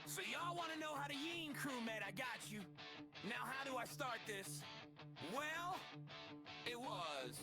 So y'all want to know how the Yeen crew met? I got you. Now how do I start this? Well, it was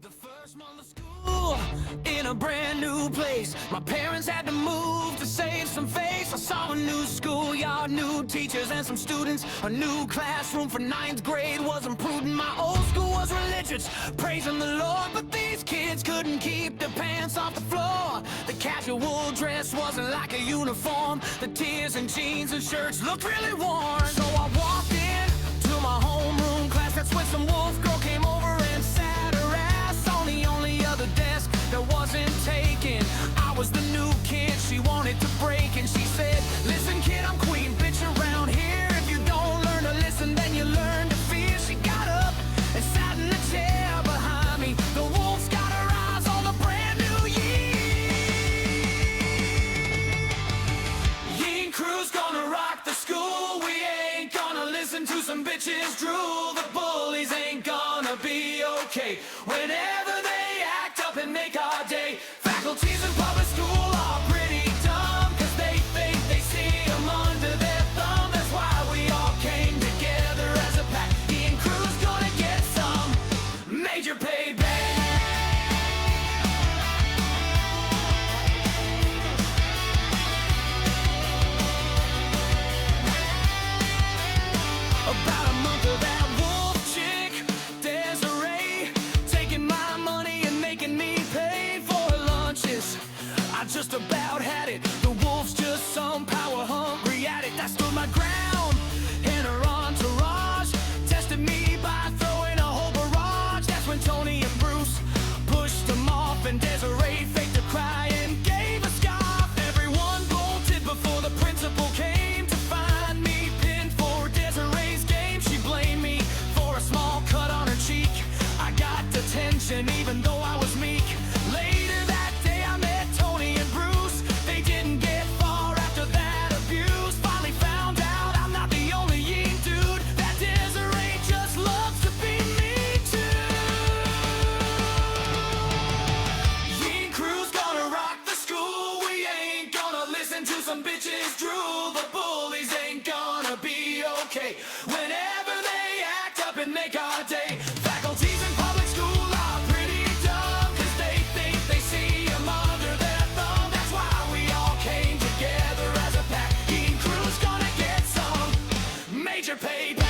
the first month of school in a brand new place. My parents had to move to save some face. I saw a new schoolyard, new teachers and some students. A new classroom for 9th grade wasn't prudent. My old school was religious, praising the Lord. But these kids couldn't keep their pants off the floor. The casual dress wasn't like a uniform. The tears and jeans and shirts looked really worn. So I walked in to my homeroom class. That's when some wolf girl came over and sat her ass on the only other desk that wasn't taken. I was the new kid she wanted to break, and she said, "Listen kid, I'm queen bitch around here. If you don't learn to listen, then you learn to fear." She got up and sat in the chair behind me. The wolf's got her eyes on the brand new Yeen crew's gonna rock the school. We ain't gonna listen to some bitches drool. The bullies ain't gonna be okay whenever they act up and make our day. Faculties in public school are pretty dumb, cause they think they see them under their thumb. That's why we all came together as a pack. Yeen crew's gonna get some major payback. About a month of that wolf chick, Desiree, taking my money and making me pay for her lunches. I just about had it. The wolf's just some power hungry addict. I stood my ground, and her entourage tested me by throwing a whole barrage. That's when Tony and Bruce pushed them off, and Desiree faked a cry and gave a scoff. Everyone bolted before the principal came to find me pinned for Desiree's game. She blamed me for a small cut on her cheek. I got detention even though I was meek. Later that day I met Tony and Bruce. They didn't get far after that abuse. Finally found out I'm not the only Yeen dude, that Desiree just loves to be me too. Yeen crew's gonna rock the school. We ain't gonna listen to some bitches drool. The bullies ain't gonna be okay whenever they act up and make our day. Faculties in public school are pretty dumb, cause they think they see them under their thumb. That's why we all came together as a pack. Yeen crew's gonna get some major payback.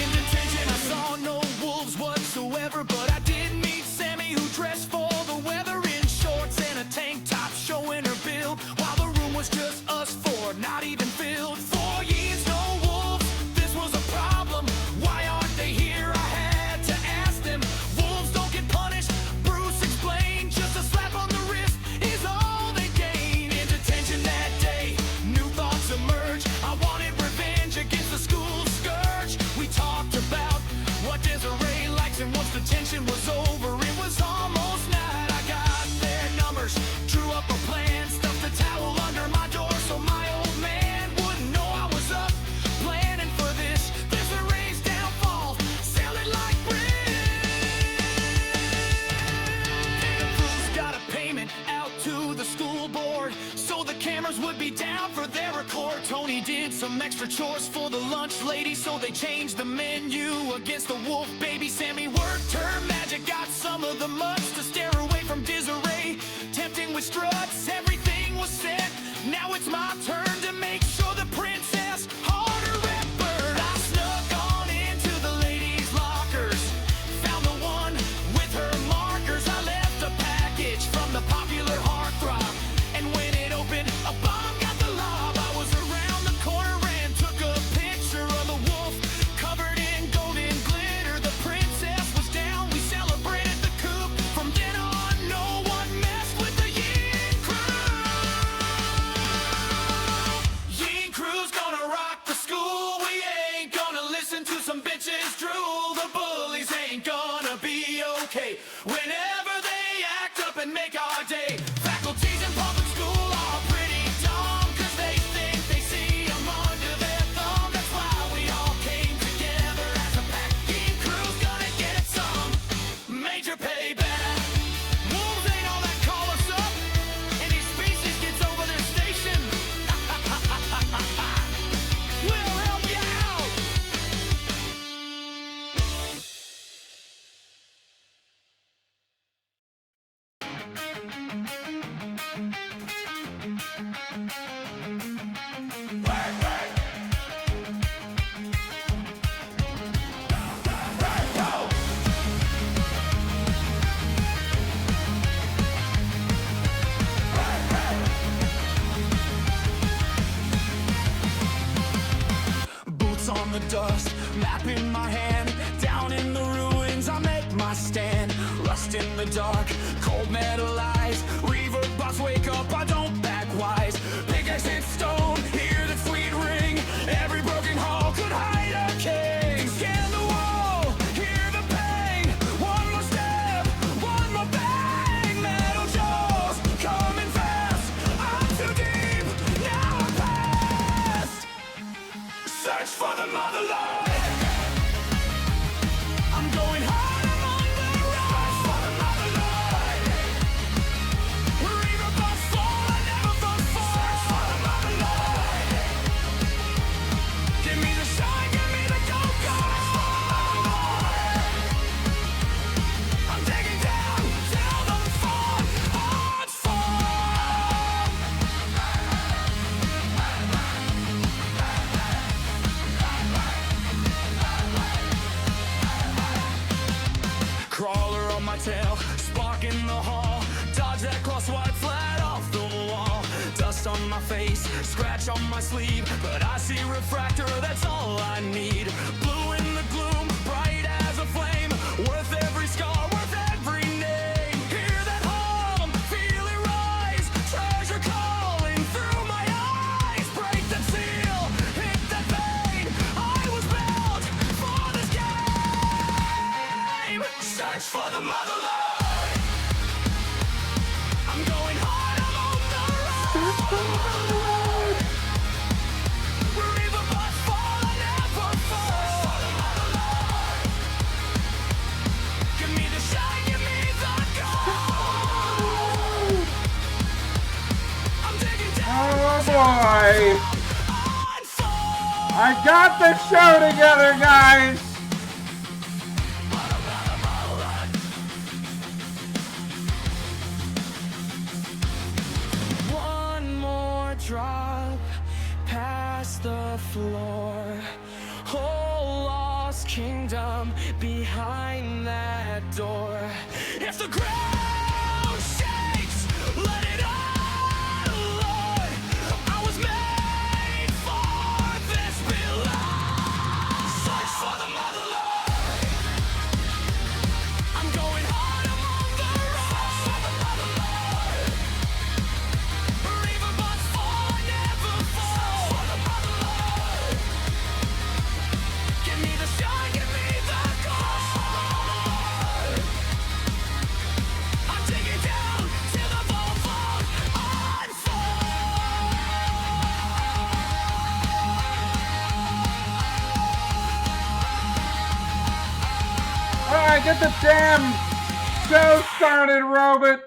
In detention I saw no wolves whatsoever, but I did meet Sammy, who dressed for the weather in shorts and a tank top showing her build, while the room was just us four, not even filled. 4 years, no wolves, this was a problem. Why aren't they here? I had to ask them. Wolves don't get punished, Bruce explained. Just a slap on the wrist is all they gain. In detention that day, new thoughts emerged. I wanted revenge against the school scourge. We talked about what Desiree likes, and once the tension was over, it was almost night. I got their numbers, drew up a plan, stuffed a towel under my door so my old man wouldn't know I was up planning for this. Desiree's downfall sounded like bread. Bruce got a payment out to the school board so the cameras would be down for their record. Tony did some extra chores for the lunch lady, so they changed the menu against the wolf baby. Sammy worked her magic, got some of the mutts to stare away from Desiree, tempting with struts. Everything was set, now it's my turn to make sure the princess hard her ripper. I snuck on into the ladies' lockers, found the one with her markers. I left a package from the popular heartthrob, and when it opened, a bomb got the lob. I was around the corner and took a picture of the wolf covered in golden glitter. The princess was down, we celebrated the coup. From then on, no one messed with the Yeen crew. dust, map in my hand. Down in the ruins, I make my stand. Rust in the dark, cold metal eyes. Reaver boss, wake up, I don't back wise. Pickaxe hit stone, hear the fleet ring. Every broken hall could hide a king. Scan the wall, hear the pain. One more step, one more bang. Metal jaws, coming fast. I'm too deep, now I'm past. Search for the motherland. I'm going hard, I'm on the run. Search for the motherland. Reaver boss fall, I never fall. Search for the motherland. Give me the shine, give me the go-go. Search for the motherland. I'm digging down till the fall odds fall. Crawler on my tail, spark in the hall. Dodge that crosswide flat off the wall. Dust on my face, scratch on my sleeve. But I see refractor, that's all I need. Blue in the gloom, bright as a flame. Worth every scar, worth every name. Hear that hum, feel it rise. Treasure calling through my eyes. Break that seal, hit that vein. I was built for this game. Search for the motherland. I'm going hard, I'm on the run. Reaver boss fall, I never fall. Search for the motherland. Give me the shine, give me the gold. I'm digging down. Oh boy! I'd fall. I got the show together, guys! One more drop past the floor. Whole lost kingdom behind that door. If the ground shakes, let it unload. I was made for this below. Search for the motherland. I'm going hard, I'm on the run. Search for the motherland. Reaver boss fall, I never fall. Search for the motherland. Give me the shine, give me the gold. I'm digging down till the ball falls. I'd Alright, get the damn show started, Robot!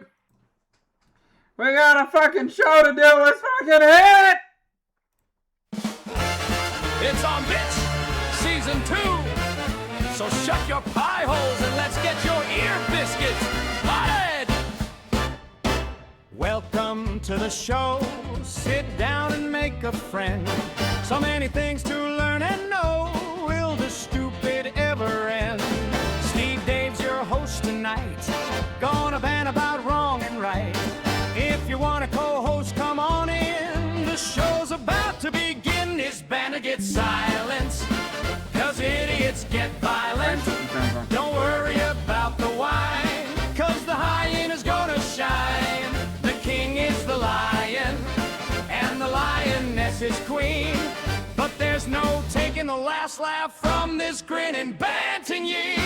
We got a fucking show to do, let's fucking hit it! It's on, bitch! Season 2! So shut your pie holes and let's get your ear biscuits potted! Welcome to the show. Sit down and make a friend. So many things to learn and know. Will the stupid ever end? Steve Dave's your host tonight. Gonna ban about wrong and right. If you want to co-host, come on in. The show's about to begin. This banner gets silenced, 'cause idiots get violent. Don't worry about the why, 'cause the hyena's gonna shine. The king is the lion, and the lioness is queen. But there's no taking the last laugh from this grinning Banting-Yee.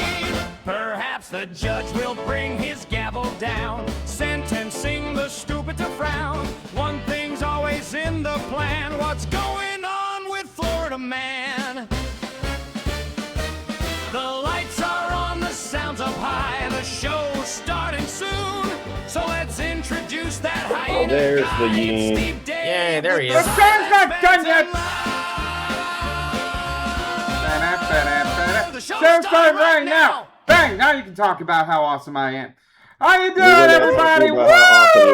Perhaps the judge will bring his gavel down, sentencing the stupid to frown. One thing's always in the plan. What's going on with Florida Man? The lights are on, the sound's up high. The show's starting soon. So let's introduce that hyena there's guy. the It's Yee. Steve Dave Yay, there he with is. the The song's not done yet! The show's Show started starting right now! Bang! Now you can talk about how awesome I am. How you doing, everybody? About how awesome you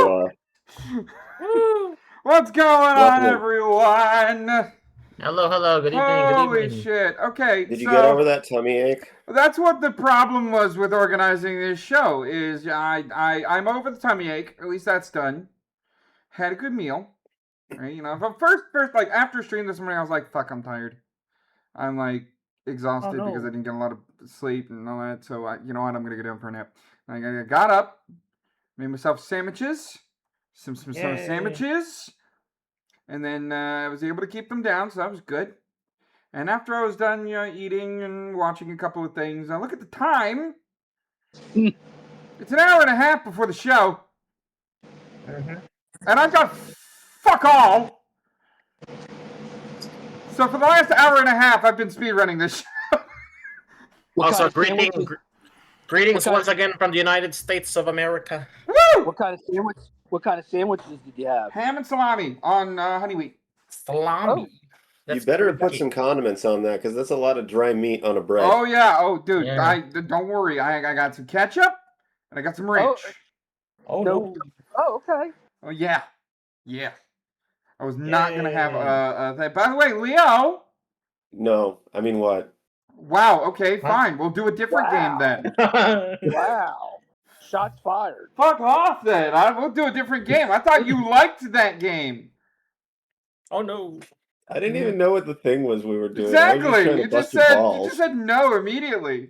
Woo! are. What's going Welcome on, in. everyone? Hello, hello. Good evening. Holy Good evening. shit. Okay, Did you so get over that tummy ache? that's what the problem was with organizing this show. Is I'm over the tummy ache. At least that's done. Had a good meal. Right, you know, but first, like after stream this morning, I was like, "Fuck, I'm tired." I'm like exhausted no. because I didn't get a lot of sleep and all that. So you know what? I'm gonna go down for a nap. I got up, made myself sandwiches, some Yay. sandwiches, and then I was able to keep them down, so that was good. And after I was done, eating and watching a couple of things, I look at the time. It's an hour and a half before the show, and I've got fuck all. So for the last hour and a half, I've been speedrunning this show. Also, greetings once again from the United States of America. Woo! What kind of sandwiches did you have? Ham and salami on honey wheat. Salami. You better put some condiments on that, because that's a lot of dry meat on a bread. Oh yeah. Oh dude, Yeah. don't worry. I got some ketchup and I got some ranch. Oh No. no. Oh, okay. Oh yeah. Yeah. I was not gonna have a thing. By the way, Leo. No, I mean what? Wow. Okay. Fine. We'll do a different game then. Wow. Shots fired. Fuck off then. We'll do a different game. I thought you liked that game. Oh no. I didn't even know what the thing was we were doing. Exactly. I was just trying to You bust your balls. just said no immediately.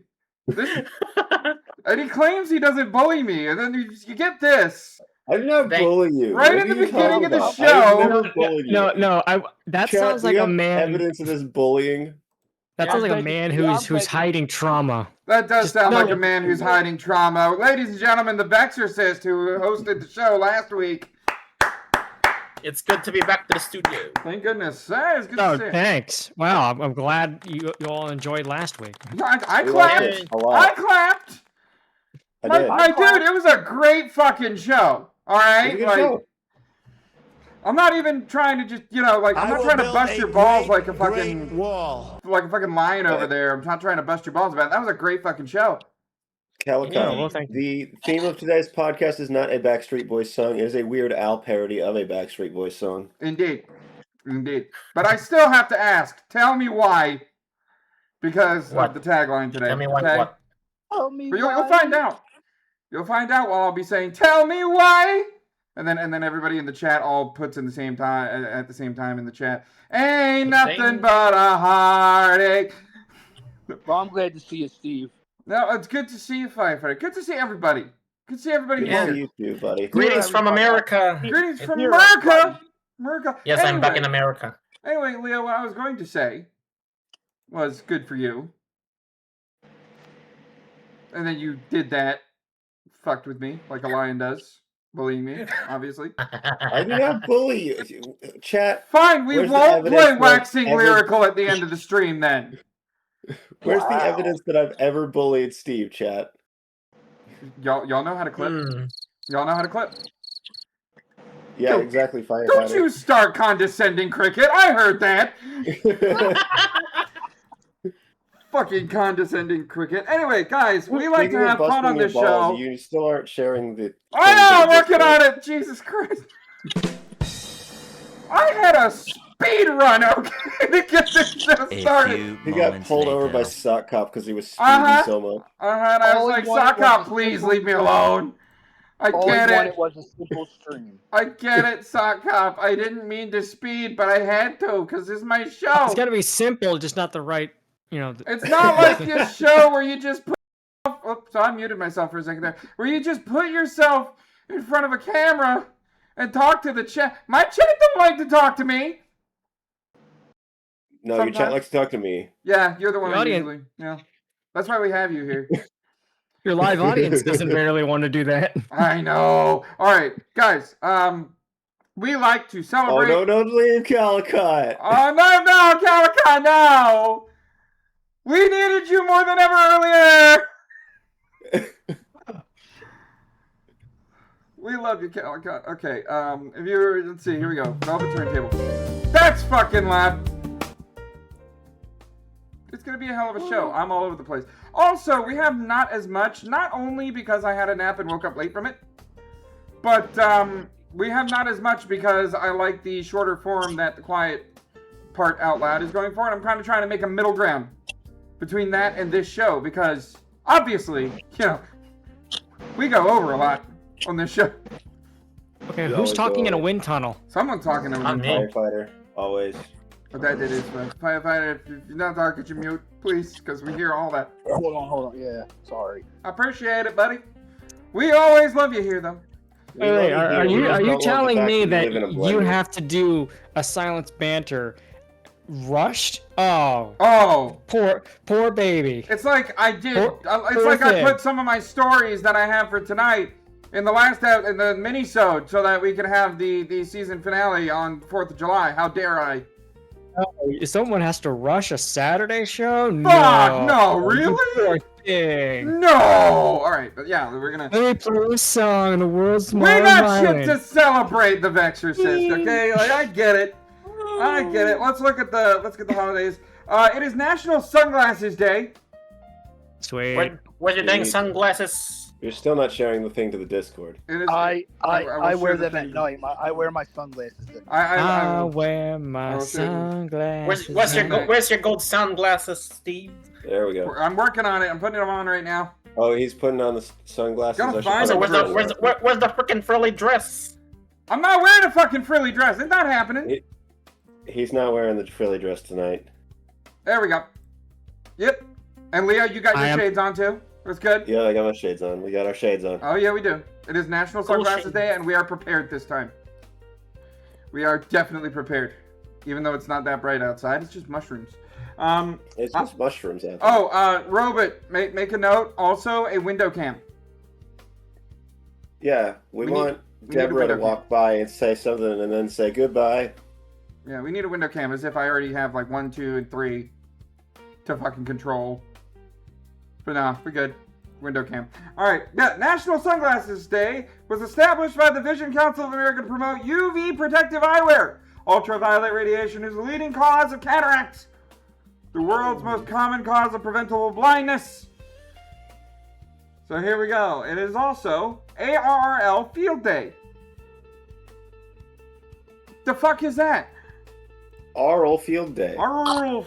And he claims he doesn't bully me, and then you get this. I did not bully you. Right What in the are you beginning of the talking show. about? I never bullied you. No. That Chat, sounds do like you a have man. Evidence of this bullying. That Yeah, sounds I'm like a thinking- man yeah, I'm who's thinking- hiding trauma. That does Just sound like no. a man who's hiding trauma. Ladies and gentlemen, the Vexorcist who hosted the show last week. It's good to be back to the studio. Thank goodness. Hey, it's good Oh, to see you. thanks. Wow, I'm glad you all enjoyed last week. Yeah, I We liked clapped. it a I lot. clapped. I My, did. my dude, it was a great fucking show. All It right, was a good like show. I'm not even trying to just I'm not trying to bust your balls like a fucking lion over there. I'm not trying to bust your balls about it. That was a great fucking show. Calico. Yeah, well, thank you. The theme of today's podcast is not a Backstreet Boys song. It is a Weird Al parody of a Backstreet Boys song. Indeed. But I still have to ask. Tell me why. Because What? of the tagline today. Tell me what. okay? What? Tell me But you'll why. find out. You'll find out while I'll be saying, "Tell me why," and then everybody in the chat all puts in the same time at the same time in the chat. Ain't nothing but a heartache. Well, I'm glad to see you, Steve. No, it's good to see you, Firefighter. Good to see everybody. Good to see everybody Good to here. see you too, buddy. Greetings from America. Greetings from Here, America. America. Yes, I'm back in America. Anyway, Leo, what I was going to say was good for you. And then you did that. Fucked with me like a lion does. Bullying me, obviously. I did not bully you. Chat, Fine, we Where's the won't evidence play that Waxing ever- Lyrical at the end of the stream then. where's the Wow. evidence that I've ever bullied Steve, chat? Y'all know how to clip? Y'all know how to clip? Yeah, Don't- exactly, Firefighter. Don't you start condescending, Cricket. I heard that. Fucking condescending Cricket. Anyway, guys, we like Speaking to of have fun busting on your this balls, show. You still aren't sharing the. I know, I'm working on it. Jesus Christ. I had a speed run, okay, to get this show started. He got pulled over by Sock Cop because he was speeding Uh-huh. so much. And I All was he like, wanted Sock was Cop, a please simple- leave me alone. I All get he it. wanted was a simple stream. I get it, Sock Cop. I didn't mean to speed, but I had to, because this is my show. It's got to be simple, just not the right, It's not like this show where you just put... Oops, I muted myself for a second there. Where you just put yourself in front of a camera and talk to the chat. My chat don't like to talk to me. No, your chat Sometimes. likes to talk to me. Yeah, you're the one The audience- usually. Yeah. That's why we have you here. Your live audience doesn't really want to do that. I know. All right, guys. We like to Oh, celebrate... no, don't leave Calicut. Oh, no, Calicut, no! We needed you more than ever earlier! We love you, Calicut. Okay, if you're, let's see, here we go. Velvet turntable. That's fucking loud! It's gonna be a hell of a show. I'm all over the place. Also, we have not as much, not only because I had a nap and woke up late from it, but, we have not as much because I like the shorter form that the quiet part out loud is going for, and I'm kind of trying to make a middle ground between that and this show because obviously, we go over a lot on this show. Okay, You who's always talking in a go. wind tunnel? Someone talking over Not me. me. Firefighter, always. But that did it. Firefighter, if you're not talking, could you mute, please? Because we hear all that. Hold on. Yeah, sorry. I appreciate it, buddy. We always love you here, though. Wait, are you telling me that you blender. have to do a silence banter rushed? Oh, Oh, poor baby. it's like I did. Poor It's like I thing. put some of my stories that I have for tonight in the last in the mini-sode so that we can have the season finale on 4th of July. How dare I? Someone has to rush a Saturday show? Fuck, no, You really? poor thing. No! Alright, but yeah, we're gonna... Let me play a song in the world's most We're not shit violent. to celebrate the Vexorcist, okay? Like, I get it. I get it. Let's get the holidays. It is National Sunglasses Day. Sweet. Where's your dang sunglasses? You're still not sharing the thing to the Discord. It is, I will wear share the them at thing. night. I wear my sunglasses at night. I will. wear I my will share them. sunglasses. Where's your gold sunglasses, Steve? There we go. I'm working on it. I'm putting them on right now. Oh, he's putting on the sunglasses. Gotta I should find probably- them. Where's the freaking frilly dress? I'm not wearing a fucking frilly dress. It's not happening. He's not wearing the frilly dress tonight. There we go. Yep. And Leo, you got I your am- shades on too? That's good? Yeah, I got my shades on. We got our shades on. Oh, yeah, we do. It is National Cool Sunglasses shades. Day, and we are prepared this time. We are definitely prepared. Even though it's not that bright outside, it's just mushrooms. It's just mushrooms out there. Oh, Robot, make a note. Also, a window cam. Yeah, we we want need a Deborah to window walk by and say something and then say goodbye. Yeah, we need a window cam as if I already have like 1, 2, and 3 to fucking control. But no, we're good. Window cam. Alright, yeah, National Sunglasses Day was established by the Vision Council of America to promote UV protective eyewear. Ultraviolet radiation is the leading cause of cataracts, the world's most common cause of preventable blindness. So here we go. It is also ARRL Field Day. The fuck is that? Oral Field Day. ARRL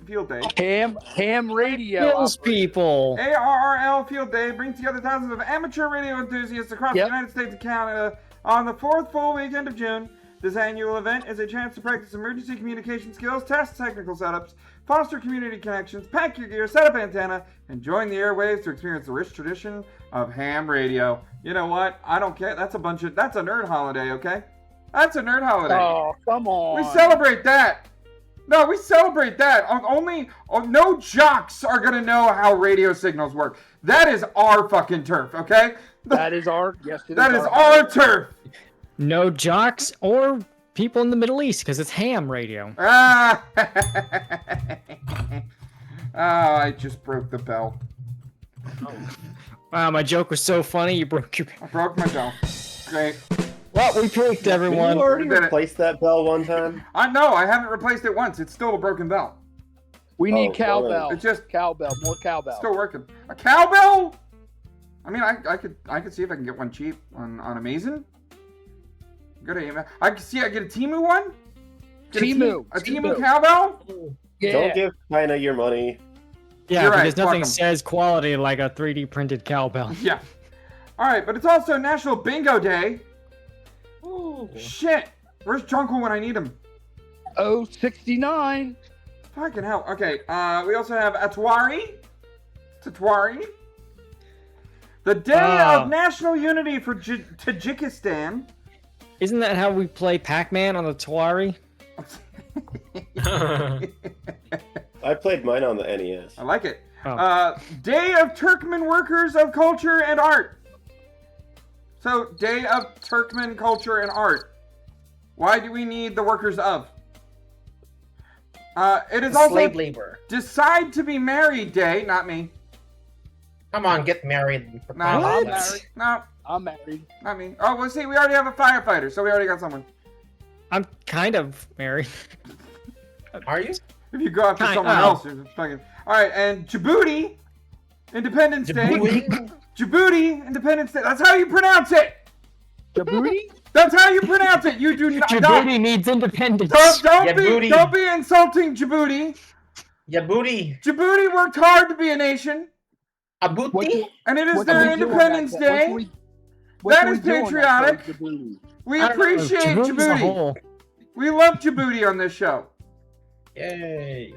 Field Day. Ham radio. Kills people. ARRL Field Day brings together thousands of amateur radio enthusiasts across the United States and Canada on the 4th full weekend of June. This annual event is a chance to practice emergency communication skills, test technical setups, foster community connections, pack your gear, set up antenna, and join the airwaves to experience the rich tradition of ham radio. You know what? I don't care. That's a nerd holiday, okay? That's a nerd holiday. Oh, come on. We celebrate that. No, we celebrate that. No jocks are gonna know how radio signals work. That is our fucking turf, okay? That is our That is our turf. No jocks or people in the Middle East because it's ham radio. Ah. Oh, I just broke the bell. Wow, my joke was so funny you broke your. I broke my bell. Great. Well, we picked Did everyone. you already We did it. replace that bell one time? I haven't replaced it once. It's still a broken bell. We need Oh, cowbell. It's just Cowbell. More cowbell. still working. A cowbell? I mean, I could see if I can get one cheap on Amazon. Go to email. I can see I get a Temu one. Get Temu. A Temu cowbell. Yeah. Don't give China your money. Yeah, You're right, because nothing fuck 'em. says quality like a 3D printed cowbell. Yeah. All right, but it's also National Bingo Day. Shit. Where's Drunkle when I need him? 69. Fucking hell. Okay. We also have Atwari. Tatwari. The Day of National Unity for Tajikistan. Isn't that how we play Pac-Man on the Tawari? I played mine on the NES. I like it. Oh. Day of Turkmen Workers of Culture and Art. So, Day of Turkmen Culture and Art. Why do we need the workers of? It is also Slave labor. Decide to be Married Day. Not me. Come on, get married. No. I'm married. No, I'm married. not me. Oh, well, see, we already have a firefighter, so we already got someone. I'm kind of married. Are you? If you go after Kind someone of. else, you're just fucking... All right, and Djibouti, Independence Day. Djibouti, Independence Day. That's how you pronounce it. Djibouti? That's how you pronounce it. You do not. Djibouti needs independence. Djibouti. Don't be insulting Djibouti. Ya booty. Djibouti worked hard to be a nation, A booty? and it is What can their we do on Independence that? Day. What That can is we do on that patriotic. for Djibouti? We I don't know, appreciate Djibouti's a Djibouti. whole- We love Djibouti on this show. Yay!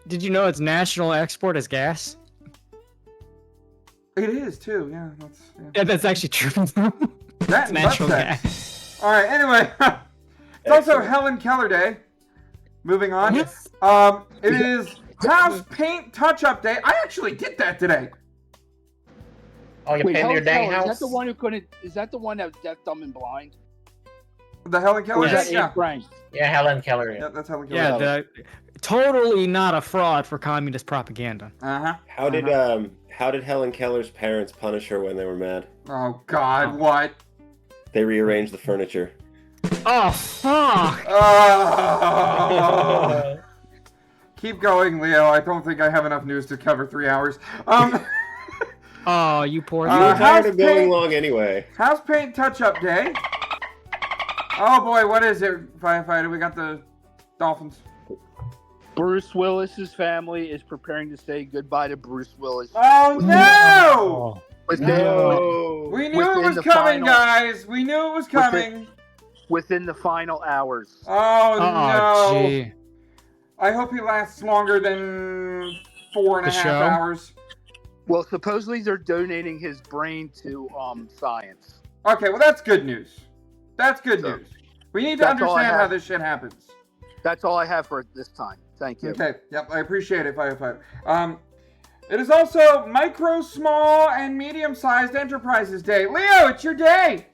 Did you know it's national export as gas? It is too. Yeah, that's Yeah, that's actually true. that It's natural butt sex. gas. All right. Anyway, it's also Excellent. Helen Keller Day. Moving on. Yes. It is House Paint Touch-Up Day. I actually did that today. Oh, you Wait, painted your Helen dang Keller, house? is that the one who couldn't? Is that the one that was deaf, dumb, and blind? The Helen Keller Or is Day. that Yeah. Anne Frank? Yeah, Helen Keller. Yeah, Yeah. that's Helen Keller. Yeah, totally not a fraud for communist propaganda. Uh huh. How did Helen Keller's parents punish her when they were mad? Oh God, what? They rearranged the furniture. Oh fuck! Oh. Keep going, Leo. I don't think I have enough news to cover 3 hours. Oh, you poor. You Uh, were House tired of going Paint- long anyway. House Paint Touch-Up Day. Oh boy, what is it, firefighter? We got the Dolphins. Bruce Willis's family is preparing to say goodbye to Bruce Willis. Oh no! Within, No. We knew Within it was the coming, final- guys. We knew it was coming. within the final hours. Oh Oh, no! gee. I hope he lasts longer than 4.5 The show? hours. Well, supposedly they're donating his brain to science. Okay, well that's good news. That's good So, news. We need to that's all I understand how have. this shit happens. That's all I have for this time. Thank you. Okay, yep, I appreciate it, firefighter. It is also Micro, Small, and Medium-Sized Enterprises Day. Leo, it's your day.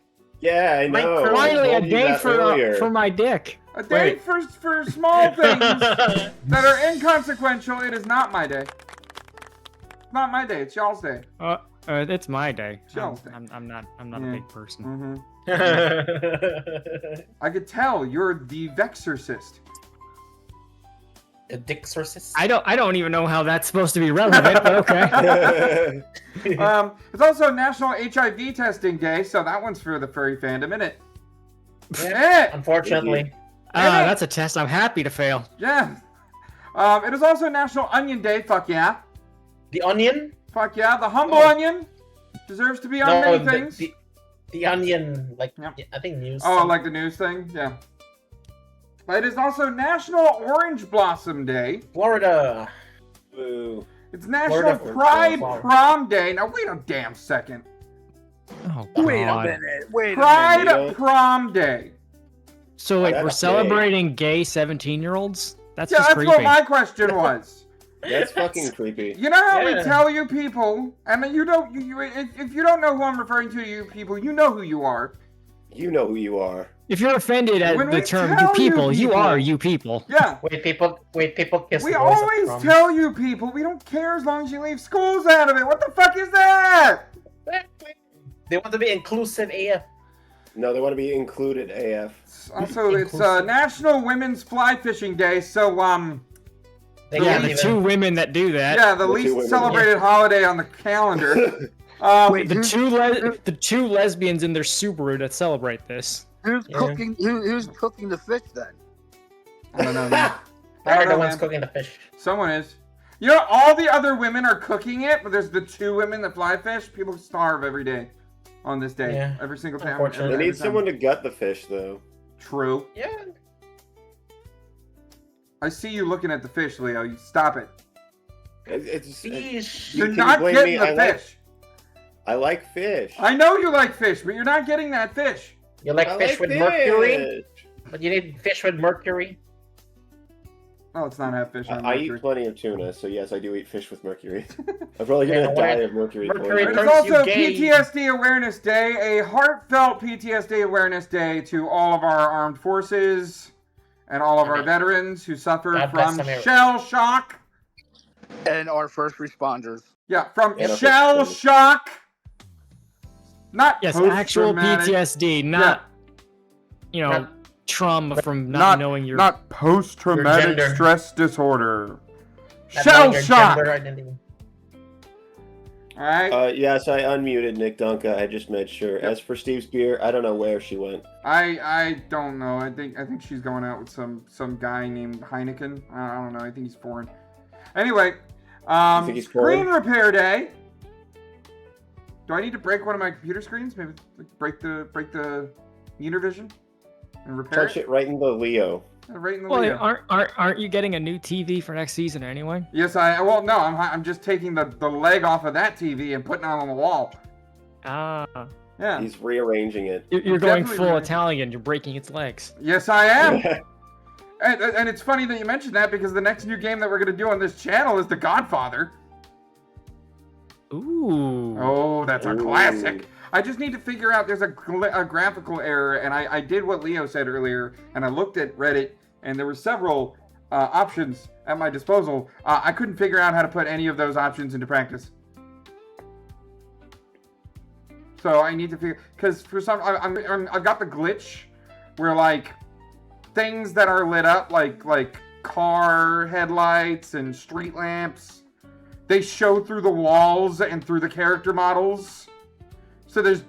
Yeah, I know. I Finally, a told you day that earlier. for my dick. A day for small things that are inconsequential. It is not my day. Not my day. It's y'all's day. It's my day. Y'all's day. I'm not Yeah. a big person. I could tell you're the Vexorcist. A Dixorcist? I don't even know how that's supposed to be relevant, but okay. It's also National HIV Testing Day, so that one's for the furry fandom, isn't it? Yeah, unfortunately. That's a test I'm happy to fail. Yeah. It is also National Onion Day. Fuck yeah. The onion? Fuck yeah. The humble Oh. onion deserves to be on many things. The onion, like, Yep. I think news. Oh, like the news thing? Yeah. It is also National Orange Blossom Day. Florida. Boo. It's National Florida. Pride Florida. Prom Day. Now, wait a damn second. Oh, Wait a God. minute. Wait a minute. Pride minute. Prom Day. So wait, That's we're gay. celebrating gay 17-year-olds? That's Yeah, just that's creepy. what my question was. That's fucking creepy. You know how we Yeah. tell you people, and you don't. If you don't know who I'm referring to, you people, you know who you are. You know who you are. If you're offended at When the we term tell you people, you you people- are you people. Yeah. Wait, people kiss We the boys at always prom. tell you people we don't care as long as you leave schools out of it. What the fuck is that? They want to be inclusive AF. No, they want to be included AF. Also, it's Inclusive. National Women's Fly Fishing Day, so They Yeah, can't the even- two women that do that. yeah, the The two least women. celebrated holiday on the calendar. Wait, The two lesbians in their Subaru that celebrate this. who's Yeah. cooking? Who's cooking the fish then? I don't know, man. They're don't the know, ones man. cooking the fish. Someone is. You know, all the other women are cooking it, but there's the two women that fly fish. People starve every day on this day. Yeah. Every single time. Unfortunately. They need someone to gut the fish, though. True. Yeah. I see you looking at the fish, Leo. You stop it. Fish. You're Can you not blame getting me? the I like- fish. I like fish. I know you like fish, but you're not getting that fish. You like I fish like with mercury? fish. But you need fish with mercury? Oh, let's not have fish on I mercury. eat plenty of tuna, so yes, I do eat fish with mercury. I'm probably gonna Yeah, die why- of mercury mercury It's poisoning. turns you also gay. PTSD Awareness Day, a heartfelt PTSD Awareness Day to all of our armed forces and all of our Okay. veterans who suffered God bless from America. shell shock. And our first responders. Yeah, from And our shell first shock. Not Yes, actual post-traumatic- PTSD, not Not- trauma from not knowing your. not post-traumatic gender. stress disorder. Not Shell knowing your shock. gender identity. All right. Yes, I unmuted Nick Dunka. I just made sure. Yep. As for Steve's beer, I don't know where she went. I don't know. I think she's going out with some guy named Heineken. I don't know. I think he's foreign. Anyway, think he's screen foreign? repair day. Do I need to break one of my computer screens? Maybe like, break the Univision and repair Touch it right in the Leo. Right in the Well, Leo. aren't you getting a new TV for next season anyway? Yes, well, no, I'm just taking the leg off of that TV and putting it on the wall. Ah. Yeah. He's rearranging it. You're going Definitely full right. Italian. You're breaking its legs. Yes, I am. And it's funny that you mentioned that because the next new game that we're going to do on this channel is The Godfather. Ooh. Oh, that's a classic. I just need to figure out, there's a graphical error, and I did what Leo said earlier, and I looked at Reddit, and there were several options at my disposal. I couldn't figure out how to put any of those options into practice. So I need to figure, because for some, I've got the glitch where like things that are lit up, like car headlights and street lamps, they show through the walls and through the character models. So there's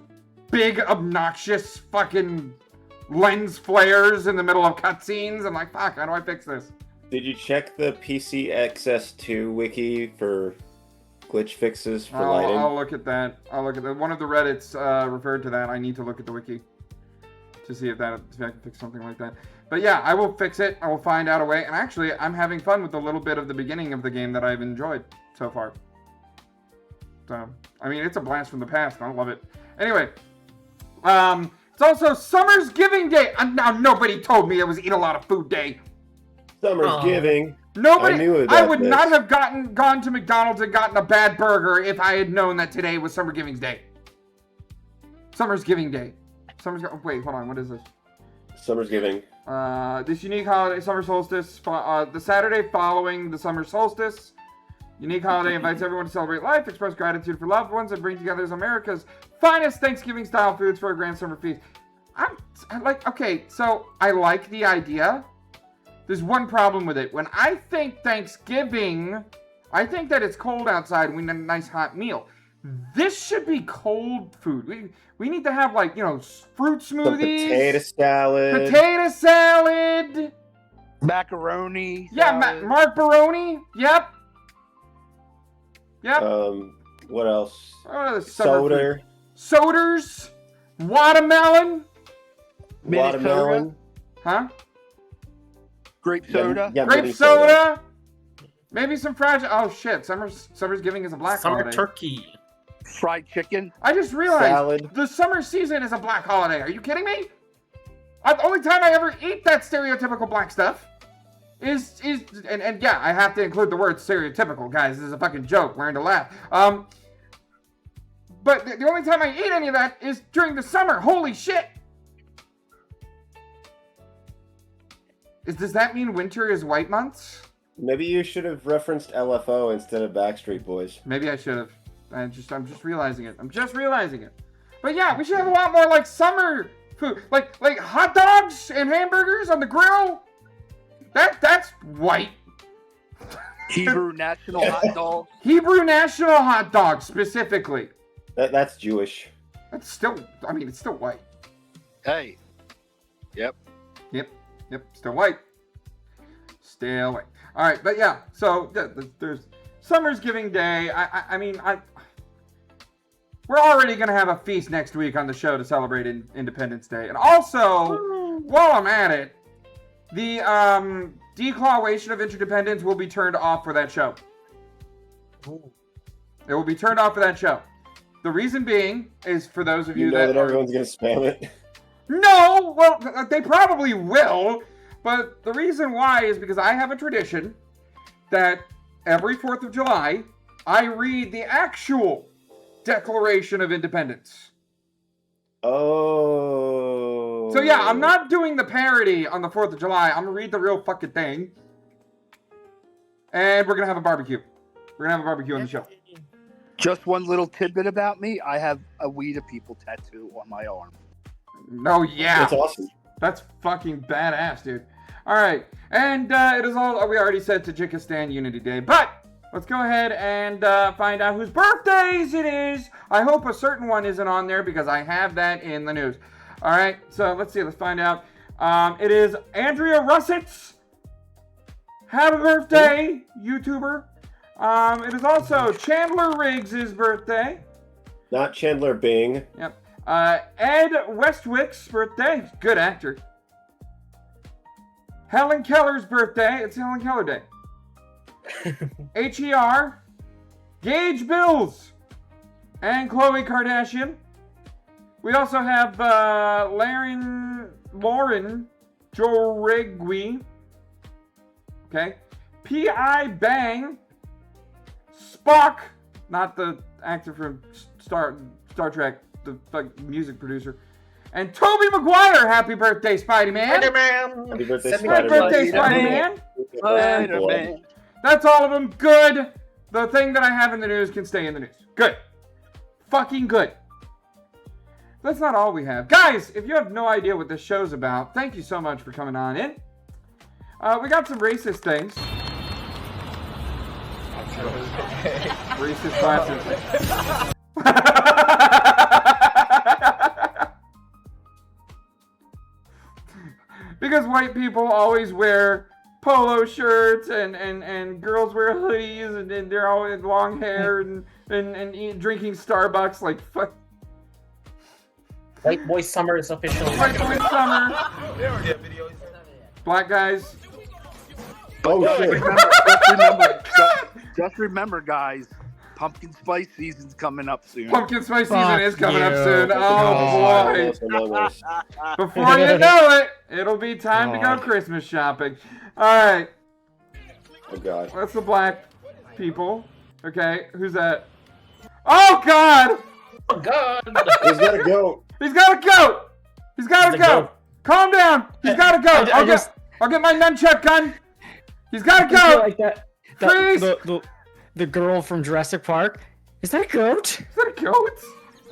big, obnoxious fucking lens flares in the middle of cutscenes. I'm like, fuck, how do I fix this? Did you check the PCXS2 wiki for glitch fixes for lighting? I'll look at that. One of the Reddits referred to that. I need to look at the wiki to see if I can fix something like that. But yeah, I will fix it. I will find out a way. And actually, I'm having fun with a little bit of the beginning of the game that I've enjoyed so far. So, I mean, it's a blast from the past. I love it. Anyway, it's also Summer's Giving Day. Now, nobody told me it was Eat a Lot of Food Day. Summer's Giving. Nobody. I would not have gone to McDonald's and gotten a bad burger if I had known that today was Summer Giving Day. Summer's Giving Day. Wait, hold on. What is this? Summer's Giving. This unique holiday, summer solstice, the Saturday following the summer solstice. Unique holiday invites everyone to celebrate life, express gratitude for loved ones, and bring together America's finest Thanksgiving-style foods for a grand summer feast. Okay, so I like the idea. There's one problem with it. When I think Thanksgiving, I think that it's cold outside and we need a nice hot meal. This should be cold food. We need to have, like, fruit smoothies. Some potato salad. Potato salad. Macaroni. Yeah, Mark-baroni. Yep. What else? Soda. Soders. Watermelon. Watermelon. Huh? Grape soda. Yeah, Grape soda. Maybe some fried. Oh shit! Summer's Giving is a black Summer holiday. turkey. Fried chicken. I just realized Salad. the summer season is a black holiday. Are you kidding me? The only time I ever eat that stereotypical black stuff is and yeah, I have to include the word stereotypical, guys. This is a fucking joke. Learn to laugh. But the only time I eat any of that is during the summer. Holy shit! Does that mean winter is white months? Maybe you should have referenced LFO instead of Backstreet Boys. Maybe I should have. I'm just realizing it. But yeah, we should have a lot more like summer food, like hot dogs and hamburgers on the grill. That's white. Hebrew national hot dog. Hebrew national hot dog specifically. That's Jewish. That's still. I mean, it's still white. Hey. Yep. Yep. Still white. Still white. All right, but yeah. So there's Summer's Giving Day. I mean, we're already going to have a feast next week on the show to celebrate Independence Day. And also, while I'm at it, the Declaration of Interdependence will be turned off for that show. It will be turned off for that show. The reason being is for those of you know that everyone's going to spam it. No! Well, they probably will. But the reason why is because I have a tradition that every 4th of July, I read the actual Declaration of Independence. Oh. So yeah, I'm not doing the parody on the 4th of July. I'm going to read the real fucking thing. And we're going to have a barbecue. We're going to have a barbecue on the show. Just one little tidbit about me. I have a We the People tattoo on my arm. No, yeah. That's awesome. That's fucking badass, dude. All right. And it is all, we already said Tajikistan Unity Day. But let's go ahead and find out whose birthdays it is. I hope a certain one isn't on there because I have that in the news. All right. So let's see. Let's find out. It is Andrea Russets. Happy birthday, YouTuber. It is also Chandler Riggs' birthday. Not Chandler Bing. Yep. Ed Westwick's birthday. Good actor. Helen Keller's birthday. It's Helen Keller Day. HER, Gage Bills, and Khloe Kardashian. We also have Lauren Jorigui. Okay. P.I. Bang, Spock, not the actor from Star Trek, the music producer, and Tobey Maguire. Happy birthday, Spidey-Man. Spider-Man. Happy birthday, Happy Happy birthday, Spider-Man. Spidey-Man. Spider-Man. That's all of them. Good. The thing that I have in the news can stay in the news. Good. Fucking good. That's not all we have. Guys, if you have no idea what this show's about, thank you so much for coming on in. We got some racist things. Racist glasses. Because white people always wear polo shirts and girls wear hoodies and they're always long hair and drinking Starbucks like fuck. White Boy Summer is official. White boy summer. Black guys. Oh shit! Just remember, guys. Pumpkin spice season's coming up soon. Pumpkin spice season Fuck is coming up you. soon. Oh boy. Among Us. Before you know it, it'll be time to go Christmas shopping. Alright. Oh god. That's the black people. Okay, who's that? Oh god! Oh God! He's got a goat. He's got a goat! He's got a He's a goat! goat. Calm down! He's got a goat! I'll get my nunchuck gun! He's got a I feel goat! like that. Freeze! The girl from Jurassic Park. Is that a goat? Is that a goat?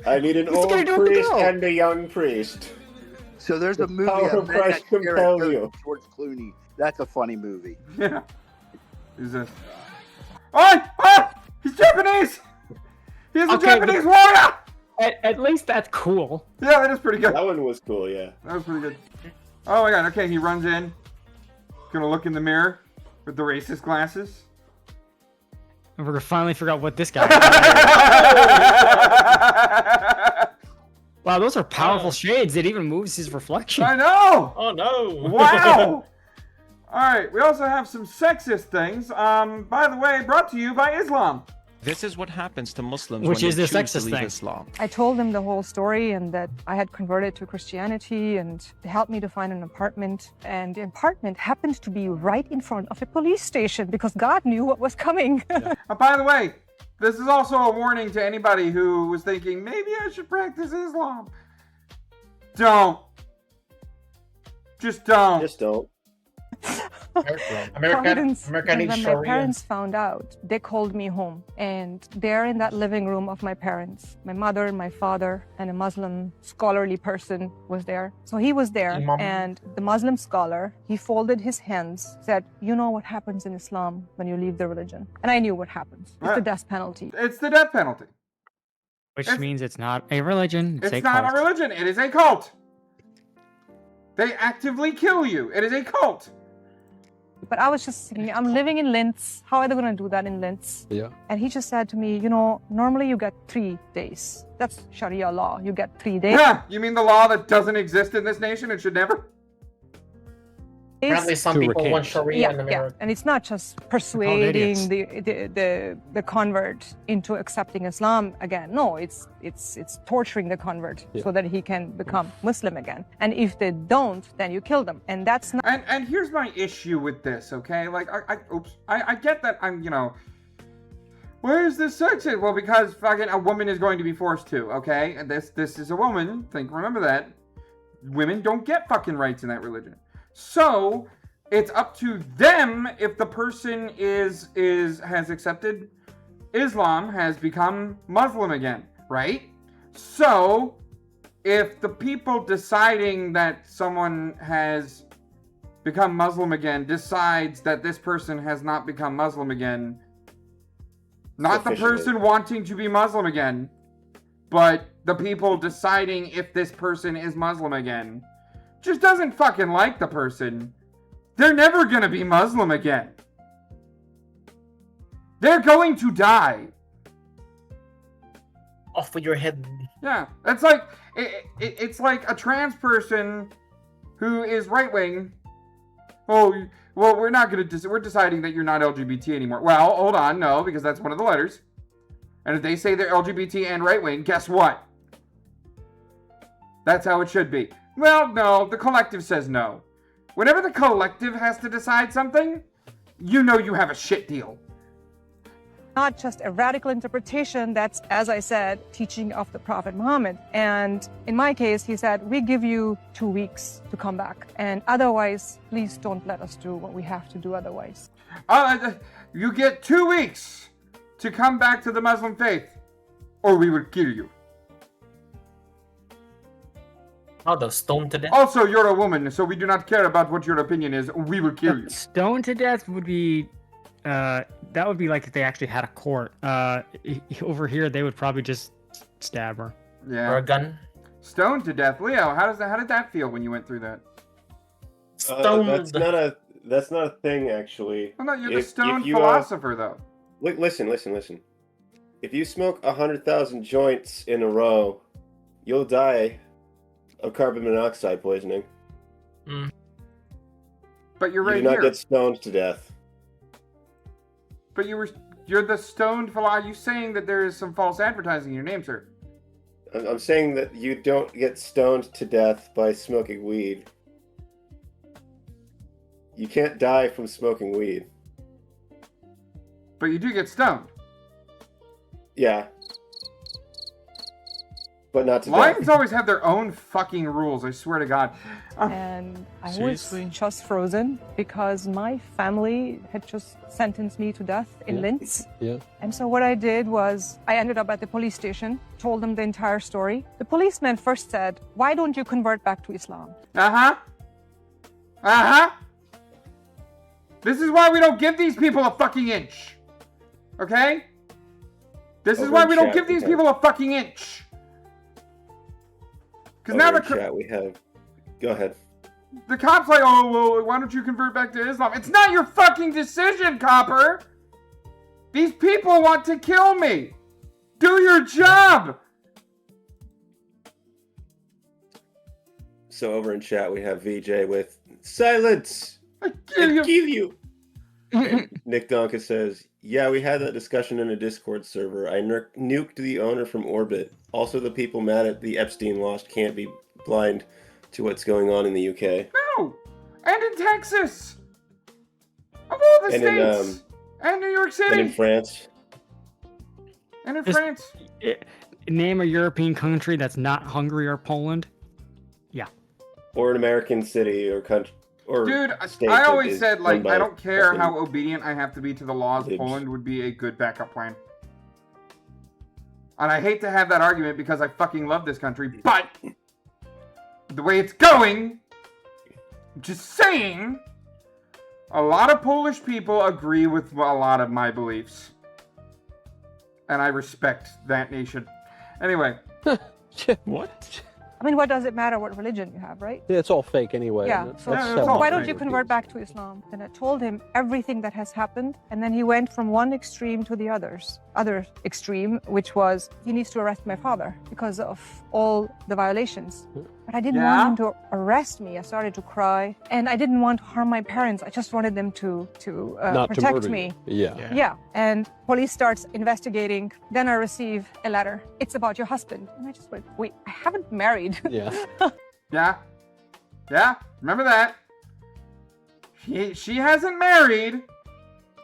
I need an What's he gonna old do with the priest goat? and a young priest. So there's a movie power of of Men That Christ Stare at compels Goats you. with George Clooney. That's a funny movie. Yeah. Who's this? Oh! Oh! He's Japanese! He's a Okay, Japanese warrior! At least that's cool. Yeah, that is pretty good. That one was cool, yeah. That was pretty good. Oh my god, okay, he runs in. Gonna look in the mirror with the racist glasses. And we're gonna finally figure out what this guy is. Wow, those are powerful shades. It even moves his reflection. I know! Oh no! Wow! Alright, we also have some sexist things. By the way, brought to you by Islam. This is what happens to Muslims Which when is they the choose to sexist leave thing. Islam. I told them the whole story and that I had converted to Christianity, and they helped me to find an apartment. And the apartment happened to be right in front of a police station because God knew what was coming. By the way, this is also a warning to anybody who was thinking, maybe I should practice Islam. Don't. Just don't. Just don't. America Providence, needs when my Sharia. parents found out, they called me home. And there in that living room of my parents, my mother, my father, and a Muslim scholarly person was there. So he was there, Imam. and the Muslim scholar, he folded his hands, said, you know what happens in Islam when you leave the religion. And I knew what happens. It's Yeah. the death penalty. It's the death penalty. Which It's- means it's not a religion. It's, It's a not cult. a religion. It is a cult. They actively kill you. It is a cult. But I was just thinking, I'm living in Linz. How are they going to do that in Linz? Yeah. And he just said to me, you know, normally you get 3 days. That's Sharia law. You get 3 days. Yeah, you mean the law that doesn't exist in this nation? It should never? Apparently, some To people want recant. Sharia in Yeah, America. and it's not just persuading idiots. the convert into accepting Islam again. No, it's torturing the convert so that he can become Muslim again. And if they don't, then you kill them. And that's not And here's my issue with this, okay? Like, I get that I'm, where is this sexist? Well, because fucking a woman is going to be forced to, okay? And this is a woman. Remember that. Women don't get fucking rights in that religion. So, it's up to them if the person has accepted Islam, has become Muslim again, right? So, if the people deciding that someone has become Muslim again decides that this person has not become Muslim again, not the Officially. person wanting to be Muslim again, but the people deciding if this person is Muslim again, just doesn't fucking like the person, they're never gonna be Muslim again. They're going to die. Off with your head. Yeah, it's like it's like a trans person who is right wing Oh, well, we're not going to... we're deciding that you're not LGBT anymore. Well, hold on. No, because that's one of the letters. And if they say they're LGBT and right-wing, guess what? That's how it should be. Well, no, the collective says no. Whenever the collective has to decide something, you know you have a shit deal. Not just a radical interpretation, that's, as I said, teaching of the Prophet Muhammad. And in my case, he said, we give you 2 weeks to come back. And otherwise, please don't let us do what we have to do otherwise. You get 2 weeks to come back to the Muslim faith, or we would kill you. Oh, the stone to death. Also, you're a woman, so we do not care about what your opinion is. We will kill you. Stoned to death would be, that would be like if they actually had a court. Over here, they would probably just stab her. Yeah. Or a gun. Stoned to death. Leo, how did that feel when you went through that? Stoned. That's not a thing, actually. Well, no, you're the If stoned you, philosopher, though. Listen. If you smoke 100,000 joints in a row, you'll die of carbon monoxide poisoning. But you're You right do not here. get stoned to death. But you're the stoned philosopher. Are you saying that there is some false advertising in your name, sir? I'm saying that you don't get stoned to death by smoking weed. You can't die from smoking weed. But you do get stoned. Yeah. But not to Lions death. always have their own fucking rules, I swear to God. And I Seriously? was just frozen because my family had just sentenced me to death in Linz. Yeah. And so what I did was I ended up at the police station, told them the entire story. The policeman first said, why don't you convert back to Islam? This is why we don't give these people a fucking inch. Okay? This is Over why in we don't chat, give we these have- people a fucking inch. Because Over now in chat we have... Go ahead. the cops like, oh, well, why don't you convert back to Islam? It's not your fucking decision, Copper. These people want to kill me. Do your job. So over in chat we have VJ with silence. I kill you. Kill you. And Nick Donka says, yeah, we had that discussion in a Discord server. I nuked the owner from orbit. Also, the people mad at the Epstein lost can't be blind to what's going on in the UK. No. And in Texas. Of all the And in, states. And New York City. And in France. And in Just- France. Name a European country that's not Hungary or Poland. Or an American city or country. Or Dude, state I that always is said, run like, by I don't care fucking how obedient I have to be to the laws. libs. Poland would be a good backup plan. And I hate to have that argument because I fucking love this country, but the way it's going, just saying, a lot of Polish people agree with a lot of my beliefs. And I respect that nation. Anyway, What? I mean, what does it matter what religion you have, right? Yeah, it's all fake anyway. Yeah, That's so all why fake. don't you convert back to Islam? And I told him everything that has happened, and then he went from one extreme to the other extreme, which was he needs to arrest my father because of all the violations. But I didn't Yeah? want him to arrest me. I started to cry, and I didn't want to harm my parents. I just wanted them to Not to protect murder me. you. Yeah. Yeah, and police starts investigating. Then I receive a letter. It's about your husband, and I just went, wait, I haven't married. Yeah. yeah, remember that. She hasn't married,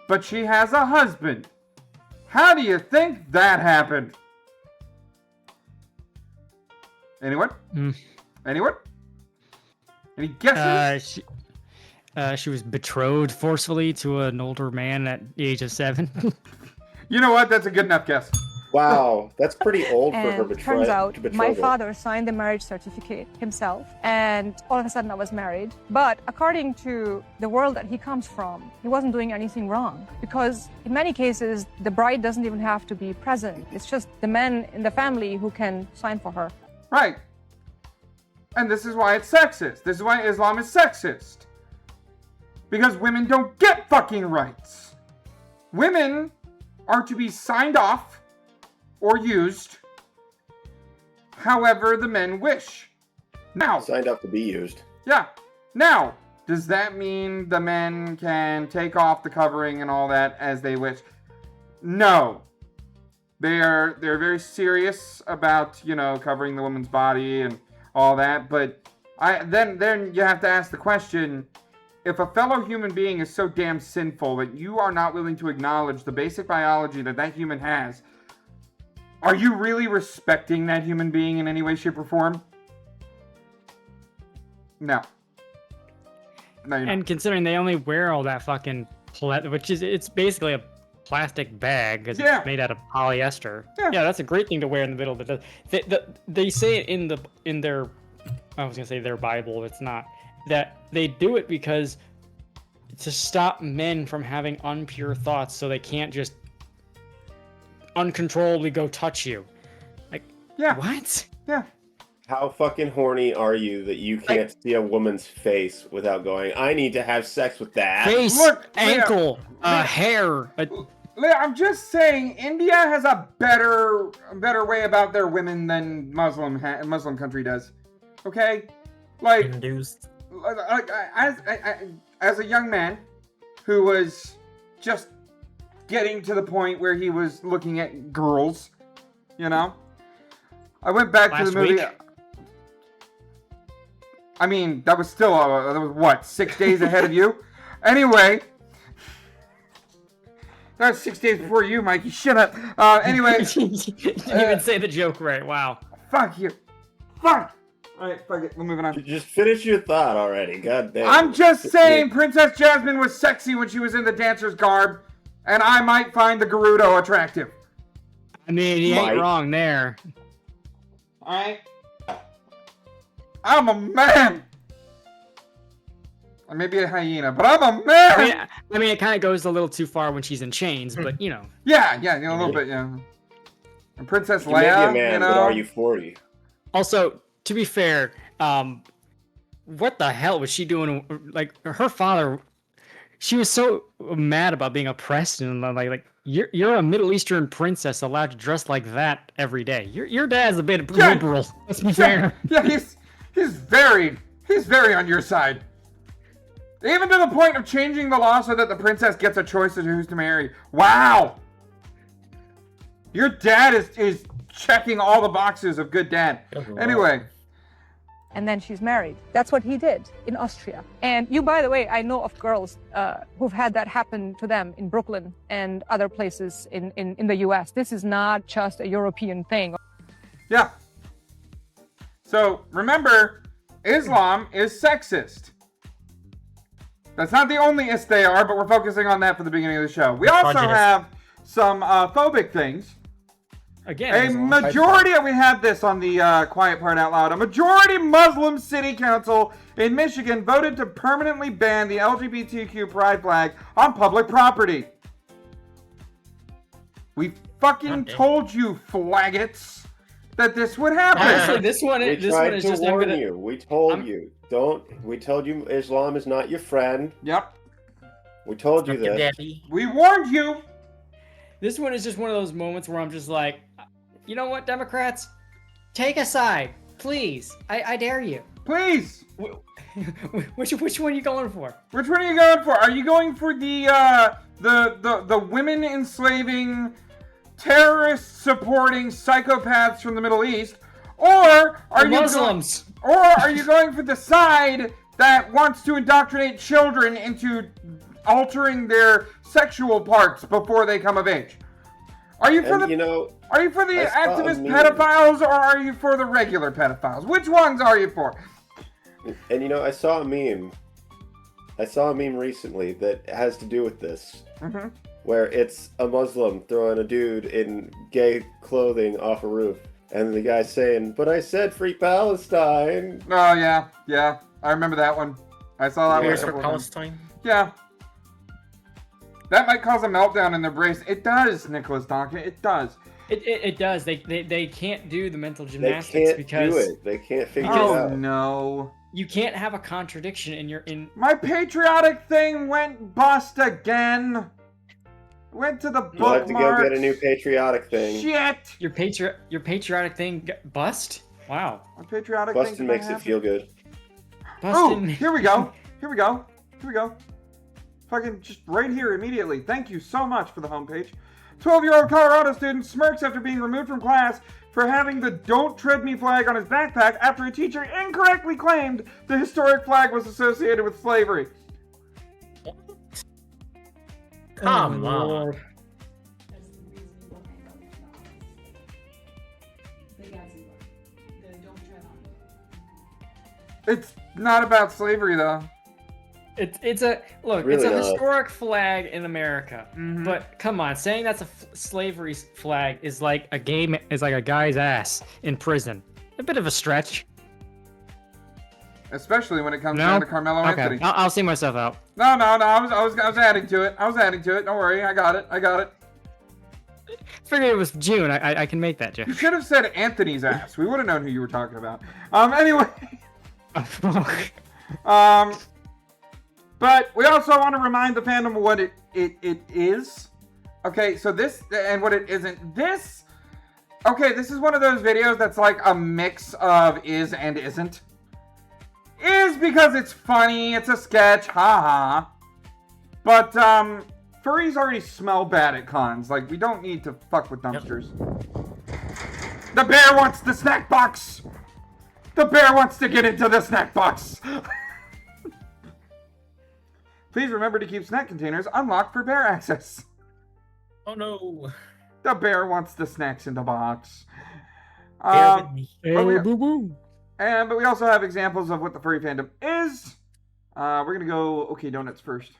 but she has a husband. How do you think that happened? Anyone? Anyone? Any guesses? She was betrothed forcefully to an older man at the age of 7. You know what? That's a good enough guess. Wow, that's pretty old for her And betrayal. turns out my father signed the marriage certificate himself, and all of a sudden I was married. But according to the world that he comes from, he wasn't doing anything wrong, because in many cases the bride doesn't even have to be present. It's just the men in the family who can sign for her. Right. And this is why it's sexist. This is why Islam is sexist. Because women don't get fucking rights. Women are to be signed off or used however the men wish. Now, Signed up to be used. yeah. Now, does that mean the men can take off the covering and all that as they wish? No. They're very serious about, covering the woman's body and all that, but then you have to ask the question, if a fellow human being is so damn sinful that you are not willing to acknowledge the basic biology that human has, are you really respecting that human being in any way, shape, or form? No. No, you're And not. considering they only wear all that fucking it's basically a plastic bag because Yeah. it's made out of polyester. Yeah. Yeah, that's a great thing to wear in the middle of the. They say it in their, I was gonna say their Bible. It's not that they do it because to stop men from having impure thoughts, so they can't just uncontrollably go touch you. Like, Yeah. what? Yeah. How fucking horny are you that you can't see a woman's face without going, I need to have sex with that? Face, Look, Leah, ankle, Leah. hair. Leah, I'm just saying, India has a better way about their women than Muslim country does. Okay, like Induced. as a young man who was just getting to the point where he was looking at girls, I went back to the Last movie. week? I mean, that was still, that was what, 6 days ahead of you? Anyway. That was 6 days before you, Mikey. Shut up. Anyway. You didn't even say the joke right. Wow. Fuck you. Fuck. Alright, fuck it. We're moving on. Just finish your thought already. God damn. I'm just saying Princess Jasmine was sexy when she was in the dancer's garb, and I might find the Gerudo attractive. I mean, he ain't Mike. wrong there. Alright? I'm a man! I may be a hyena, but I'm a man! I mean, it kind of goes a little too far when she's in chains, but Yeah, a little bit, yeah. And Princess You may be Leia, a man, but are you 40? Also, to be fair, what the hell was she doing? Like, her father, she was so mad about being oppressed, and like you're a Middle Eastern princess allowed to dress like that every day. Your dad's a bit liberal. Let's be fair. Yeah, he's very on your side. Even to the point of changing the law so that the princess gets a choice of who's to marry. Wow! Your dad is checking all the boxes of good dad. Anyway. And then she's married. That's what he did in Austria. And you, by the way, I know of girls who've had that happen to them in Brooklyn and other places in the US. This is not just a European thing. Yeah. So, remember, Islam is sexist. That's not the only ist they are, but we're focusing on that for the beginning of the show. We also have some phobic things. Again, we had this on the Quiet Part Out Loud. A majority Muslim city council in Michigan voted to permanently ban the LGBTQ pride flag on public property. We fucking told you, flaggots, that this would happen. Honestly, this one We is tried to just. warn you. We told you. We told you Islam is not your friend. Yep. We told you this. Daddy. We warned you. This one is just one of those moments where I'm just like, you know what, Democrats? Take a side, please. I dare you. Please. Which one are you going for? Which one are you going for? Are you going for the women enslaving, terrorist supporting psychopaths from the Middle East, or are you Muslims? Or are you going for the side that wants to indoctrinate children into altering their sexual parts before they come of age? Are you for the activist pedophiles, or are you for the regular pedophiles? Which ones are you for? And I saw a meme. I saw a meme recently that has to do with this, where it's a Muslim throwing a dude in gay clothing off a roof, and the guy's saying, "But I said free Palestine." Oh yeah, I remember that one. I saw that one. Here's for Palestine. Yeah. That might cause a meltdown in their brains. It does, Nicholas Donkin. It does. It does. They can't do the mental They gymnastics can't because do it. They can't figure it Oh out. no. you can't have a contradiction in. My patriotic thing went bust again. Went to the bookmarks. You'll have to go get a new patriotic thing. Shit. Your patriotic thing bust? Wow. My patriotic Bustin' thing. makes it feel good. Oh, Bustin'. here we go. Here we go. Fucking just right here immediately. Thank you so much for the homepage. 12-year-old Colorado student smirks after being removed from class for having the "Don't Tread Me" flag on his backpack after a teacher incorrectly claimed the historic flag was associated with slavery. Come on. It's not about slavery, though. It's a look. Really it's a not. historic flag in America, but come on, saying that's a slavery flag is like a guy's ass in prison. A bit of a stretch. Especially when it comes down to Carmelo Anthony. Okay, I'll see myself out. No. I was adding to it. Don't worry. I got it. Figured it was June. I can make that You joke. should have said Anthony's ass. We would have known who you were talking about. Anyway. But we also want to remind the fandom of what it is. Okay, so this, and what it isn't. This is one of those videos that's like a mix of is and isn't. Is because it's funny, it's a sketch, haha. But, furries already smell bad at cons. Like, we don't need to fuck with dumpsters. The bear wants the snack box! The bear wants to get into the snack box! Please remember to keep snack containers unlocked for bear access. Oh no. The bear wants the snacks in the box. Bear with me. But we also have examples of what the furry fandom is. We're gonna go okay donuts first.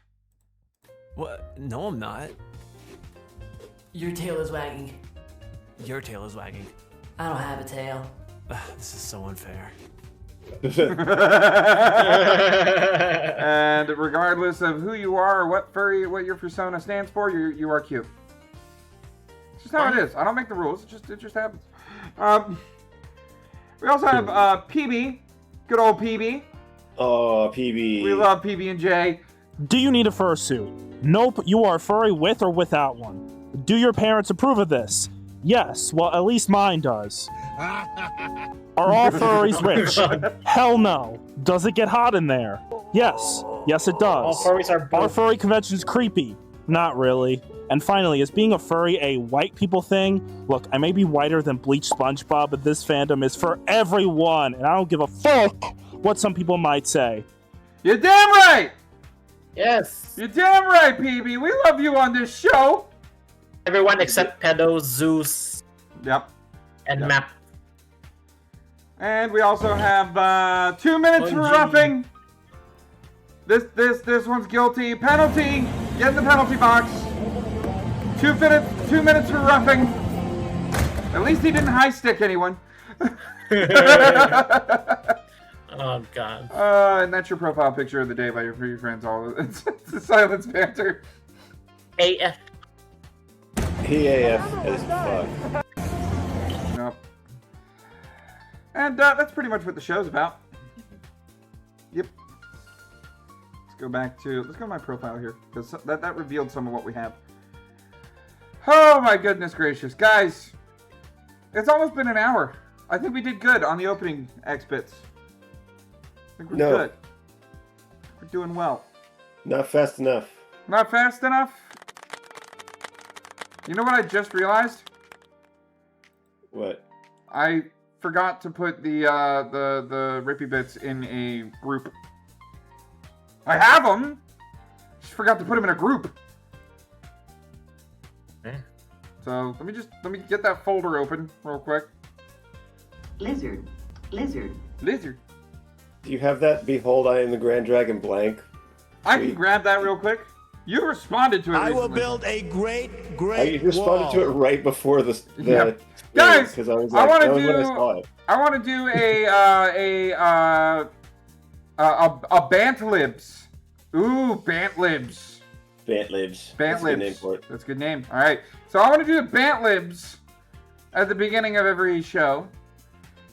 What? No, I'm not. Your tail is wagging. Your tail is wagging. I don't have a tail. This is so unfair. And regardless of who you are or what your persona stands for, you are cute. It's just how it is. I don't make the rules. It just happens. We also have PB, good old PB. Oh, PB. We love PB and J. Do you need a fursuit? Nope, you are furry with or without one. Do your parents approve of this? Yes, well, at least mine does. Are all furries rich? Hell no. Does it get hot in there? Yes it does. All furries are Are both. furry conventions creepy? Not really. And finally, is being a furry a white people thing? Look, I may be whiter than bleached SpongeBob, but this fandom is for everyone, and I don't give a fuck what some people might say. You're damn right! Yes. You're damn right, PB. We love you on this show. Everyone except Pedo, Zeus, Yep. and Map. And we also have 2 minutes for roughing. This one's guilty. Penalty. Get in the penalty box. 2 minutes for roughing. At least he didn't high stick anyone. Oh god. And that's your profile picture of the day by your friends. All it's the silence banter. AF. PAF as fuck. Nope. And that's pretty much what the show's about. Yep. Let's go to my profile here, because that revealed some of what we have. Oh my goodness gracious. Guys, it's almost been an hour. I think we did good on the opening X-Bits. I think we're good. We're doing well. Not fast enough. Not fast enough? You know what I just realized? What? I forgot to put the Rippy Bits in a group. I have them! Just forgot to put them in a group. So, let me get that folder open real quick. Lizard. Lizard. Do you have that Behold I Am the Grand Dragon blank? I can grab that real quick. You responded to it recently. I will build a great I responded to it right before the Yeah. Guys, because I was I like, want that to was when I do. saw it. I want to do a Bantlibs. Ooh, Bantlibs. Bantlibs. That's a good name for it. That's a good name. All right. So I want to do the Bantlibs at the beginning of every show.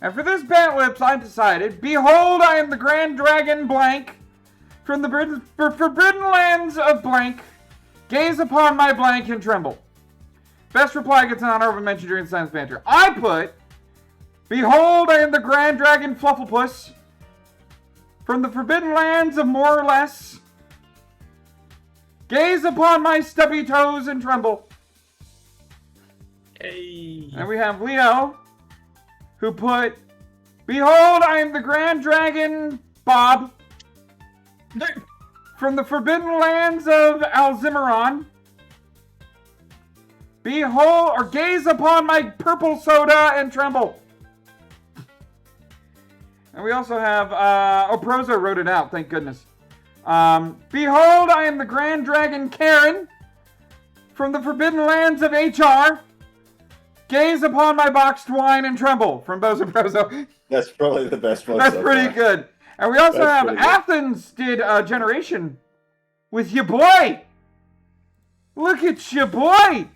And for this Bantlibs, I decided, behold, I am the Grand Dragon blank from the forbidden lands of blank. Gaze upon my blank and tremble. Best reply gets an honorable mention during the Science Banter. I put, behold, I am the Grand Dragon Flufflepuss. From the forbidden lands of more or less, gaze upon my stubby toes and tremble. Hey. And we have Leo, who put, behold, I am the Grand Dragon, Bob. From the forbidden lands of Alzimaron, behold, or gaze upon my purple soda and tremble. And we also have, Prozo wrote it out, thank goodness. Behold, I am the Grand Dragon Karen. From the forbidden lands of HR, gaze upon my boxed wine and tremble. From Bozo Prozo. That's probably the best one. That's so pretty far. good. And we also That's have pretty good. Athens did a generation with your boy. Look at your boy.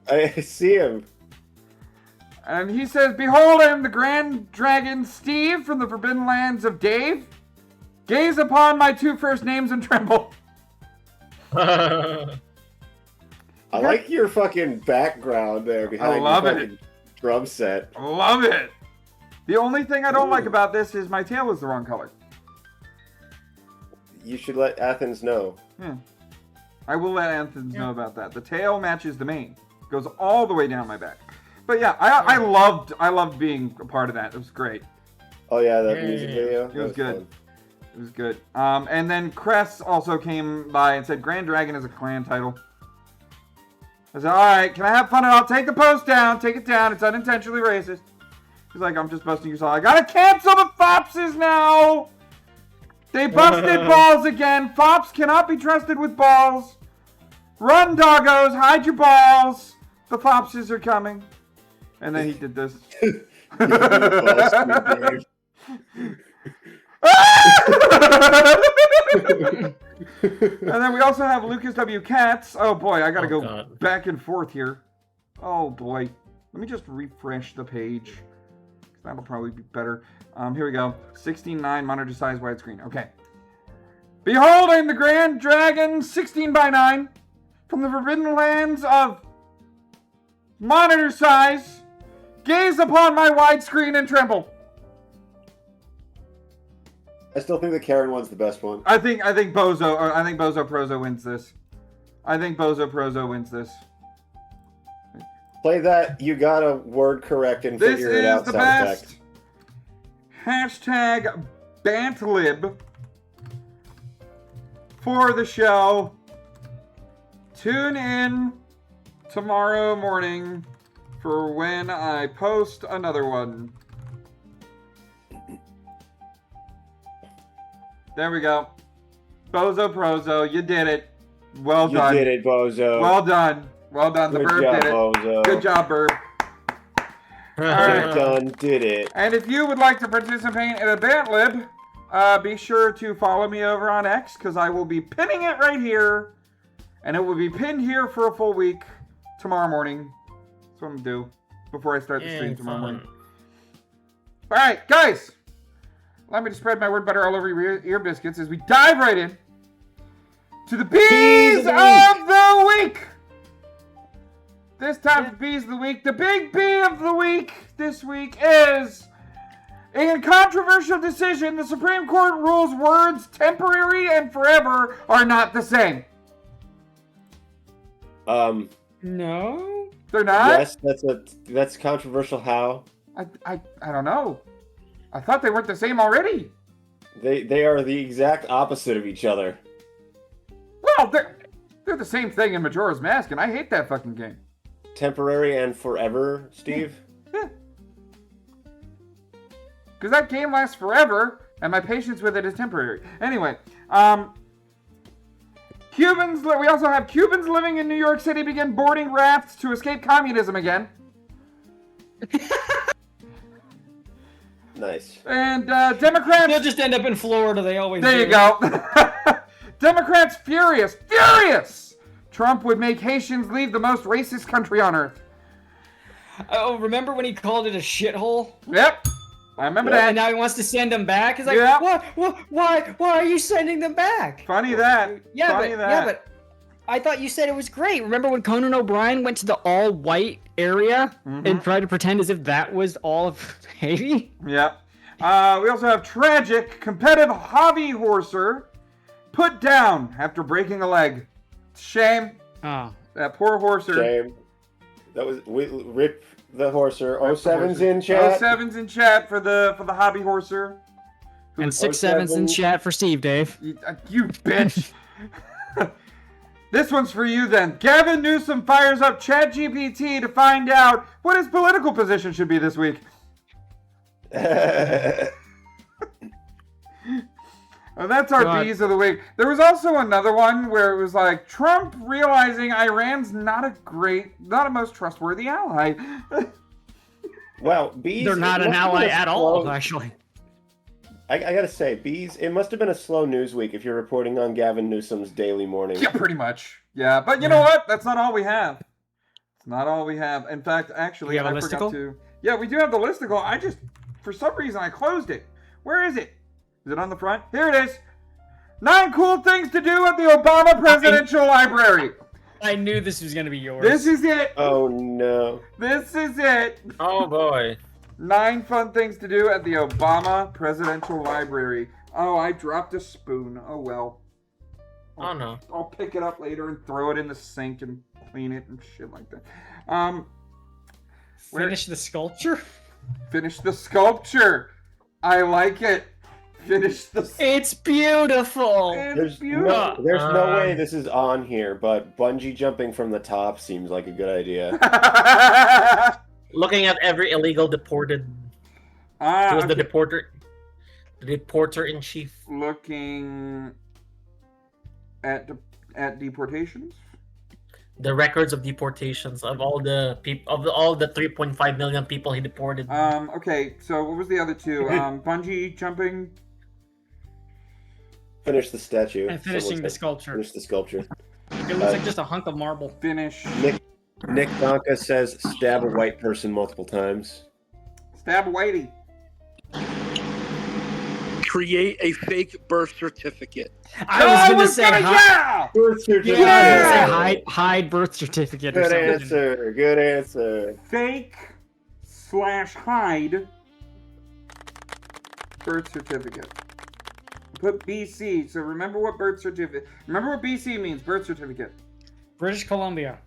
I see him. And he says, behold, I am the Grand Dragon Steve from the forbidden lands of Dave. Gaze upon my two first names and tremble. I like your fucking background there behind love your it. fucking drum set. Love it. The only thing I don't like about this is my tail is the wrong color. You should let Athens know. I will let Athens know about that. The tail matches the mane. Goes all the way down my back. But yeah, I loved being a part of that. It was great. Oh yeah, that music video. It was good. It was good. And then Cress also came by and said Grand Dragon is a clan title. I said, alright, can I have fun? I'll take the post down. Take it down. It's unintentionally racist. He's like, I'm just busting your saw. I gotta cancel the Fopses now! They busted balls again. Fops cannot be trusted with balls. Run, doggos. Hide your balls. The Fopses are coming. And then he did this. And then we also have Lucas W. Katz. Oh boy, I gotta go back and forth here. Oh boy. Let me just refresh the page. That'll probably be better. Here we go. 16:9 monitor size widescreen. Okay. Behold, I am the Grand Dragon 16:9 from the forbidden lands of monitor size. Gaze upon my widescreen and tremble. I still think the Karen one's the best one. I think Bozo Prozo wins this. I think Bozo Prozo wins this. Play that. You got a word correct and figure it out. This is the best. Hashtag Bantlib for the show. Tune in tomorrow morning for when I post another one. There we go. Bozo Prozo, you did it. Well done. You did it, Bozo. Well done. Well done. The Good Burb job, did it. Bozo. Good job, Burb. Right. Done did it. And if you would like to participate in a Bantlib, be sure to follow me over on X, because I will be pinning it right here. And it will be pinned here for a full week tomorrow morning. That's what I'm going to do before I start the stream tomorrow morning. Alright, guys. Allow me to spread my word butter all over your ear biscuits as we dive right in to the Bees of the Week. This time, the Bees of the Week. The big bee of the week this week is, in a controversial decision, the Supreme Court rules words temporary and forever are not the same. No? They're not? Yes, that's controversial. How? I don't know. I thought they weren't the same already. They are the exact opposite of each other. Well, they're the same thing in Majora's Mask, and I hate that fucking game. Temporary and forever, Steve? Yeah. Because that game lasts forever, and my patience with it is temporary. Anyway, Cubans, we also have Cubans living in New York City begin boarding rafts to escape communism again. Nice. And Democrats... They'll just end up in Florida, they always do. There you go. Democrats furious. Trump would make Haitians leave the most racist country on earth. Oh, remember when he called it a shithole? Yep. I remember that. And now he wants to send them back? He's like, Yep. Why are you sending them back? Funny that. Yeah, but I thought you said it was great. Remember when Conan O'Brien went to the all-white area and tried to pretend as if that was all of Haiti? Yep. We also have tragic competitive hobby horser put down after breaking a leg. Shame. Oh. That poor horser. Shame. That was rip the horser. 07's in chat. 07's in chat for the hobby horser. And 6-7's in chat for Steve, Dave. You bitch. This one's for you then. Gavin Newsom fires up ChatGPT to find out what his political position should be this week. Well, that's our bees of the week. There was also another one where it was like Trump realizing Iran's not a most trustworthy ally. Well, bees. They're not an ally at all, actually. I gotta say, bees. It must have been a slow news week if you're reporting on Gavin Newsom's daily morning. Yeah, pretty much. Yeah, but you know what? That's not all we have. It's not all we have. In fact, actually, I forgot to. Yeah, we do have the listicle. I just, for some reason, I closed it. Where is it? Is it on the front? Here it is. 9 cool things to do at the Obama Presidential Library. I knew this was going to be yours. This is it. Oh, no. This is it. Oh, boy. 9 fun things to do at the Obama Presidential Library. Oh, I dropped a spoon. Oh, well. Oh, no. I'll pick it up later and throw it in the sink and clean it and shit like that. Finish the sculpture? Finish the sculpture. I like it. Finish the... It's beautiful. It's beautiful. There's no way this is on here, but bungee jumping from the top seems like a good idea. Looking at every illegal deported. Who was the deporter? The deporter in chief. Looking at deportations. The records of deportations of all the people of all the 3.5 million people he deported. Okay, so what was the other two? Bungee jumping. Finish the statue. And finishing the sculpture. Finish the sculpture. It looks like just a hunk of marble. Finish. Nick Donka says stab a white person multiple times. Stab a whitey. Create a fake birth certificate. I was going to say birth certificate. Yeah. Hide birth certificate. Good or answer. Good answer. Fake/hide birth certificate. Put BC. So remember what birth certificate. Remember what BC means. Birth certificate. British Columbia.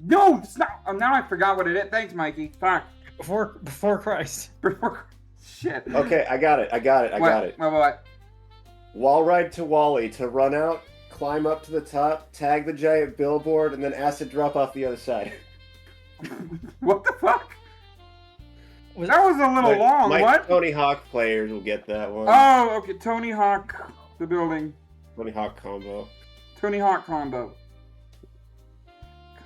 No, it's not. Oh, now I forgot what it is. Thanks, Mikey. Fuck. Before Christ. Shit. Okay, I got it. I got it. What? Wall ride to Wally to run out, climb up to the top, tag the giant billboard, and then acid drop off the other side. What the fuck? That was a little long. What? Tony Hawk players will get that one. Oh, okay. Tony Hawk, the building. Tony Hawk combo. Tony Hawk combo.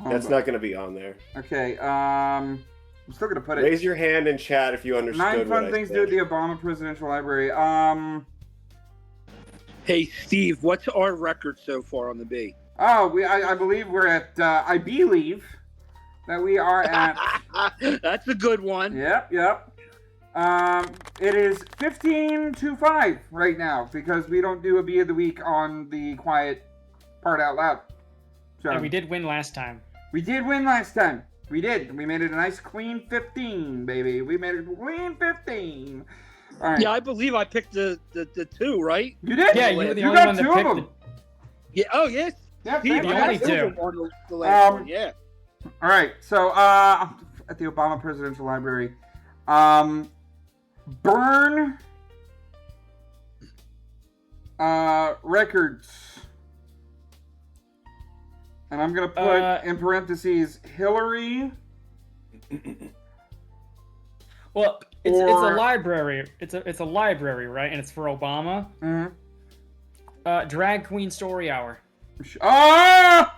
That's not going to be on there. Okay. I'm still gonna put it. Raise your hand in chat if you understood. 9 fun things to do at the Obama Presidential Library. Hey Steve, what's our record so far on the B? Oh, I believe we're at. I believe that we are at. That's a good one. Yep. It is 15-5 right now because we don't do a B of the week on the quiet part out loud. So and we did win last time. We did win last time. We did. We made it a nice clean 15, baby. We made it a clean 15. All right. Yeah, I believe I picked the 2, right? You did? Yeah, you were the only got one that 2 of picked them. Yeah. Oh, yes. Yeah, Steve, the I only got 2. on the last one. Yeah. All right. So, at the Obama Presidential Library, burn records. And I'm going to put in parentheses Hillary. Well, it's a library. It's a library, right? And it's for Obama. Mm-hmm. Drag Queen Story Hour. Oh!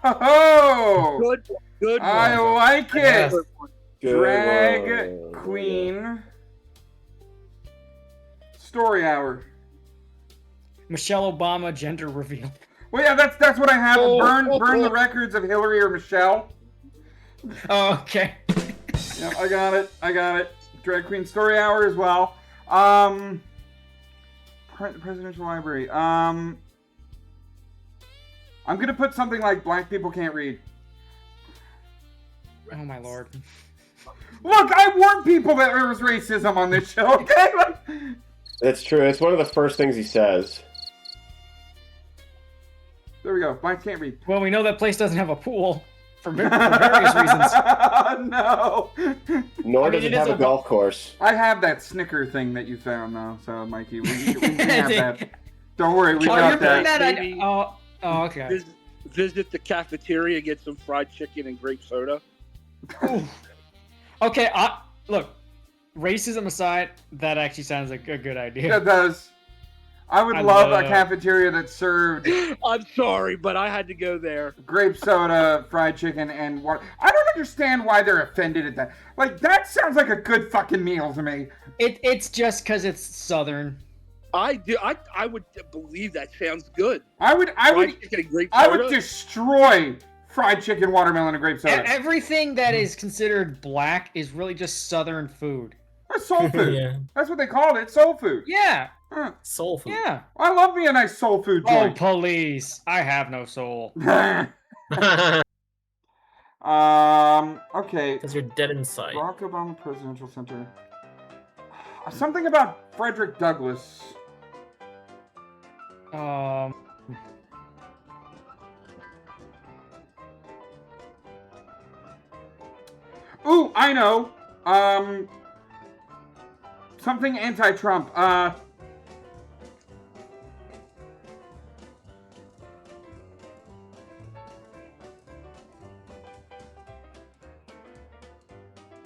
Good one. I like it. Good Drag one. Queen Story Hour. Michelle Obama gender reveal. Well, yeah, that's what I have. Burn the records of Hillary or Michelle. Oh, okay. Yep, I got it. Drag Queen Story Hour as well. Presidential Library. I'm gonna put something like Black People Can't Read. Oh my lord. Look, I warned people that there was racism on this show, okay? That's true. It's one of the first things he says. There we go. Mike can't read. Well, we know that place doesn't have a pool for various reasons. No. Nor does it have a golf course. I have that Snicker thing that you found, though. So, Mikey, we have that. Don't worry, we got that. Maybe okay. Visit the cafeteria, get some fried chicken and grape soda. Okay, look, racism aside, that actually sounds like a good idea. It does. I would love a cafeteria that served. I'm sorry, but I had to go there. Grape soda, fried chicken, and water. I don't understand why they're offended at that. Like, that sounds like a good fucking meal to me. It's just because it's Southern. I would believe that sounds good. I would destroy fried chicken, watermelon, and grape soda. Everything that is considered black is really just Southern food. That's soul food. Yeah. That's what they called it, soul food. Yeah. Soul food. Yeah. I love me a nice soul food joint. Oh, police! I have no soul. Okay. Because you're dead inside. Barack Obama Presidential Center. Something about Frederick Douglass. Ooh, I know. Something anti-Trump.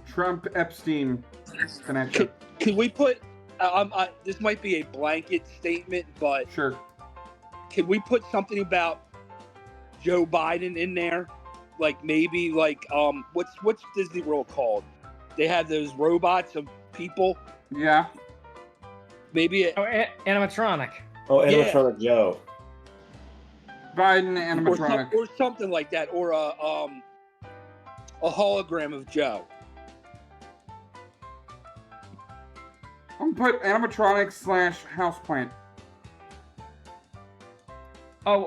Trump Epstein connection. Can we put? This might be a blanket statement, but sure. Can we put something about Joe Biden in there? Like maybe like what's Disney World called? They have those robots of people. Yeah. Maybe animatronic. Oh, animatronic Joe. Biden animatronic. Or something like that, or a hologram of Joe. I'm gonna put animatronic / houseplant. Oh,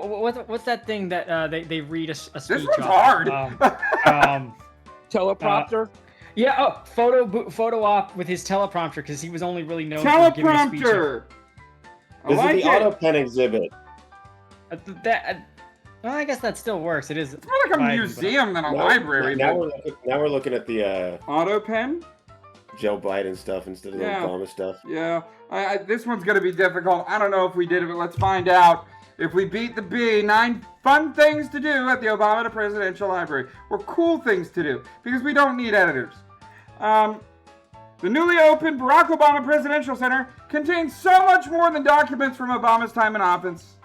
what's that thing that they read a speech? This one's off? hard. Teleprompter. Yeah. Oh, photo op with his teleprompter because he was only really known for giving a speech. Teleprompter. This is the auto pen exhibit. Well, I guess that still works. It is. It's more like a museum than a library. Now we're looking at the auto pen. Joe Biden stuff instead of the Obama stuff. Yeah. This one's gonna be difficult. I don't know if we did it, but let's find out. If we beat the bee, 9 fun things to do at the Obama Presidential Library. Or cool things to do, because we don't need editors. The newly opened Barack Obama Presidential Center contains so much more than documents from Obama's time in office.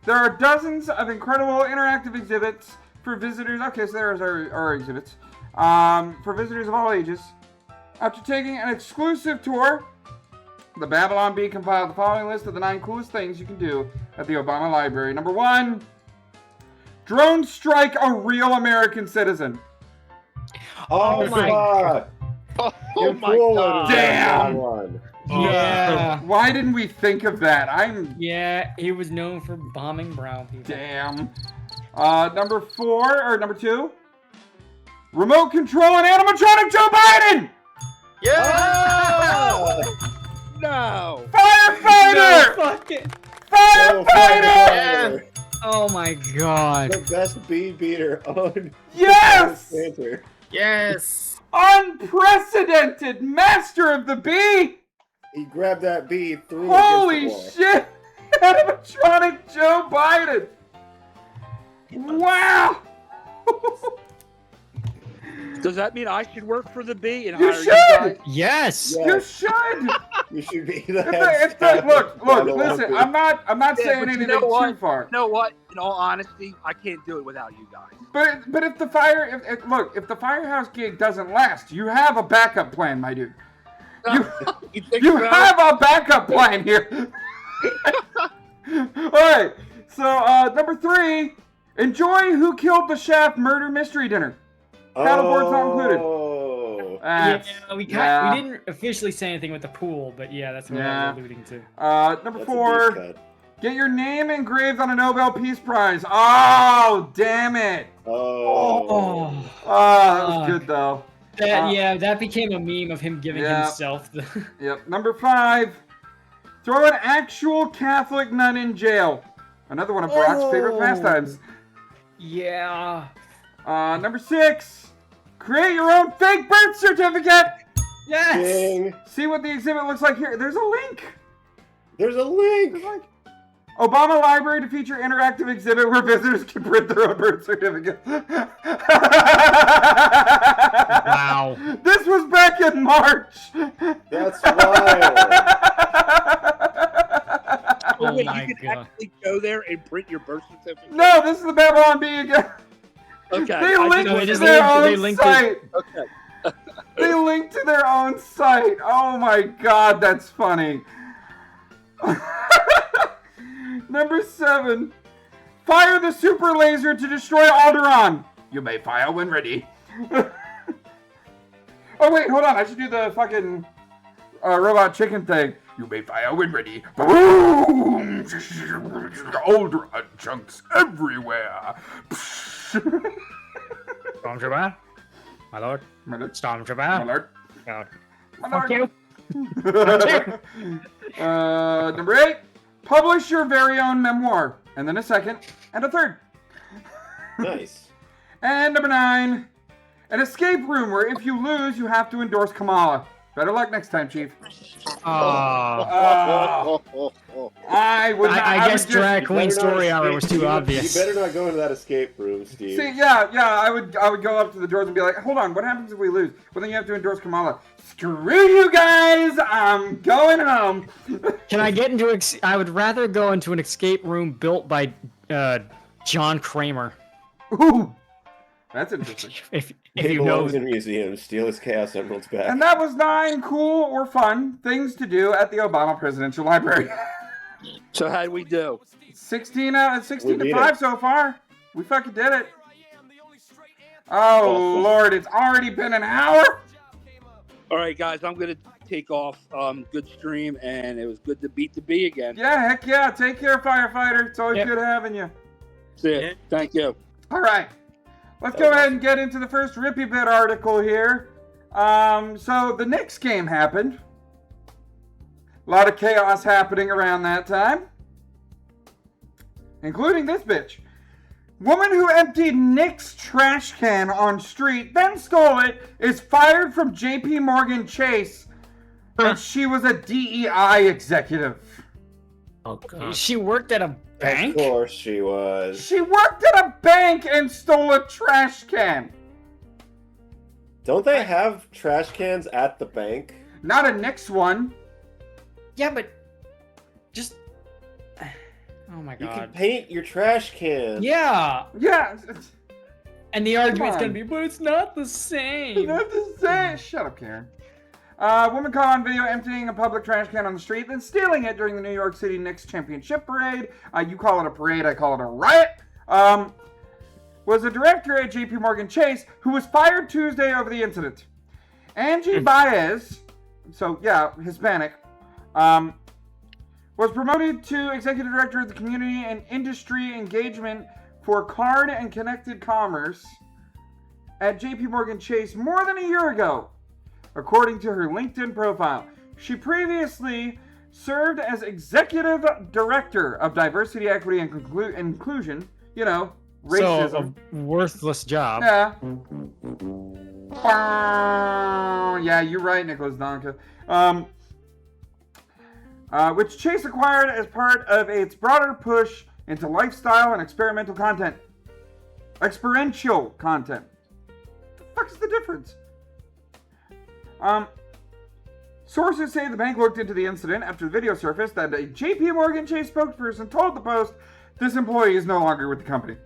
There are dozens of incredible interactive exhibits for visitors. Okay, so there's our exhibits. For visitors of all ages. After taking an exclusive tour, the Babylon Bee compiled the following list of the 9 coolest things you can do at the Obama Library. Number 1, drone strike a real American citizen. Oh my god! Oh my god! Damn! Yeah. Why didn't we think of that? Yeah, he was known for bombing brown people. Damn. Number 2, remote control an animatronic Joe Biden. Yeah! No! Firefighter! No, fuck it. Firefighter! Oh my god. The best bee beater on Yes! Banter. Yes! Unprecedented master of the bee! He grabbed that bee, threw Holy it against the wall. shit! Animatronic Joe Biden! Wow! Does that mean I should work for the bee and You hire should! you guys? Yes! You should! You should be the Look, listen, I'm not saying anything too far. You know what? In all honesty, I can't do it without you guys. But if the if the firehouse gig doesn't last, you have a backup plan, my dude. You have a backup plan here. All right. So number 3, enjoy Who Killed the Chef murder mystery dinner. Paddleboard's not included. We didn't officially say anything with the pool, but yeah, that's what I was alluding to. Number 4, get your name engraved on a Nobel Peace Prize. Oh, damn it. Oh, that was good though. That became a meme of him giving himself the. Yep. Number 5, Throw an actual Catholic nun in jail. Another one of Brock's favorite pastimes. Yeah. Number 6. Create your own fake birth certificate. Yes. Ding. See what the exhibit looks like here. There's a link. There's a link. Obama Library to feature interactive exhibit where visitors can print their own birth certificate. Wow. This was back in March. That's wild. Oh Wait, my you can God. actually go there and print your birth certificate? No, this is the Babylon Bee again. Okay. They linked No, to just their they own linked site. Okay. They linked to their own site. Oh my God, that's funny. Number 7. Fire the super laser to destroy Alderaan. You may fire when ready. Oh wait, hold on. I should do the fucking robot chicken thing. You may fire when ready. Boom! Alderaan chunks everywhere. Stormtrooper. My lord. My lord. Stormtrooper. My lord. God. My Fuck lord. you. Number 8. Publish your very own memoir. And then a second. And a third. Nice. And number 9. An escape room where if you lose, you have to endorse Kamala. Better luck next time, Chief. I would not, I guess would Drag just, Queen Story Hour was too You obvious. better not go into that escape room, Steve. See, yeah, I would go up to the doors and be like, hold on, what happens if we lose? Well, then you have to endorse Kamala. Screw you guys, I'm going home. Can I get into I would rather go into an escape room built by John Kramer. Ooh, that's interesting. If He you know. belongs in museums. Steal his Chaos Emeralds back. And that was 9 cool or fun things to do at the Obama Presidential Library. So how'd we do? 16 We to beat 5 it. so far. We fucking did it. Oh, Awesome. Lord, it's already been an hour. All right, guys, I'm gonna take off. Good stream, and it was good to beat the bee again. Yeah, heck yeah. Take care, firefighter. It's always Yep. good having you. That's it. Thank you. All right. Let's go ahead and get into the first Rippy Bit article here. So the Knicks game happened. A lot of chaos happening around that time. Including this bitch. Woman who emptied Knicks trash can on street, then stole it, is fired from JP Morgan Chase. And she was a DEI executive. Oh god. She worked at a bank? Of course she was. She worked at a bank and stole a trash can. Don't they have trash cans at the bank? Not a Knicks one. Yeah, but just oh my You can god. paint your trash can. Yeah. Yeah. And the argument's on. gonna be, but it's not the same. Not to say. Shut up, Karen. Woman caught on video emptying a public trash can on the street, then stealing it during the New York City Knicks championship parade. You call it a parade, I call it a riot. Was a director at JP Morgan Chase who was fired Tuesday over the incident. Angie Baez, so yeah, Hispanic, was promoted to executive director of the community and industry engagement for card and connected commerce at JP Morgan Chase more than a year ago. According to her LinkedIn profile, she previously served as executive director of diversity, equity, and inclusion. You know, racism. So, a worthless job. Yeah. Yeah, you're right, Nicholas Donka. Which Chase acquired as part of its broader push into lifestyle and experiential content. Experiential content. What the fuck is the difference? Sources say the bank looked into the incident after the video surfaced that a JP Morgan Chase spokesperson told the Post this employee is no longer with the company.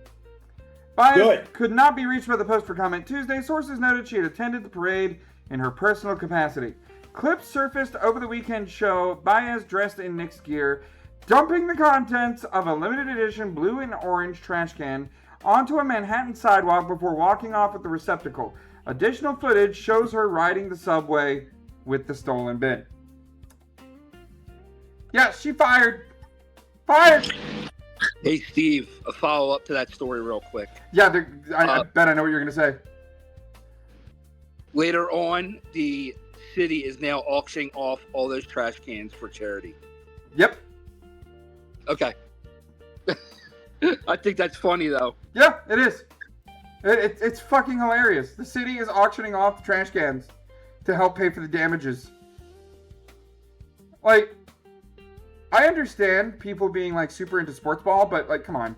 Baez could not be reached by the Post for comment Tuesday. Sources noted she had attended the parade in her personal capacity. Clips surfaced over the weekend show Baez dressed in Knicks gear, dumping the contents of a limited edition blue and orange trash can onto a Manhattan sidewalk before walking off with the receptacle. Additional footage shows her riding the subway with the stolen bin. Yeah, she fired. Fired! Hey, Steve, a follow-up to that story real quick. Yeah, I bet I know what you're going to say. Later on, the city is now auctioning off all those trash cans for charity. Yep. Okay. I think that's funny though. Yeah, it is. It's fucking hilarious. The city is auctioning off the trash cans to help pay for the damages. Like, I understand people being like super into sports ball, but like, come on.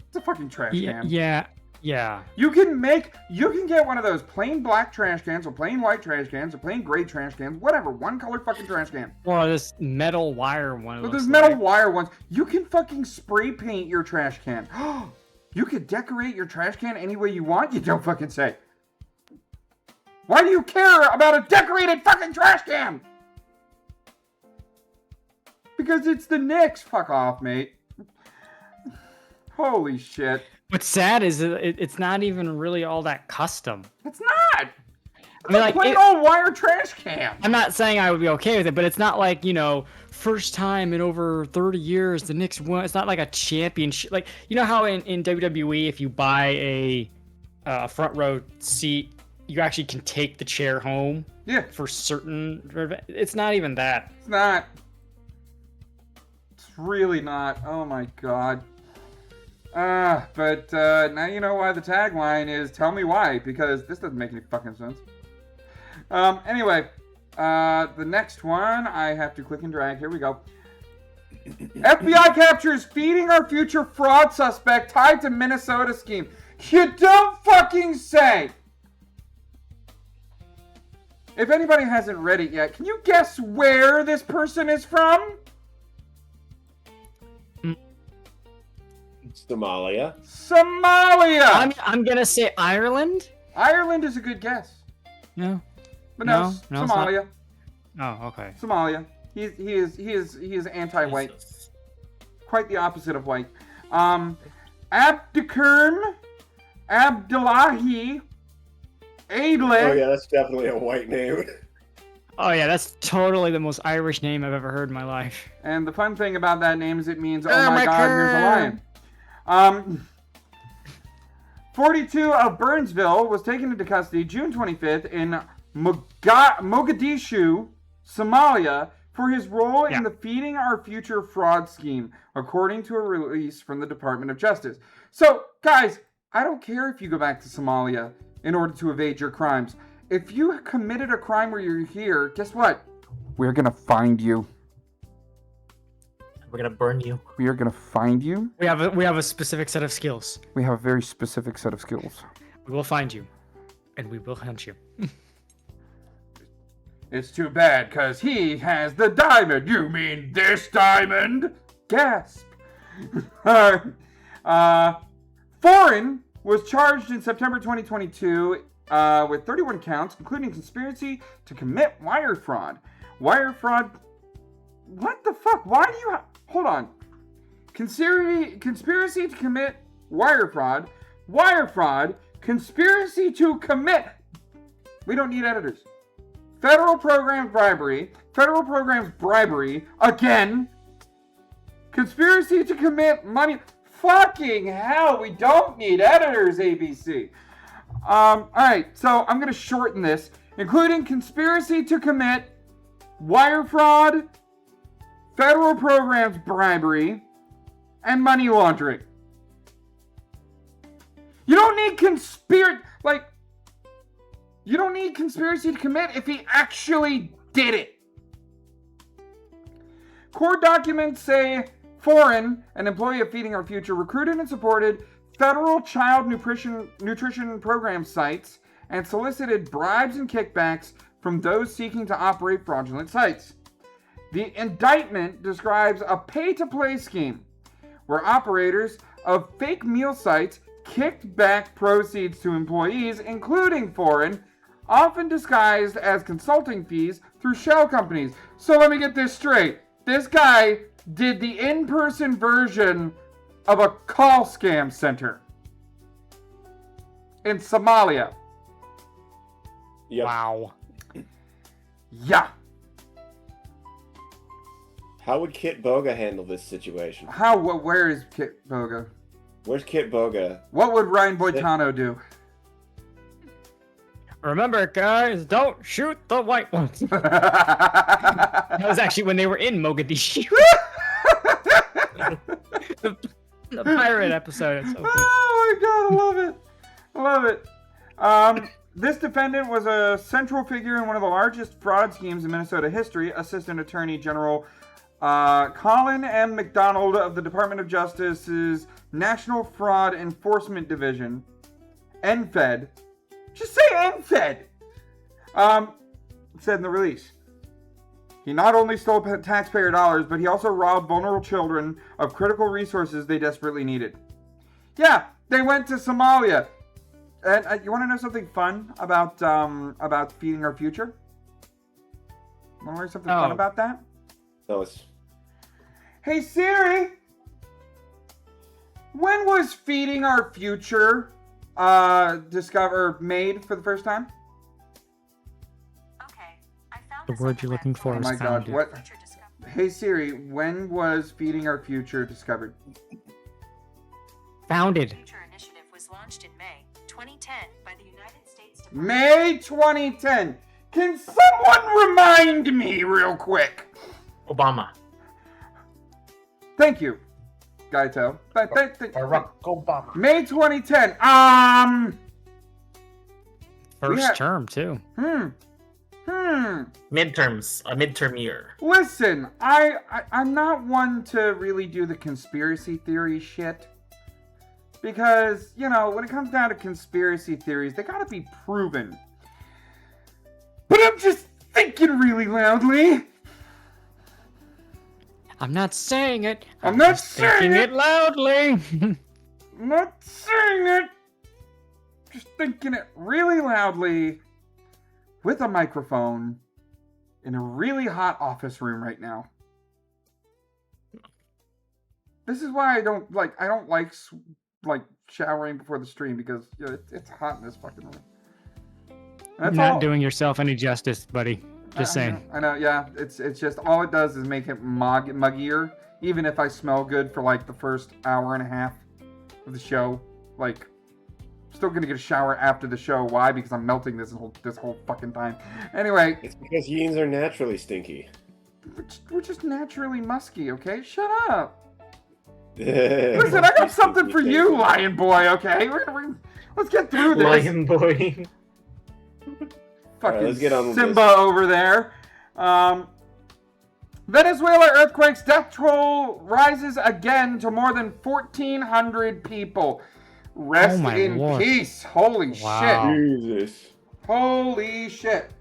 It's a fucking trash can. Yeah. You can get one of those plain black trash cans or plain white trash cans or plain gray trash cans, whatever, one color fucking trash can. Or this metal wire one. But there's metal wire ones. You can fucking spray paint your trash can. You could decorate your trash can any way you want? You don't fucking say. Why do you care about a decorated fucking trash can? Because it's the Knicks. Fuck off, mate. Holy shit. What's sad is it's not even really all that custom. It's not. It's mean, a like, plain old wire trash can. I'm not saying I would be okay with it, but it's not like, first time in over 30 years the Knicks won. It's not like a championship. Like, you know how in WWE, if you buy a front row seat, you actually can take the chair home? Yeah. For certain... It's not even that. It's not. It's really not. Oh my god. But now you know why the tagline is "Tell me why," because this doesn't make any fucking sense. Anyway, the next one I have to click and drag. Here we go. FBI captures feeding our future fraud suspect tied to Minnesota scheme. You don't fucking say! If anybody hasn't read it yet, can you guess where this person is from? Somalia. I'm gonna say Ireland. Ireland is a good guess. No. But no, Somalia. Oh, okay. Somalia. He is anti-white. Quite the opposite of white. Abdikerm Abdullahi Adler. Oh yeah, that's definitely a white name. Oh yeah, that's totally the most Irish name I've ever heard in my life. And the fun thing about that name is it means, oh my god, here's a lion. 42 of Burnsville was taken into custody June 25th in Mogadishu, Somalia, for his role in the Feeding Our Future fraud scheme, according to a release from the Department of Justice. So, guys, I don't care if you go back to Somalia in order to evade your crimes. If you committed a crime where you're here, guess what? We're gonna find you. We're gonna burn you. We are gonna find you. We have a specific set of skills. We have a very specific set of skills. We will find you, and we will hunt you. It's too bad, because he has the diamond. You mean this diamond? Gasp. Foreign was charged in September 2022 with 31 counts, including conspiracy to commit wire fraud. Wire fraud... What the fuck? Why do you... Hold on. Conspiracy to commit wire fraud. Wire fraud. Conspiracy to commit... We don't need editors. Federal programs bribery. Federal programs bribery. Again. Conspiracy to commit money... Fucking hell, we don't need editors, ABC. Alright, so I'm going to shorten this. Including conspiracy to commit wire fraud, federal programs bribery, and money laundering. You don't need you don't need conspiracy to commit if he actually did it. Court documents say Foreign, an employee of Feeding Our Future, recruited and supported federal child nutrition program sites and solicited bribes and kickbacks from those seeking to operate fraudulent sites. The indictment describes a pay-to-play scheme where operators of fake meal sites kicked back proceeds to employees, including Foreign, often disguised as consulting fees through shell companies. So let me get this straight. This guy did the in-person version of a call scam center in Somalia. Yep. Wow. Yeah. How would Kit Boga handle this situation? Where is Kit Boga? Where's Kit Boga? What would Ryan Boitano do? Remember, guys, don't shoot the white ones. That was actually when they were in Mogadishu. the pirate episode. It's so good. Oh my god, I love it. I love it. This defendant was a central figure in one of the largest fraud schemes in Minnesota history. Assistant Attorney General Colin M. McDonald of the Department of Justice's National Fraud Enforcement Division, NFED. Just say NFED. Said in the release. He not only stole taxpayer dollars, but he also robbed vulnerable children of critical resources they desperately needed. Yeah, they went to Somalia. And you want to know something fun about feeding our future? Want to learn something fun about that? No, it's... Hey Siri, when was feeding our future made for the first time? The word you're looking for Oh is my god, founded. what? Hey Siri, when was feeding our future discovered? Founded. Future initiative was launched in May 2010 by the United States May 2010. Can someone remind me real quick? Obama. Thank you, Gaito. Barack Obama. May 2010. First term, too. Midterms. A midterm year. Listen, I'm not one to really do the conspiracy theory shit. Because, you know, when it comes down to conspiracy theories, they gotta be proven. But I'm just thinking really loudly. I'm not saying it. I'm not just saying thinking it. it loudly. I'm not saying it. Just thinking it really loudly with a microphone in a really hot office room right now. This is why I don't like showering before the stream, because you know, it's hot in this fucking room. You're not doing yourself any justice, buddy. Just saying. I know, yeah. It's just all it does is make it muggier. Even if I smell good for like the first hour and a half of the show, like, still gonna get a shower after the show. Why? Because I'm melting this whole fucking time. Anyway, it's because yins are naturally stinky. We're just naturally musky. Okay, shut up. Listen, I got something for you, Lion Boy. Okay, let's get through this. Lion Boy. Fucking let's get on with Simba this. over there. Venezuela earthquake's death toll rises again to more than 1,400 people. Rest in peace. Holy shit. Jesus. Holy shit.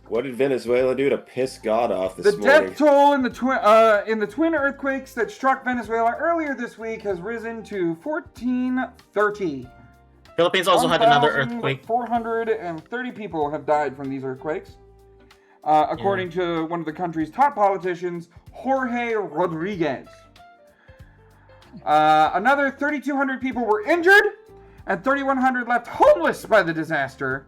What did Venezuela do to piss God off this morning? The death toll in the twin earthquakes that struck Venezuela earlier this week has risen to 1,430. Philippines also had another earthquake. 430 people have died from these earthquakes, according to one of the country's top politicians, Jorge Rodriguez. Another 3,200 people were injured, and 3,100 left homeless by the disaster.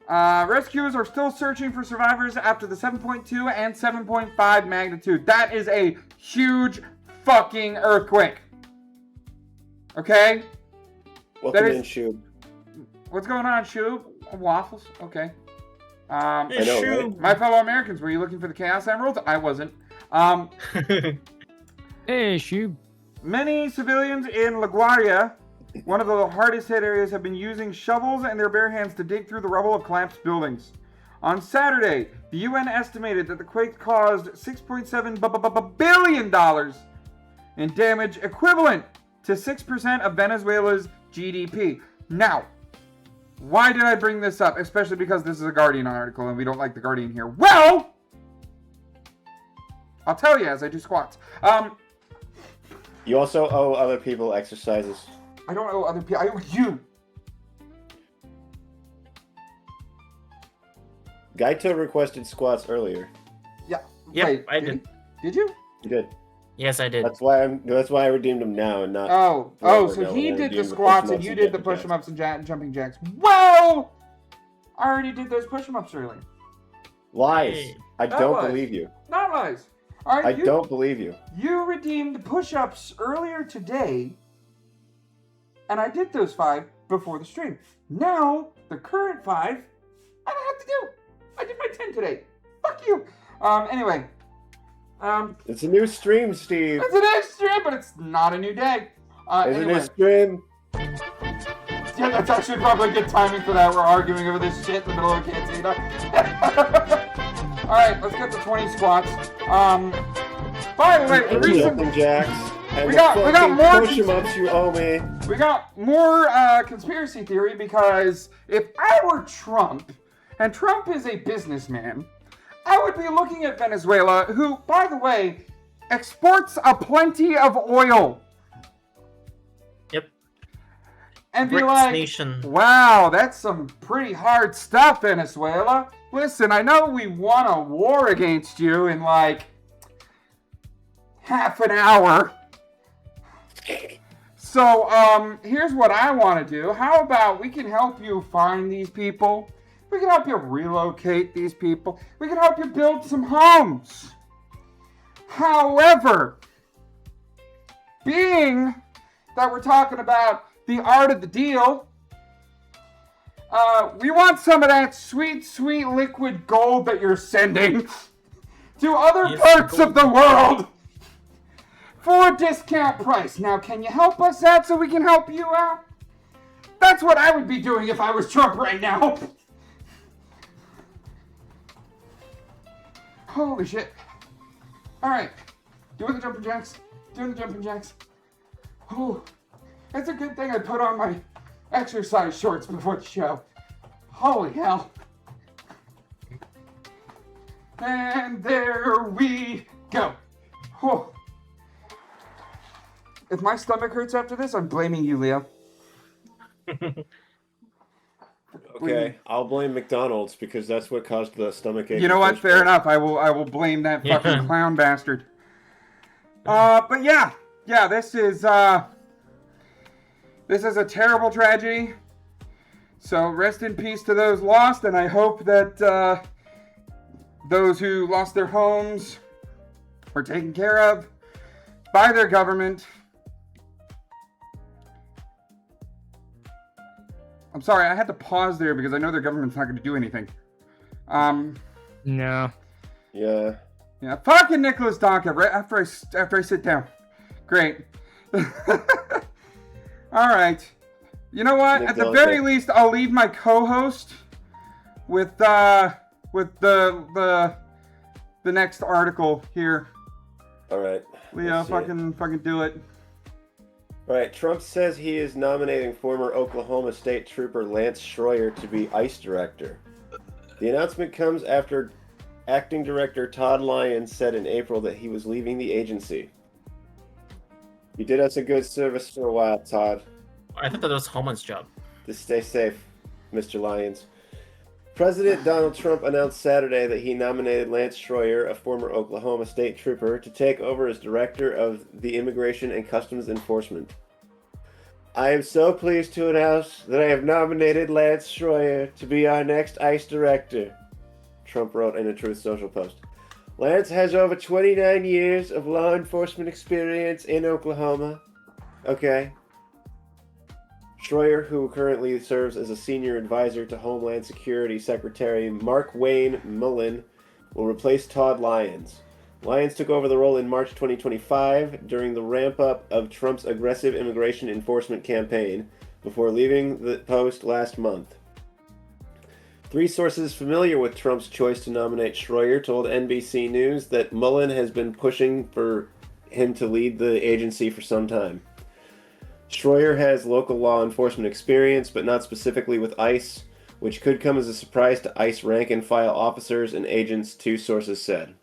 Rescuers are still searching for survivors after the 7.2 and 7.5 magnitude. That is a huge fucking earthquake. Okay? Welcome in, Shub. What's going on, Shub? Waffles? Okay. I know, right? My fellow Americans, were you looking for the Chaos Emeralds? I wasn't. Hey, Shub. Many civilians in LaGuardia, one of the hardest hit areas, have been using shovels and their bare hands to dig through the rubble of collapsed buildings. On Saturday, the UN estimated that the quake caused $6.7 billion in damage, equivalent to 6% of Venezuela's GDP. Now, why did I bring this up? Especially because this is a Guardian article and we don't like the Guardian here. Well, I'll tell you as I do squats. You also owe other people exercises. I don't owe other people. I owe you. Gaito requested squats earlier. Yeah. Yep, Wait, I did. Did you? You did. Yes, I did. That's why I redeemed him now and not. So he did the squats and you did the push 'em ups and jumping jacks. Well, I already did those push 'em ups earlier. Lies. I Not don't lies. believe you. Not lies. All right, I don't believe you. You redeemed push ups earlier today, and I did those 5 before the stream. Now, the current 5, I don't have to do. I did my 10 today. Fuck you. Anyway. It's a new stream, Steve. It's a new stream, but it's not a new day. It's anyway. a new stream. Yeah, that's actually probably good timing for that. We're arguing over this shit in the middle of a cantina. Alright, let's get to 20 squats. By the way, the reason... Jumping jacks. And We got more push-em-ups you owe me. We got more conspiracy theory because if I were Trump, and Trump is a businessman, I would be looking at Venezuela, who, by the way, exports a plenty of oil. Yep. And be BRICS like, nation. wow, that's some pretty hard stuff, Venezuela. Listen, I know we won a war against you in like half an hour. So, here's what I want to do. How about we can help you find these people? We can help you relocate these people. We can help you build some homes. However, being that we're talking about the art of the deal, we want some of that sweet, sweet liquid gold that you're sending to other parts of the world for a discount price. Now, can you help us out so we can help you out? That's what I would be doing if I was Trump right now. Holy shit. Alright. Doing the jumping jacks. Doing the jumping jacks. Oh, it's a good thing I put on my exercise shorts before the show. Holy hell. And there we go. Oh. If my stomach hurts after this, I'm blaming you, Leo. Okay, I'll blame McDonald's because that's what caused the stomach ache. You know what? Fair enough. I will blame that fucking clown bastard. But yeah, this is a terrible tragedy. So rest in peace to those lost, and I hope that those who lost their homes were taken care of by their government. I'm sorry, I had to pause there because I know their government's not going to do anything. No. Yeah. Yeah, fucking Nicholas Donka right after I sit down. Great. All right. You know what? At the very least, I'll leave my co-host with the next article here. All right. Leo, fucking do it. All right. Trump says he is nominating former Oklahoma State Trooper Lance Schroyer to be ICE director. The announcement comes after acting director Todd Lyons said in April that he was leaving the agency. You did us a good service for a while, Todd. I thought that was Homan's job. Just stay safe, Mr. Lyons. President Donald Trump announced Saturday that he nominated Lance Schroyer, a former Oklahoma State Trooper, to take over as Director of the Immigration and Customs Enforcement. I am so pleased to announce that I have nominated Lance Schroyer to be our next ICE Director, Trump wrote in a Truth Social post. Lance has over 29 years of law enforcement experience in Oklahoma. Okay. Schroyer, who currently serves as a senior advisor to Homeland Security Secretary Mark Wayne Mullen, will replace Todd Lyons. Lyons took over the role in March 2025 during the ramp-up of Trump's aggressive immigration enforcement campaign before leaving the post last month. Three sources familiar with Trump's choice to nominate Schroyer told NBC News that Mullen has been pushing for him to lead the agency for some time. Schroyer has local law enforcement experience, but not specifically with ICE, which could come as a surprise to ICE rank-and-file officers and agents, two sources said.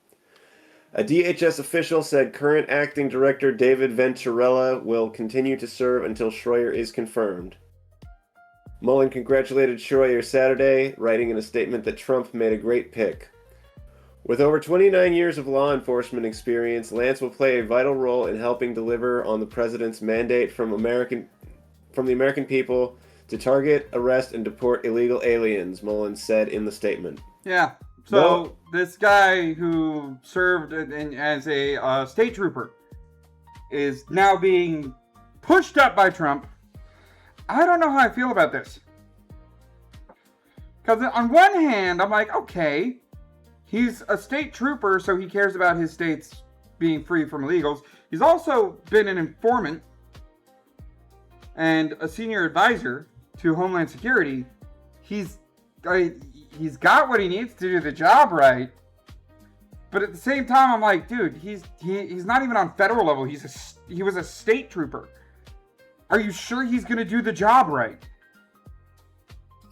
A DHS official said current acting director David Venturella will continue to serve until Schroyer is confirmed. Mullen congratulated Schroyer Saturday, writing in a statement that Trump made a great pick. With over 29 years of law enforcement experience, Lance will play a vital role in helping deliver on the president's mandate from the American people to target, arrest, and deport illegal aliens, Mullen said in the statement. Yeah. So this guy who served as a state trooper is now being pushed up by Trump I don't know how I feel about this. Because on one hand, I'm like, okay, he's a state trooper, so he cares about his states being free from illegals. He's also been an informant and a senior advisor to Homeland Security. He's got what he needs to do the job right. But at the same time, I'm like, dude, he's not even on federal level. He was a state trooper. Are you sure he's going to do the job right?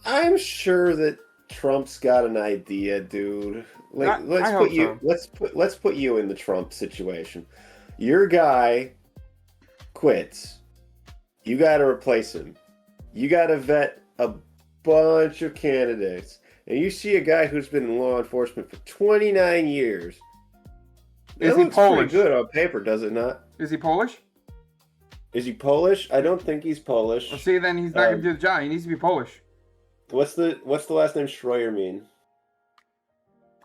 I'm sure that Trump's got an idea, dude. Like, let's put you in the Trump situation. Your guy quits. You got to replace him. You got to vet a bunch of candidates. And you see a guy who's been in law enforcement for 29 years. Is he Polish? Pretty good on paper, does it not? Is he Polish? Is he Polish? I don't think he's Polish. Well, see, then he's not going to do the job. He needs to be Polish. What's the last name Schroyer mean?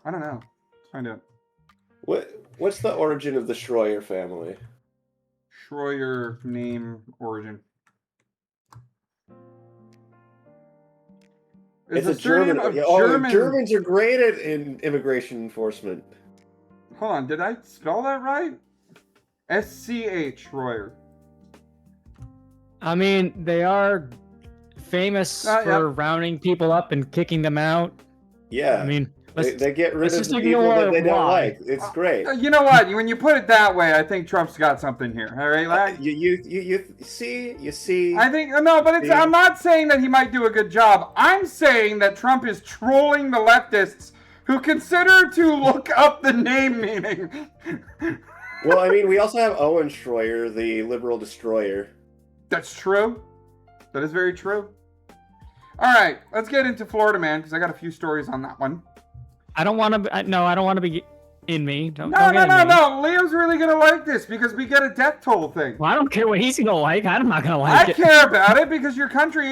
I don't know. Let's find out. What's the origin of the Schroyer family? Schroyer name origin. It's a German. Germans are great at immigration enforcement. Hold on, did I spell that right? SCH Schroyer. I mean, they are famous for rounding people up and kicking them out. Yeah. I mean, they get rid of the people that they don't like. It's great. You know what? When you put it that way, I think Trump's got something here. All right, you see. I think no, but I'm not saying that he might do a good job. I'm saying that Trump is trolling the leftists who consider to look up the name meaning. Well, I mean, we also have Owen Schroyer, the liberal destroyer. That's true. That is very true. All right, let's get into Florida Man because I got a few stories on that one. I don't want to. No, I don't want to be in me. No. Leo's really gonna like this because we get a death toll thing. Well, I don't care what he's gonna like. I'm not gonna like it. I care about it because your country,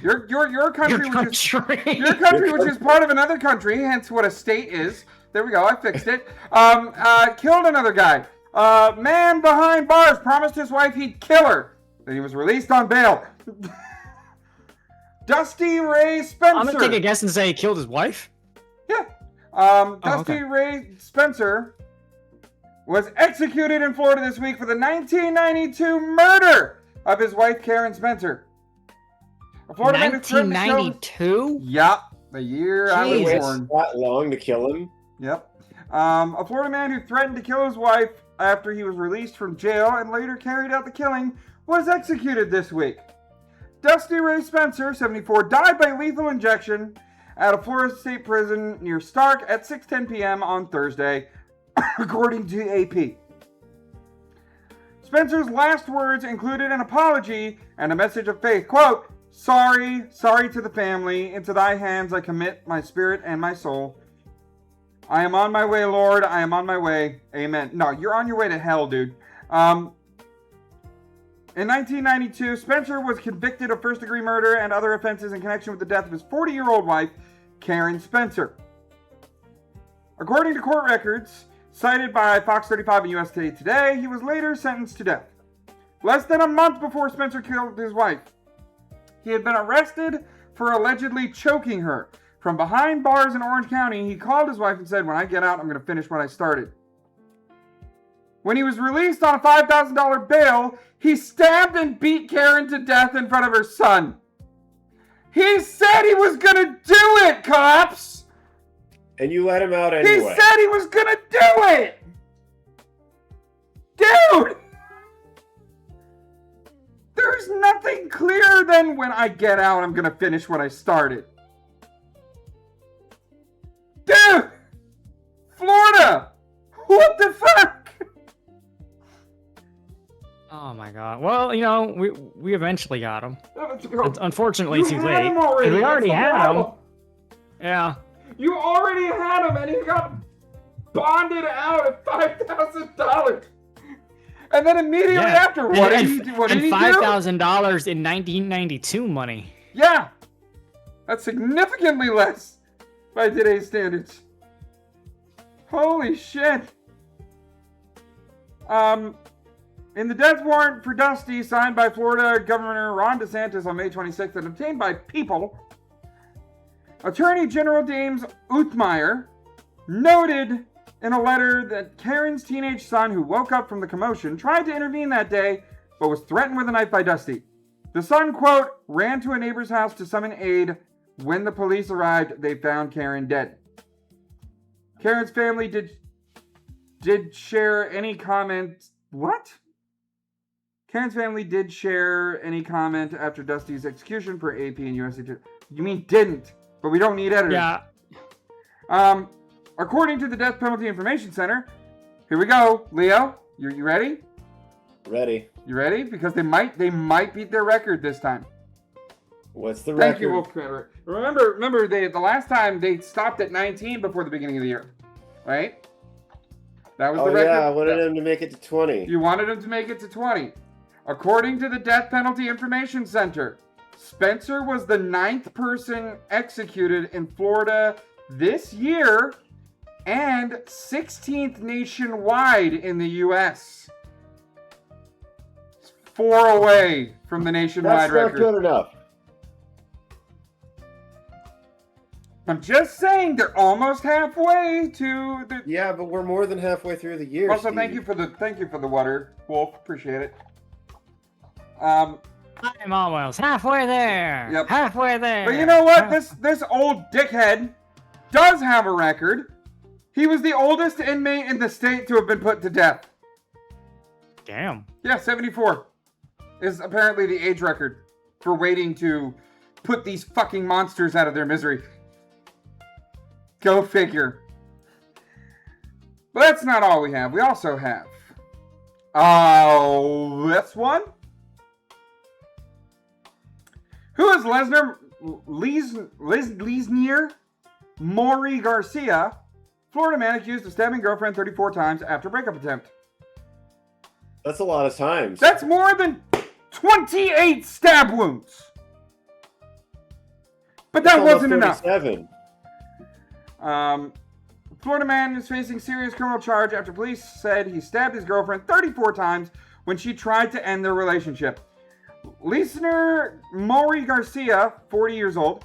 your country, which is part of another country, hence what a state is. There we go. I fixed it. Killed another guy. Man behind bars promised his wife he'd kill her. Then he was released on bail. Dusty Ray Spencer. I'm gonna take a guess and say he killed his wife. Yeah. Dusty Ray Spencer was executed in Florida this week for the 1992 murder of his wife, Karen Spencer. A Florida 1992? Yep. The year I was born. That long to kill him? Yep. A Florida man who threatened to kill his wife after he was released from jail and later carried out the killing was executed this week. Dusty Ray Spencer, 74, died by lethal injection at a Florida State prison near Stark at 6:10 p.m. on Thursday, according to AP. Spencer's last words included an apology and a message of faith. Quote, sorry to the family. Into thy hands I commit my spirit and my soul. I am on my way, Lord. I am on my way. Amen. No, you're on your way to hell, dude. In 1992, Spencer was convicted of first-degree murder and other offenses in connection with the death of his 40-year-old wife, Karen Spencer. According to court records cited by Fox 35 and USA Today, he was later sentenced to death. Less than a month before Spencer killed his wife, he had been arrested for allegedly choking her. From behind bars in Orange County, he called his wife and said, when I get out, I'm going to finish what I started. When he was released on a $5,000 bail, he stabbed and beat Karen to death in front of her son. He said he was going to do it, cops! And you let him out anyway. He said he was going to do it! Dude! There's nothing clearer than when I get out, I'm going to finish what I started. Dude! Florida! What the fuck? Oh my god. Well, you know, we eventually got him. It's unfortunately too late. We already had him. Yeah. You already had him, and he got bonded out at $5,000. And then immediately after, what did he do? $5,000 in 1992 money. Yeah. That's significantly less by today's standards. Holy shit. In the death warrant for Dusty, signed by Florida Governor Ron DeSantis on May 26th and obtained by People, Attorney General James Uthmeyer noted in a letter that Karen's teenage son, who woke up from the commotion, tried to intervene that day, but was threatened with a knife by Dusty. The son, quote, ran to a neighbor's house to summon aid. When the police arrived, they found Karen dead. Karen's family did share any comment. What? Karen's family did share any comment after Dusty's execution per AP and USA. You mean didn't? But we don't need editors. Yeah. According to the Death Penalty Information Center, here we go. Leo, you ready? Ready. You ready? Because they might beat their record this time. What's the record? Thank you, Wolf Craver. Remember, the last time they stopped at 19 before the beginning of the year, right? That was the record. Yeah, I wanted them to make it to 20. You wanted them to make it to 20. According to the Death Penalty Information Center, Spencer was the 9th person executed in Florida this year and 16th nationwide in the U.S. 4 away from the nationwide record. That's not good enough. I'm just saying they're almost halfway to the. Yeah, but we're more than halfway through the year. Also, Steve. thank you for the water, Wolf. Appreciate it. I'm almost halfway there. Yep. Halfway there. But you know what? This old dickhead does have a record. He was the oldest inmate in the state to have been put to death. Damn. Yeah, 74 is apparently the age record for waiting to put these fucking monsters out of their misery. Go figure. But that's not all we have. We also have this one. Who is Lesnier Maury Garcia, Florida man accused of stabbing girlfriend 34 times after breakup attempt? That's a lot of times. That's more than 28 stab wounds. But that wasn't enough. 37. Florida man is facing serious criminal charge after police said he stabbed his girlfriend 34 times when she tried to end their relationship. Listener Maury Garcia, 40 years old,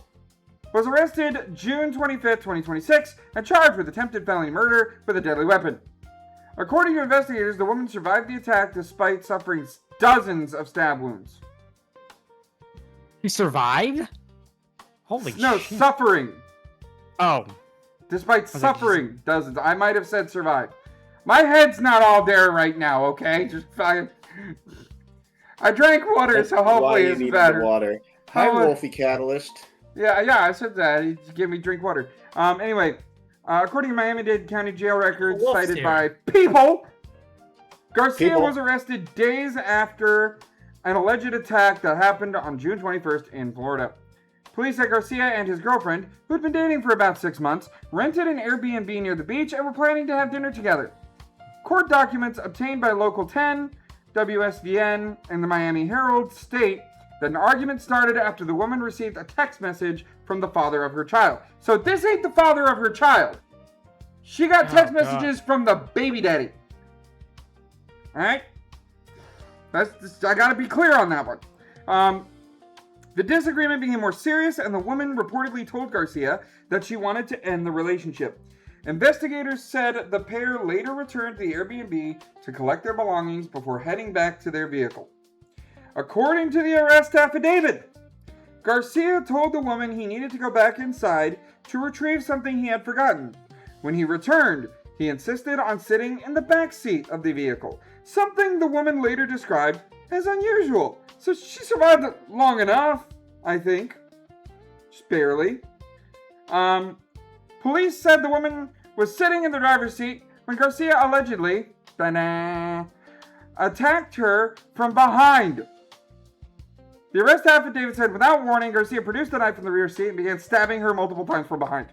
was arrested June 25th, 2026, and charged with attempted felony murder with a deadly weapon. According to investigators, the woman survived the attack despite suffering dozens of stab wounds. He survived? Holy shit. No, suffering. Oh. Despite suffering dozens. I might have said survived. My head's not all there right now, okay? Just fucking... I drank water, That's so hopefully why it's you need better. The water. Hi, Wolfie Catalyst. Yeah, I said that. He gave me drink water. Anyway, according to Miami-Dade County Jail records cited by People, Garcia was arrested days after an alleged attack that happened on June 21st in Florida. Police said Garcia and his girlfriend, who had been dating for about 6 months, rented an Airbnb near the beach and were planning to have dinner together. Court documents obtained by Local 10, WSVN, and the Miami Herald state that an argument started after the woman received a text message from the father of her child. So this ain't the father of her child. She got text messages from the baby daddy. Alright? I gotta be clear on that one. The disagreement became more serious, and the woman reportedly told Garcia that she wanted to end the relationship. Investigators said the pair later returned to the Airbnb to collect their belongings before heading back to their vehicle. According to the arrest affidavit, Garcia told the woman he needed to go back inside to retrieve something he had forgotten. When he returned, he insisted on sitting in the back seat of the vehicle, something the woman later described as unusual. So she survived long enough, I think. Just barely. Police said the woman was sitting in the driver's seat when Garcia allegedly attacked her from behind. The arrest affidavit said, without warning, Garcia produced a knife from the rear seat and began stabbing her multiple times from behind.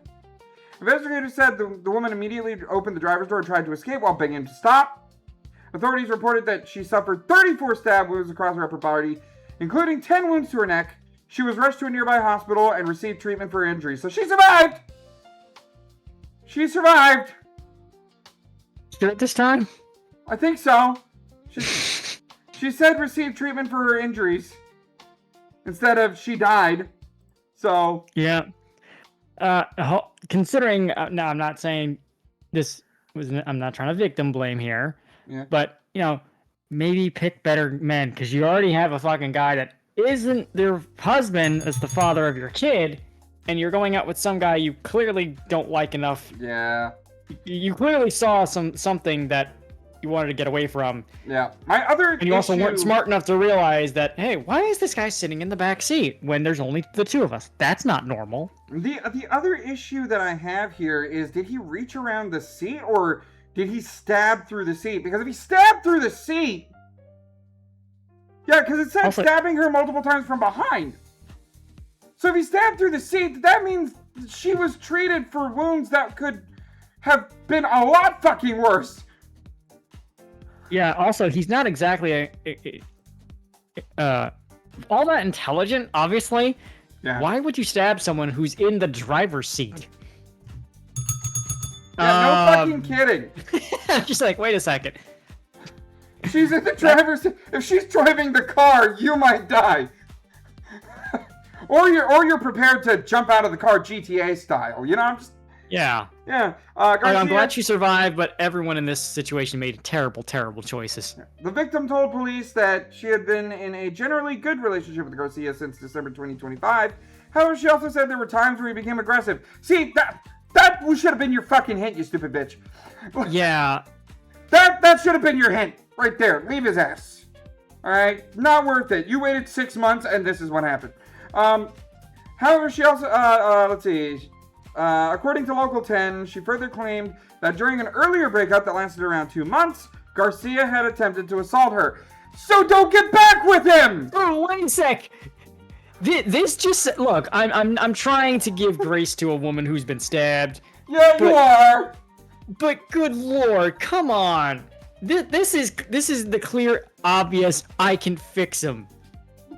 Investigators said the woman immediately opened the driver's door and tried to escape while begging him to stop. Authorities reported that she suffered 34 stab wounds across her upper body, including 10 wounds to her neck. She was rushed to a nearby hospital and received treatment for her injuries. So she survived! She survived! Did it this time? I think so. She said received treatment for her injuries instead of she died. So yeah. Considering, now I'm not saying this was, I'm not trying to victim blame here, but maybe pick better men, because you already have a fucking guy that isn't their husband as the father of your kid, and you're going out with some guy you clearly don't like enough. Yeah. You clearly saw something that you wanted to get away from. Yeah. My other And you also weren't smart enough to realize that, hey, why is this guy sitting in the back seat when there's only the two of us? That's not normal. The other issue that I have here is, did he reach around the seat or did he stab through the seat? Because if he stabbed through the seat... Yeah, because it said stabbing her multiple times from behind. So if he stabbed through the seat, that means she was treated for wounds that could have been a lot fucking worse. Yeah, also, he's not exactly all that intelligent, obviously. Yeah. Why would you stab someone who's in the driver's seat? Yeah, no fucking kidding. Just like, wait a second. She's in the driver's seat. If she's driving the car, you might die. or you're prepared to jump out of the car GTA style. I'm just... Yeah. Yeah. I'm glad she survived, but everyone in this situation made terrible, terrible choices. The victim told police that she had been in a generally good relationship with Garcia since December 2025. However, she also said there were times where he became aggressive. See, that should have been your fucking hint, you stupid bitch. Yeah. That should have been your hint. Right there. Leave his ass. Alright? Not worth it. You waited 6 months and this is what happened. However, she also, let's see... according to Local 10, she further claimed that during an earlier breakup that lasted around 2 months, Garcia had attempted to assault her. So don't get back with him! Oh, wait a sec. This just... Look, I'm trying to give grace to a woman who's been stabbed. Yeah, you are! But good lord, come on. This is the clear, obvious, I can fix him.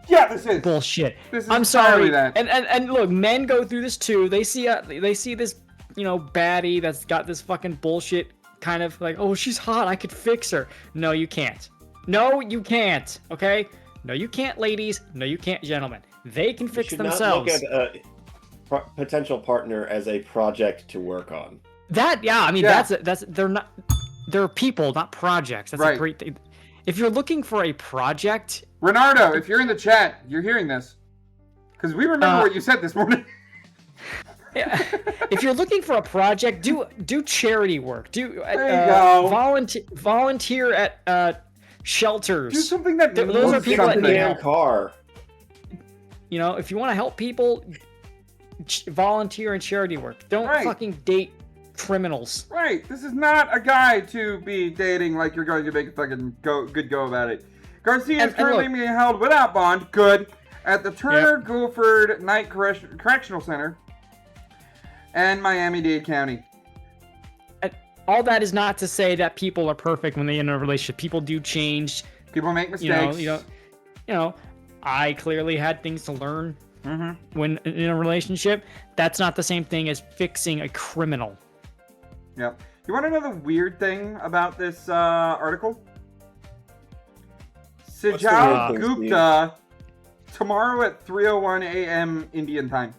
Yeah, this is bullshit. This is I'm sorry. that. And look, men go through this too. They see this, baddie that's got this fucking bullshit kind of like, oh, she's hot, I could fix her. No, you can't. No, you can't. Okay? No, you can't, ladies. No, you can't, gentlemen. They can fix themselves. Not look at a potential partner as a project to work on. They're people, not projects. That's a great thing. If you're looking for a project... Renardo, if you're in the chat, you're hearing this. Because we remember what you said this morning. Yeah. If you're looking for a project, do charity work. There you go. Volunteer at shelters. Do something that those are people that need help. Car. If you want to help people, volunteer in charity work. Don't fucking date criminals. Right. This is not a guy to be dating like you're going to make a fucking good go about it. Garcia is currently being held without bond, good, at the Turner Guilford Night Correctional Center and Miami-Dade County. All that is not to say that people are perfect when they enter a relationship. People do change. People make mistakes. I clearly had things to learn when in a relationship. That's not the same thing as fixing a criminal. Yep. You want to know the weird thing about this article? Sijal Gupta, tomorrow at 3:01 a.m. Indian time.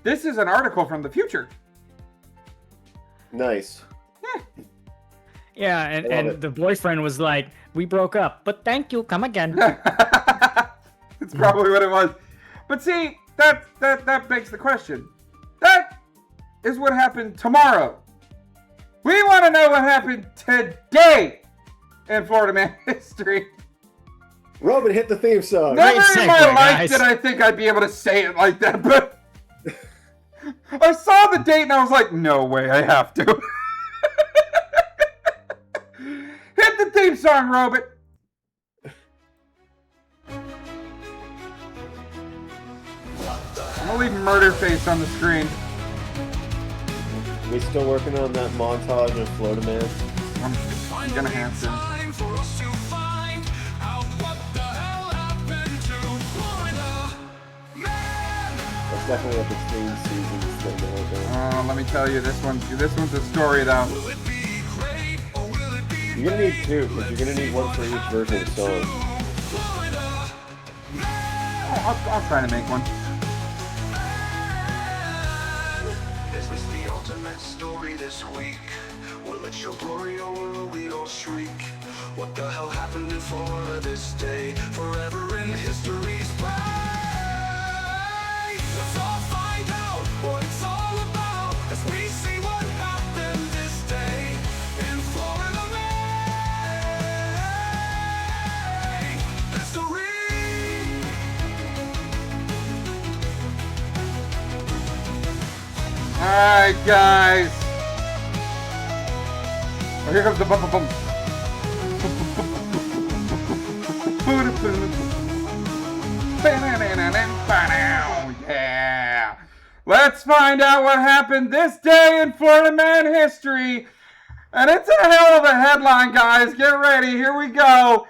This is an article from the future. Nice. Yeah, and the boyfriend was like, we broke up, but thank you, come again. That's probably what it was. But see, that begs the question. That is what happened tomorrow. We want to know what happened today in Florida Man history. Robin, hit the theme song. Never in my life did I think I'd be able to say it like that, but I saw the date and I was like, no way, I have to. Hit the theme song, Robin. I'm gonna leave murder face on the screen. We still working on that montage of Florida Man? I'm gonna have to. That's definitely what between seasons that we're doing. Let me tell you, this one's a story though. You're gonna need two, because you're gonna need one for each version of the song. I'll try to make one. Is this the ultimate story this week? Will it show glory or will we all shriek? What the hell happened in Florida this day? Forever in history's play. Let's all find out what it's all about as we see what happened this day in Florida, May. History. Alright, guys. Oh, here comes the bum bum bum. Yeah. Let's find out what happened this day in Florida man history. And it's a hell of a headline, guys. Get ready. Here we go.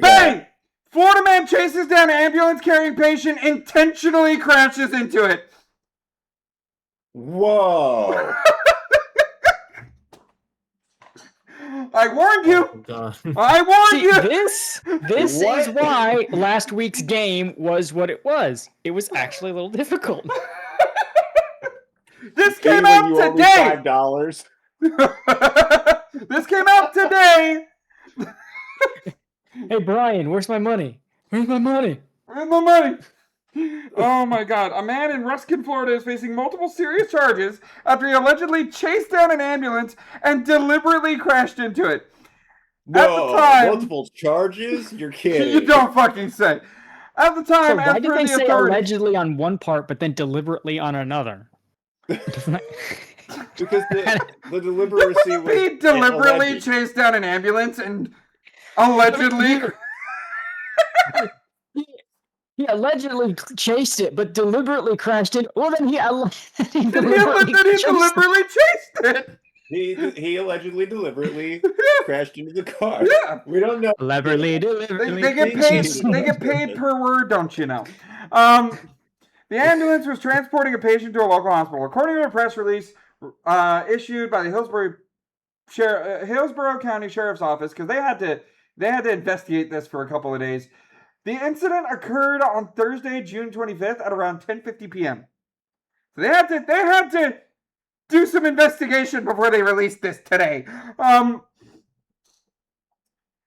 Bang! Florida man chases down ambulance carrying patient, intentionally crashes into it. Whoa! I warned you. God. I warned See, you. this is why last week's game was what it was. It was actually a little difficult. This came out today. $5. This came out today. Hey Brian, where's my money? Where's my money? Where's my money? Oh my God. A man in Ruskin, Florida is facing multiple serious charges after he allegedly chased down an ambulance and deliberately crashed into it. No, at the time, multiple charges? You're kidding. You don't fucking say. At the time, So why as did per they the say authorities, allegedly on one part, but then deliberately on another? Because the delivery was... He deliberately chased down an ambulance and allegedly... He allegedly chased it, but deliberately crashed it. Well, then he deliberately chased it. He allegedly deliberately crashed into the car. Yeah. We don't know. Deliberately. They get paid per word, don't you know? The ambulance was transporting a patient to a local hospital. According to a press release issued by the Hillsborough County Sheriff's Office, because they had to investigate this for a couple of days. The incident occurred on Thursday, June 25th at around 10:50 p.m. So they had to do some investigation before they released this today.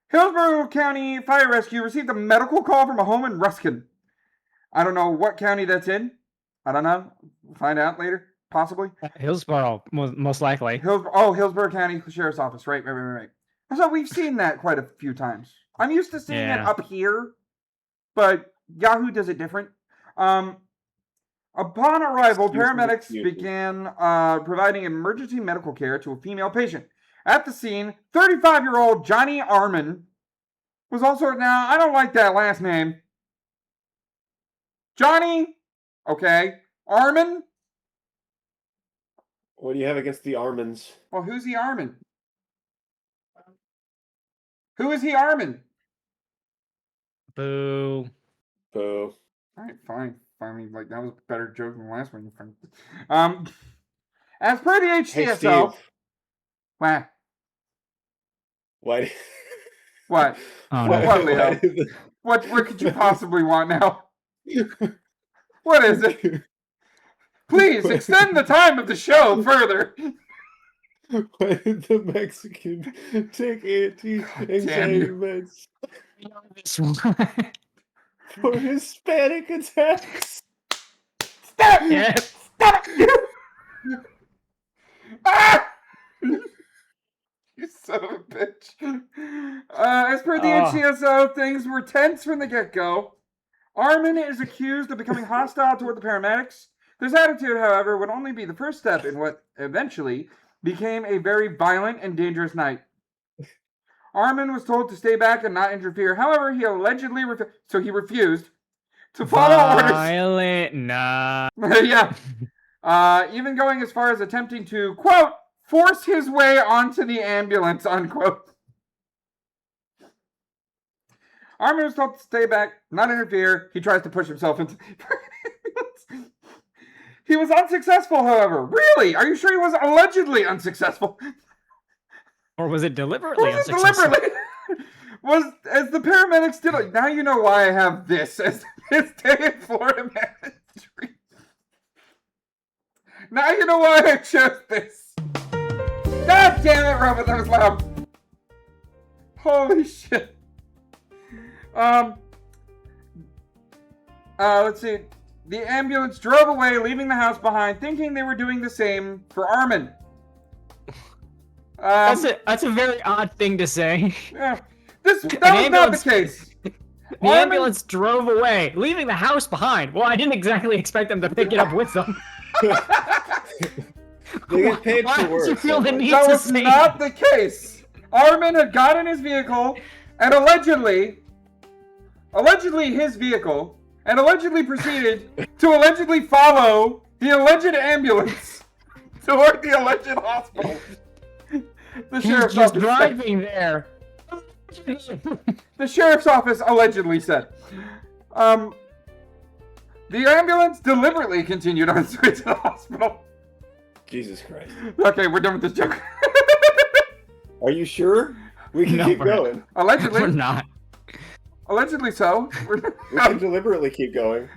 Hillsborough County Fire Rescue received a medical call from a home in Ruskin. I don't know what county that's in. I don't know. We'll find out later, possibly. Hillsborough, most likely. Hillsborough County Sheriff's Office. Right. So we've seen that quite a few times. I'm used to seeing it up here, but Yahoo does it different. Upon arrival, paramedics began providing emergency medical care to a female patient. At the scene, 35-year-old Johnny Arman was also... Now, I don't like that last name. Johnny? Okay. Arman? What do you have against the Armans? Well, who's he Arman? Who is he Arman? Boo. Boo. Alright, fine. Finally, like, that was a better joke than the last one. As per the HCSO... Hey, what? Why? What? Oh, what, Leo? What could you possibly want now? What is it? Please, extend the time of the show further. Why did the Mexican take anti-anxiety meds for Hispanic attacks? Stop! Yeah. Stop! Ah! You son of a bitch. As per the HCSO, things were tense from the get-go. Arman is accused of becoming hostile toward the paramedics. This attitude, however, would only be the first step in what eventually became a very violent and dangerous night. Arman was told to stay back and not interfere. However, he allegedly refused to follow orders. Violent, nah. Yeah. Even going as far as attempting to, quote, force his way onto the ambulance, unquote. Arman was told to stay back, not interfere. He tries to push himself into the ambulance. He was unsuccessful, however. Really? Are you sure he was allegedly unsuccessful? Or was it deliberately Was it unsuccessful? deliberately? Was as the paramedics did. Now you know why I have this as this day in Florida Man history. Now you know why I chose this. God damn it, Robert, that was loud. Holy shit. Let's see. The ambulance drove away, leaving the house behind, thinking they were doing the same for Armin. That's a very odd thing to say. Yeah. That was not the case. The ambulance drove away, leaving the house behind. Well, I didn't exactly expect them to pick it up with them. They get paid Why for work. did you feel the need That to was say not the case. Armin had got in his vehicle, and allegedly his vehicle, and allegedly proceeded to allegedly follow the alleged ambulance toward the alleged hospital. The sheriff's He's office driving there. The sheriff's office allegedly said. The ambulance deliberately continued on its way to the hospital. Jesus Christ. Okay, we're done with this joke. Are you sure? We can keep going. Allegedly. We're not. Allegedly so. We can deliberately keep going.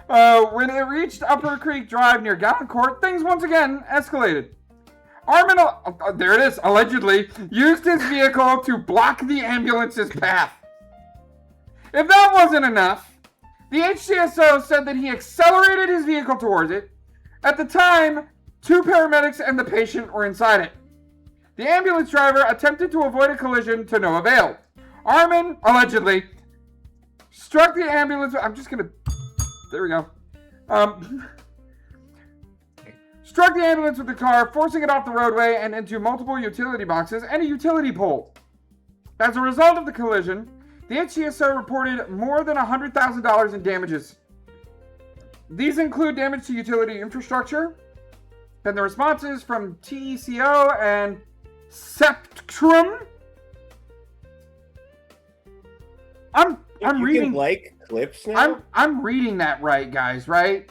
When it reached Upper Creek Drive near Gallancourt, things once again escalated. Armin, there it is, allegedly, used his vehicle to block the ambulance's path. If that wasn't enough, the HCSO said that he accelerated his vehicle towards it. At the time, 2 paramedics and the patient were inside it. The ambulance driver attempted to avoid a collision to no avail. Armin, allegedly, struck the ambulance. I'm just gonna. There we go. Struck the ambulance with the car, forcing it off the roadway and into multiple utility boxes and a utility pole. As a result of the collision, the HCSO reported more than $100,000 in damages. These include damage to utility infrastructure, and the responses from TECO and Spectrum. I'm reading. Can like clips now? I'm reading that right, guys. Right?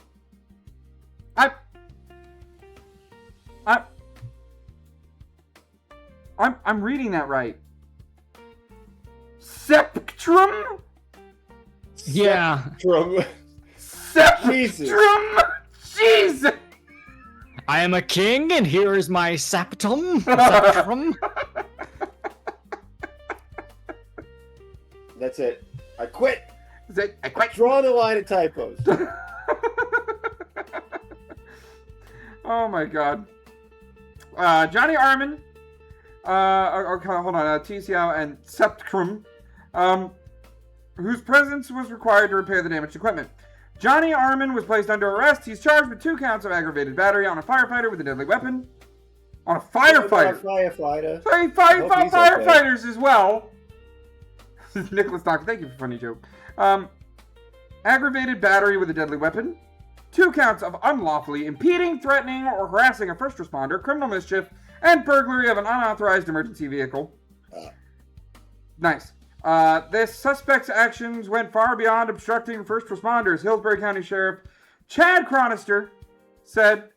I'm reading that right. Spectrum? Yeah. Spectrum. Jesus. I am a king, and here is my septum. Septum. That's it. I quit. I quit. Draw the line of typos. Oh my god. Johnny Armin. Okay, hold on. TCO and Spectrum. Whose presence was required to repair the damaged equipment. Johnny Armin was placed under arrest. He's charged with 2 counts of aggravated battery on a firefighter with a deadly weapon. On a firefighter? Firefighter. So he fought firefighters as well. Nicholas Dock, thank you for funny joke. Aggravated battery with a deadly weapon. 2 counts of unlawfully impeding, threatening, or harassing a first responder, criminal mischief, and burglary of an unauthorized emergency vehicle. Nice. This suspect's actions went far beyond obstructing first responders. Hillsborough County Sheriff Chad Chronister said,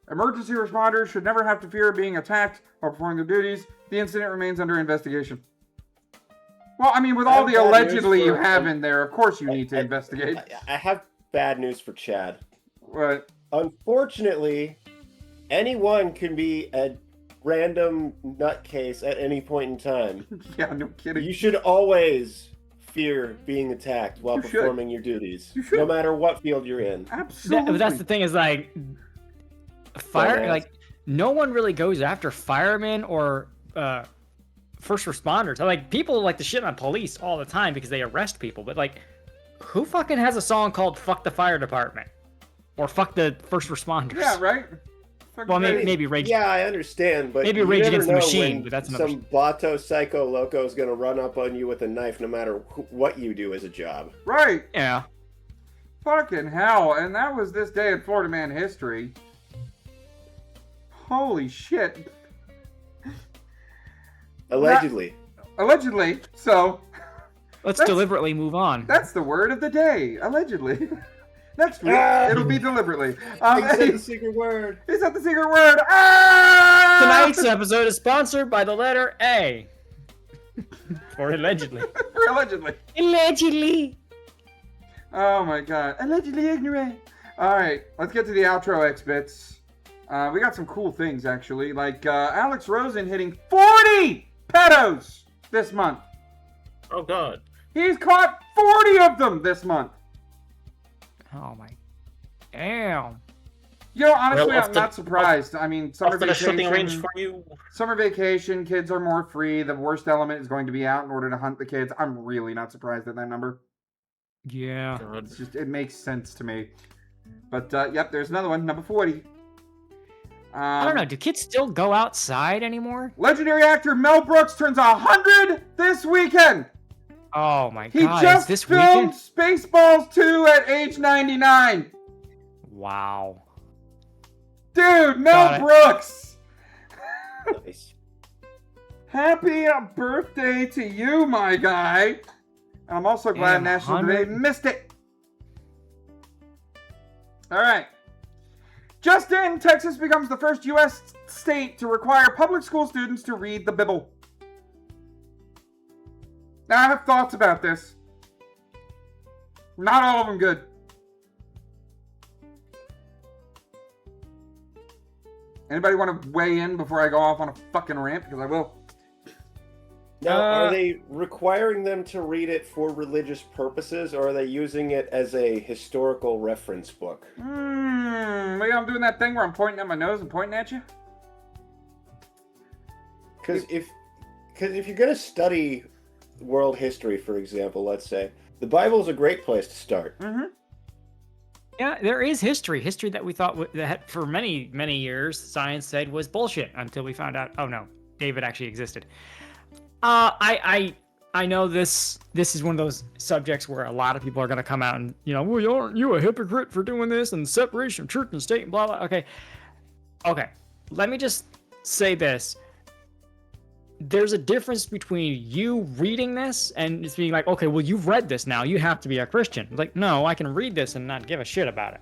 emergency responders should never have to fear being attacked while performing their duties. The incident remains under investigation. Well, I mean, with all the allegedly you have in there, of course you need to investigate. I have bad news for Chad. What? Unfortunately, anyone can be a random nutcase at any point in time. Yeah, no kidding. You should always fear being attacked while performing your duties, no matter what field you're in. Absolutely. But that's the thing is like, no one really goes after firemen or first responders. Like, people like to shit on police all the time because they arrest people, but like, who fucking has a song called "Fuck the Fire Department" or "Fuck the First Responders"? Yeah, right. Well, maybe Rage. Yeah, I understand, but maybe you Rage never Against the know Machine. when But that's another. some Bato Psycho Loco is going to run up on you with a knife, no matter what you do as a job. Right. Yeah. Fucking hell! And that was this day in Florida Man history. Holy shit. Allegedly. Allegedly. So. Let's deliberately move on. That's the word of the day. Allegedly. Next week, it'll be deliberately. He said the secret word. He said the secret word. Ah! Tonight's episode is sponsored by the letter A. Or allegedly. Allegedly. Allegedly. Oh my god. Allegedly ignorant. Alright, let's get to the outro X-Bits. We got some cool things, actually. Like Alex Rosen hitting 40 pedos this month. Oh, God. He's caught 40 of them this month. Oh my. Damn. You know, honestly, Well, I'm not surprised. I mean, summer After the shooting range vacation, for you. summer vacation, kids are more free. The worst element is going to be out in order to hunt the kids. I'm really not surprised at that number. Yeah. God. It's just, it makes sense to me. But, yep, there's another one, number 40. I don't know. Do kids still go outside anymore? Legendary actor Mel Brooks turns 100 this weekend. Oh my He god. just Is this filmed weekend? Spaceballs 2 at age 99. Wow. Dude, Mel Got it. Brooks. Nice. Happy birthday to you, my guy. And I'm also glad Damn, National 100. Day missed it. All right. Just in, Texas becomes the first U.S. state to require public school students to read the Bible. Now, I have thoughts about this. Not all of them good. Anybody want to weigh in before I go off on a fucking rant? Because I will. Now, are they requiring them to read it for religious purposes, or are they using it as a historical reference book? Maybe I'm doing that thing where I'm pointing at my nose and pointing at you. Because if you're going to study world history, for example, let's say, the Bible is a great place to start. Mm-hmm. Yeah, there is history. History that we thought that for many, many years science said was bullshit until we found out, oh no, David actually existed. I know this is one of those subjects where a lot of people are going to come out and, well, aren't you a hypocrite for doing this and separation of church and state and blah, blah. Okay. Let me just say this. There's a difference between you reading this and just being like, okay, well, you've read this now. You have to be a Christian. Like, no, I can read this and not give a shit about it.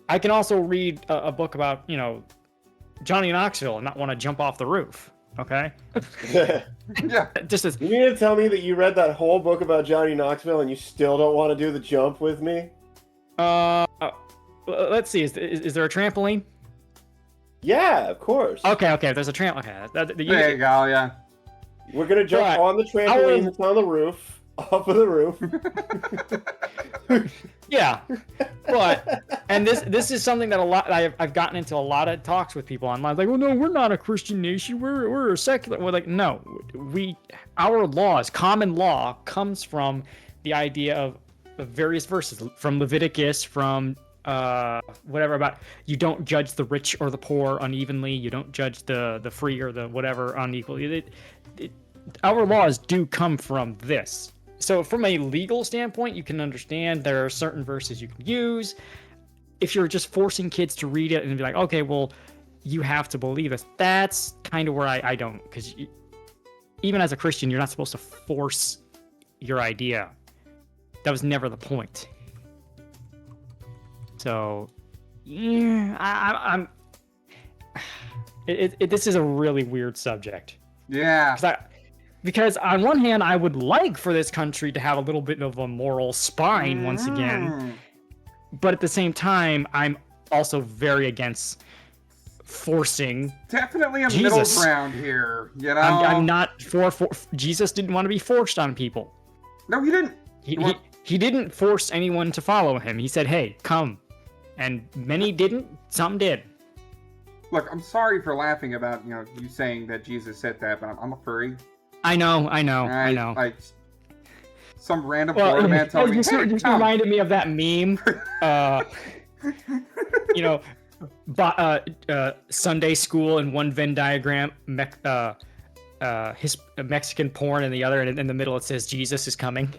I can also read a book about, Johnny Knoxville and not want to jump off the roof. Okay? Yeah. Just as You mean to tell me that you read that whole book about Johnny Knoxville and you still don't want to do the jump with me? let's see. Is there a trampoline? Yeah, of course. Okay. There's a tramp. Okay. There you go, yeah. We're going to jump But on the trampoline that's on the roof, off of the roof. Yeah, and this is something that I've gotten into a lot of talks with people online. Like, well, no, we're not a Christian nation. We're a secular. We're like, no, our laws, common law, comes from the idea of various verses from Leviticus, from whatever about you don't judge the rich or the poor unevenly. You don't judge the free or the whatever unequally. Our laws do come from this. So from a legal standpoint, you can understand there are certain verses you can use. If you're just forcing kids to read it and be like, okay, well, you have to believe this, that's kind of where I don't. Because even as a Christian, you're not supposed to force your idea. That was never the point. So, yeah, this is a really weird subject. Yeah. Because on one hand, I would like for this country to have a little bit of a moral spine once again. But at the same time, I'm also very against forcing Definitely a Jesus. middle ground here, I'm not for Jesus didn't want to be forced on people. No, he didn't. He didn't force anyone to follow him. He said, hey, come. And many didn't, some did. Look, I'm sorry for laughing about, you saying that Jesus said that, but I'm a furry. I know. Like, some random Florida man telling me, hey, just come. reminded me of that meme. Sunday school in one Venn diagram, his Mexican porn in the other, and in the middle it says Jesus is coming.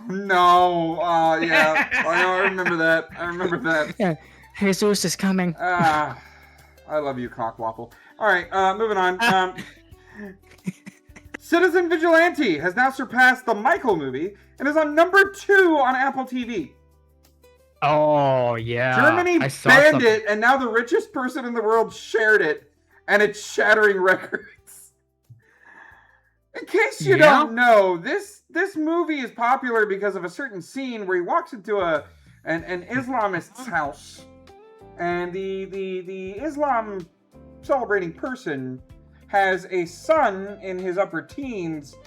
No, yeah, I remember that. Yeah, Jesus is coming. I love you, Cockwaffle. All right, moving on. Citizen Vigilante has now surpassed the Michael movie and is on number 2 on Apple TV. Oh yeah. Germany I saw banned something. it, and now the richest person in the world shared it, and it's shattering records. In case you don't know, this movie is popular because of a certain scene where he walks into an Islamist's house, and the Islam celebrating person has a son in his upper teens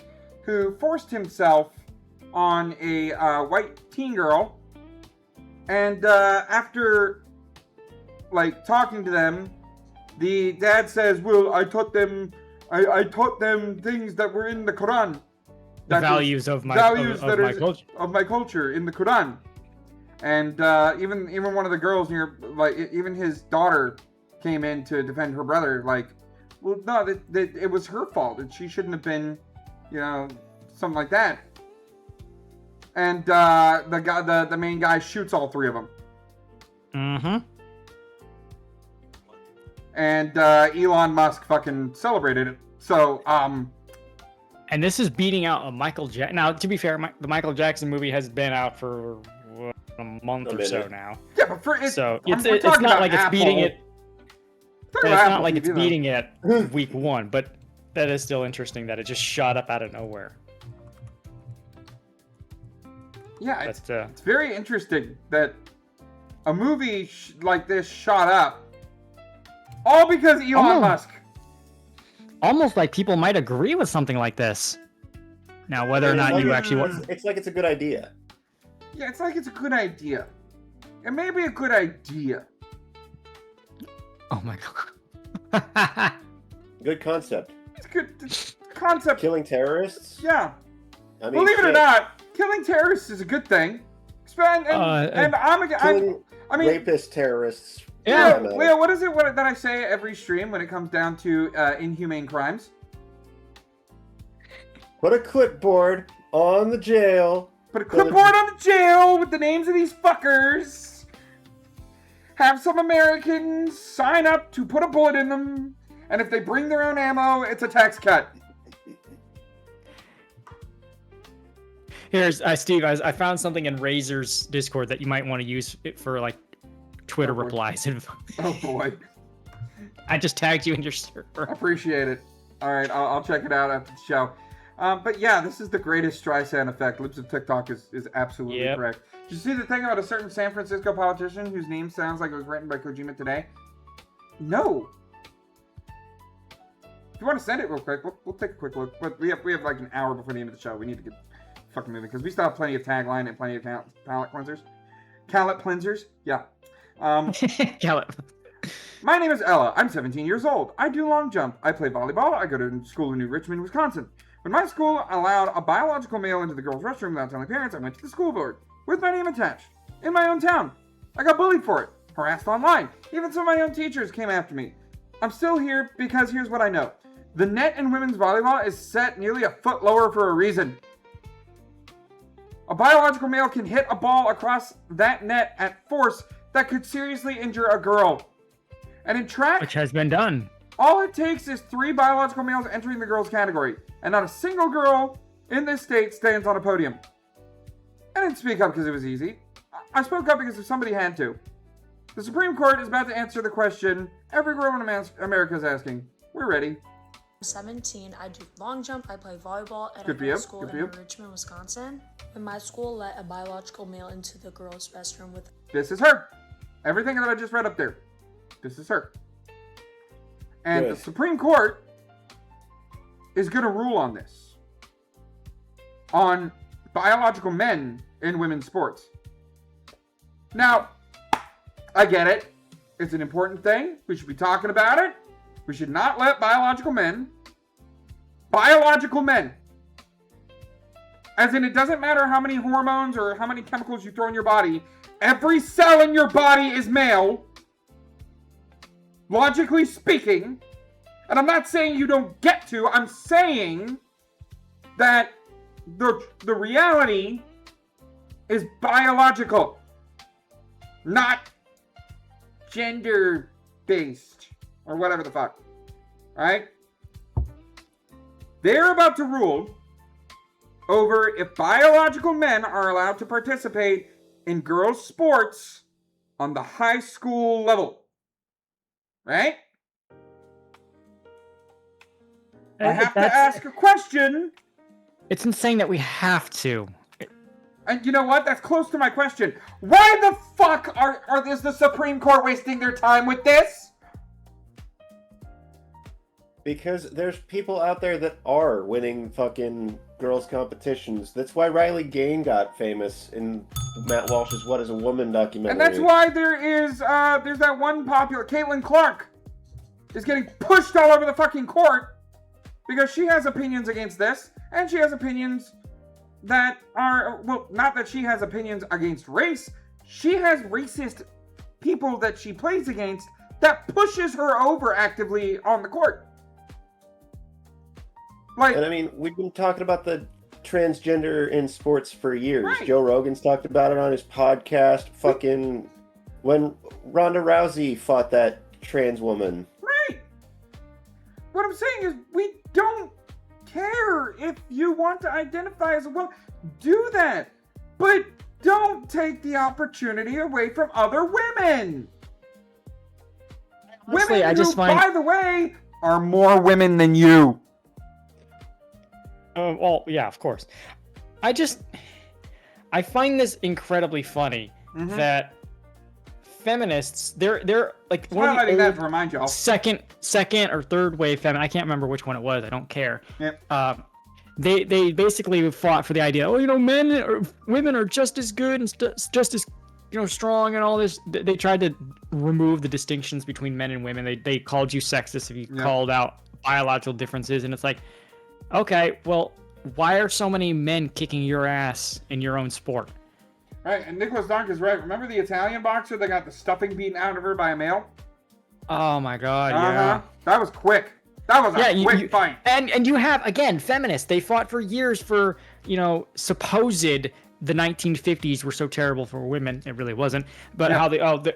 who forced himself on a white teen girl, and after like talking to them, the dad says, "Well, I taught them things that were in the Quran, The values of my culture in the Quran." And even one of the girls near, like, even his daughter came in to defend her brother. Like, well, no, that it was her fault, and she shouldn't have been, something like that. And the main guy shoots all three of them. Mm-hmm. And Elon Musk fucking celebrated it. So, and this is beating out a Michael Jackson. Now, to be fair, the Michael Jackson movie has been out for a month or so now. Yeah, but it's not like it's beating it. It's not like it's beating it week one, but that is still interesting that it just shot up out of nowhere. Yeah, it's very interesting that a movie like this shot up all because Elon Musk. Almost like people might agree with something like this. Now, whether or not you actually want... It's like it's a good idea. Yeah, it's like it's a good idea. It may be a good idea. Oh my god. Good concept. It's a good concept. Killing terrorists? Yeah. I mean, believe it or not, killing terrorists is a good thing. Rapist terrorists. Yeah. Leo, what is it that I say every stream when it comes down to inhumane crimes? Put a clipboard on the jail. Put a clipboard on the jail with the names of these fuckers. Have some Americans sign up to put a bullet in them. And if they bring their own ammo, it's a tax cut. Here's Steve. I found something in Razor's Discord that you might want to use it for like Twitter replies. Oh boy! I just tagged you in your server. Appreciate it. All right, I'll check it out after the show. But yeah, this is the greatest Streisand effect. Lips of TikTok is absolutely correct. Did you see the thing about a certain San Francisco politician whose name sounds like it was written by Kojima today? No. If you want to send it real quick, we'll take a quick look. But we have like an hour before the end of the show. We need to get fucking moving because we still have plenty of tagline and plenty of palate cleansers. Palate cleansers? Yeah. My name is Ella. I'm 17 years old. I do long jump. I play volleyball. I go to school in New Richmond, Wisconsin. When my school allowed a biological male into the girls' restroom without telling parents, I went to the school board with my name attached in my own town. I got bullied for it, harassed online. Even some of my own teachers came after me. I'm still here because here's what I know. The net in women's volleyball is set nearly a foot lower for a reason. A biological male can hit a ball across that net at force that could seriously injure a girl. And in track, which has been done, all it takes is 3 biological males entering the girls category, and not a single girl in this state stands on a podium. I didn't speak up because it was easy. I spoke up because if somebody had to. The Supreme Court is about to answer the question every girl in America is asking. We're ready. I'm 17. I do long jump. I play volleyball at a high school in Richmond, Wisconsin. When my school let a biological male into the girls' restroom with... This is her. Everything that I just read up there. This is her. And the Supreme Court is going to rule on this. On biological men in women's sports. Now, I get it. It's an important thing. We should be talking about it. We should not let biological men, as in it doesn't matter how many hormones or how many chemicals you throw in your body, every cell in your body is male, logically speaking. And I'm not saying you don't get to, I'm saying that the reality is biological, not gender-based. Or whatever the fuck. Alright? They're about to rule over if biological men are allowed to participate in girls' sports on the high school level. Right? I have to ask a question. It's insane that we have to. And you know what? That's close to my question. Why the fuck is the Supreme Court wasting their time with this? Because there's people out there that are winning fucking girls' competitions. That's why Riley Gain got famous in Matt Walsh's What is a Woman documentary. And that's why there's that one popular, Caitlin Clark, is getting pushed all over the fucking court because she has opinions against this, and she has opinions that are, well, not that she has opinions against race, she has racist people that she plays against that pushes her over actively on the court. Like, and I mean, we've been talking about the transgender in sports for years. Right. Joe Rogan's talked about it on his podcast. Fucking when Ronda Rousey fought that trans woman. Right. What I'm saying is, we don't care if you want to identify as a woman. Do that. But don't take the opportunity away from other women. Honestly, Women I just who, find... by the way, are more women than you. Well, yeah, of course. I find this incredibly funny that feminists, they're like one of the that to remind y'all. second or third wave feminists. I can't remember which one it was. I don't care. Yep. They basically fought for the idea. Oh, women are just as good and just as strong and all this. They tried to remove the distinctions between men and women. They called you sexist if you called out biological differences, and it's like, okay, well, why are so many men kicking your ass in your own sport? Right, and Nicholas Donk is right. Remember the Italian boxer that got the stuffing beaten out of her by a male? Oh my god, yeah. That was quick. That was a quick fight. And you have, again, feminists. They fought for years for, supposed the 1950s were so terrible for women. It really wasn't. But how the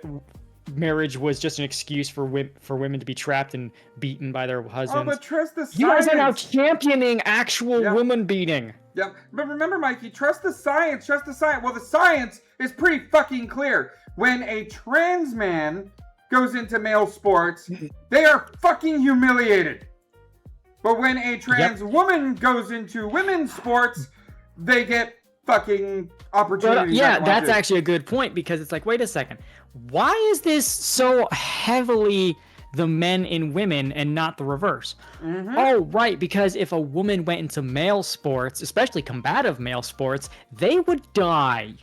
marriage was just an excuse for women to be trapped and beaten by their husbands. Oh, but trust the science. You guys are now championing actual woman beating. Yeah, but remember, Mikey, trust the science. Trust the science. Well, the science is pretty fucking clear. When a trans man goes into male sports, they are fucking humiliated. But when a trans woman goes into women's sports, they get fucking opportunities. That's actually a good point, because it's like, wait a second. Why is this so heavily the men in women and not the reverse? Oh, right, because if a woman went into male sports, especially combative male sports, they would die.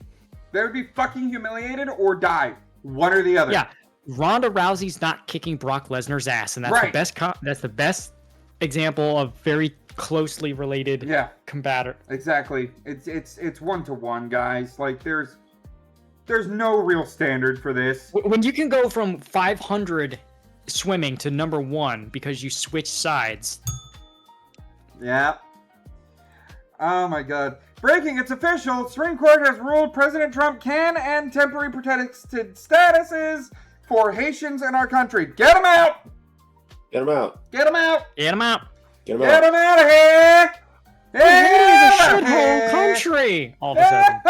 They would be fucking humiliated or die. One or the other. Yeah, Ronda Rousey's not kicking Brock Lesnar's ass, and that's the best example of very closely related combator. Exactly. It's 1-to-1, guys. Like, there's no real standard for this. When you can go from 500 swimming to number 1 because you switch sides. Yeah. Oh my god. Breaking, it's official. Supreme Court has ruled President Trump can end temporary protected statuses for Haitians in our country. Get them out! Get them out. Get them out! Get them out! Get them out! Get them out of here! Haiti is a shithole country! All of a sudden.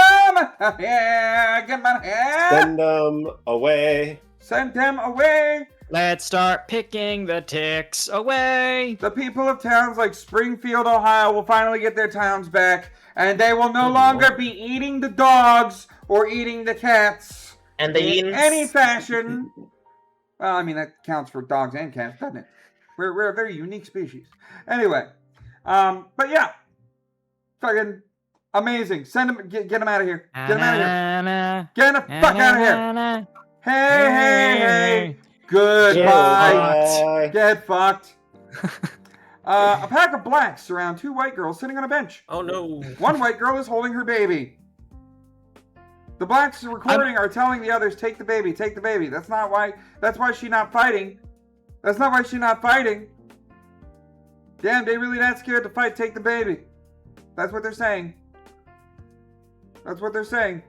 Get them out of here! Send them away. Send them away! Let's start picking the ticks away. The people of towns like Springfield, Ohio will finally get their towns back, and they will no longer be eating the dogs or eating the cats and in any fashion. Well, I mean, that counts for dogs and cats, doesn't it? We're a very unique species. Anyway, but yeah, fucking amazing. Send them, get them out of here. Get them out of here. Get the fuck out of here. Hey. Goodbye. Get fucked. A pack of blacks surround 2 white girls sitting on a bench. Oh no. One white girl is holding her baby. The blacks recording are telling the others, take the baby, take the baby. That's why she's not fighting. That's not why she's not fighting. Damn, they really that scared to fight, take the baby. That's what they're saying. That's what they're saying.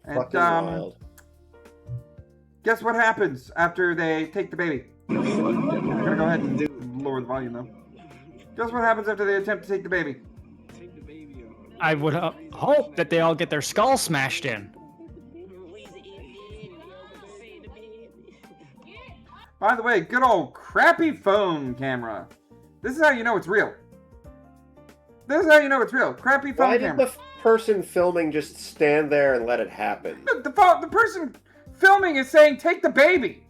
And, fucking wild. Guess what happens after they take the baby? I'm gonna go ahead and lower the volume though. Guess what happens after they attempt to take the baby? I would hope that they all get their skull smashed in. By the way, good old crappy phone camera. This is how you know it's real. This is how you know it's real. Crappy phone Why camera. did the person filming just stand there and let it happen? The person filming is saying, take the baby.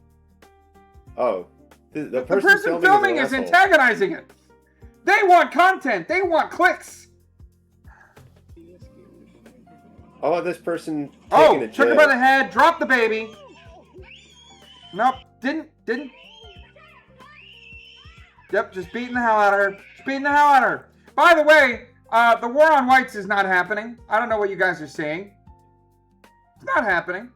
Oh. The person filming is antagonizing it. They want content. They want clicks. Oh, this person Oh, taking a took her by the head, dropped the baby. Nope, didn't. Yep, just beating the hell out of her. Just beating the hell out of her. By the way, the war on whites is not happening. I don't know what you guys are saying. It's not happening.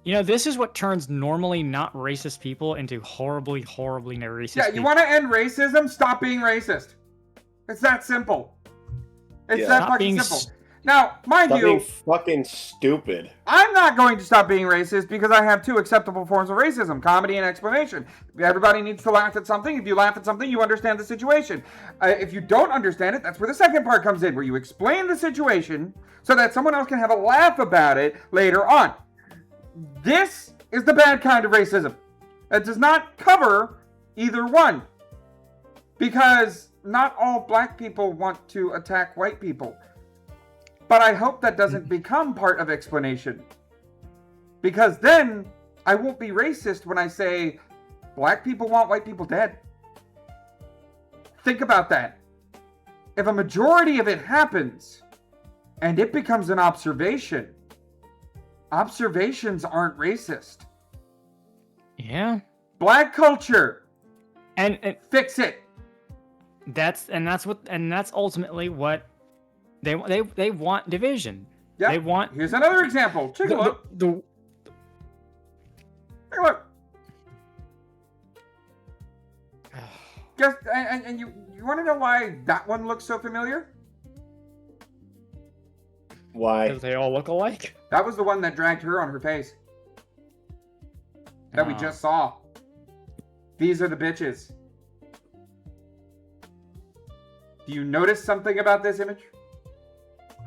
You know, this is what turns normally not racist people into horribly racist Yeah, people. you want to end racism? Stop being racist. It's that simple. It's Yeah. that Stop fucking being simple. Now, mind Stop you, being fucking stupid. I'm not going to stop being racist because I have two acceptable forms of racism, comedy and explanation. Everybody needs to laugh at something. If you laugh at something, you understand the situation. If you don't understand it, that's where the second part comes in, where you explain the situation so that someone else can have a laugh about it later on. This is the bad kind of racism. It does not cover either one. Because not all black people want to attack white people. But I hope that doesn't become part of explanation. Because then I won't be racist when I say black people want white people dead. Think about that. If a majority of it happens and it becomes an observation, observations aren't racist. Yeah. Black culture. And fix it. That's ultimately what they want division. Yep. They want. Here's another example. Check it out. Take a look. Guess, and you want to know why that one looks so familiar? Why? Because they all look alike. That was the one that dragged her on her face. That we just saw. These are the bitches. Do you notice something about this image?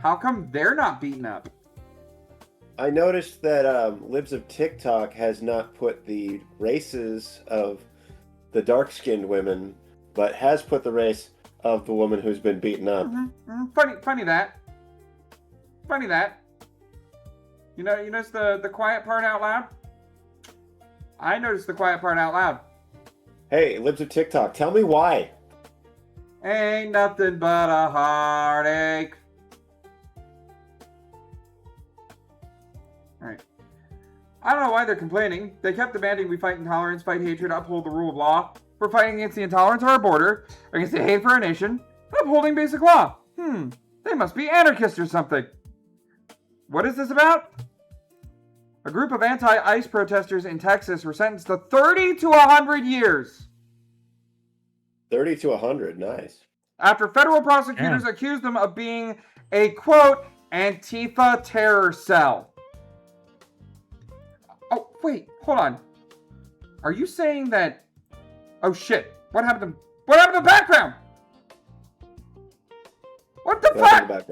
How come they're not beaten up? I noticed that Libs of TikTok has not put the races of the dark-skinned women, but has put the race of the woman who's been beaten up. Funny that. Funny that. You notice the quiet part out loud? I noticed the quiet part out loud. Hey, Libs of TikTok, tell me why. Ain't nothing but a heartache. Alright. I don't know why they're complaining. They kept demanding we fight intolerance, fight hatred, uphold the rule of law. We're fighting against the intolerance of our border, against the hate for our nation, upholding basic law. They must be anarchists or something. What is this about? A group of anti-ICE protesters in Texas were sentenced to 30 to 100 years. 30 to 100, nice. After federal prosecutors accused them of being a, quote, Antifa terror cell. Oh, wait, hold on. Are you saying that... Oh, shit. What happened to the background? What the fuck?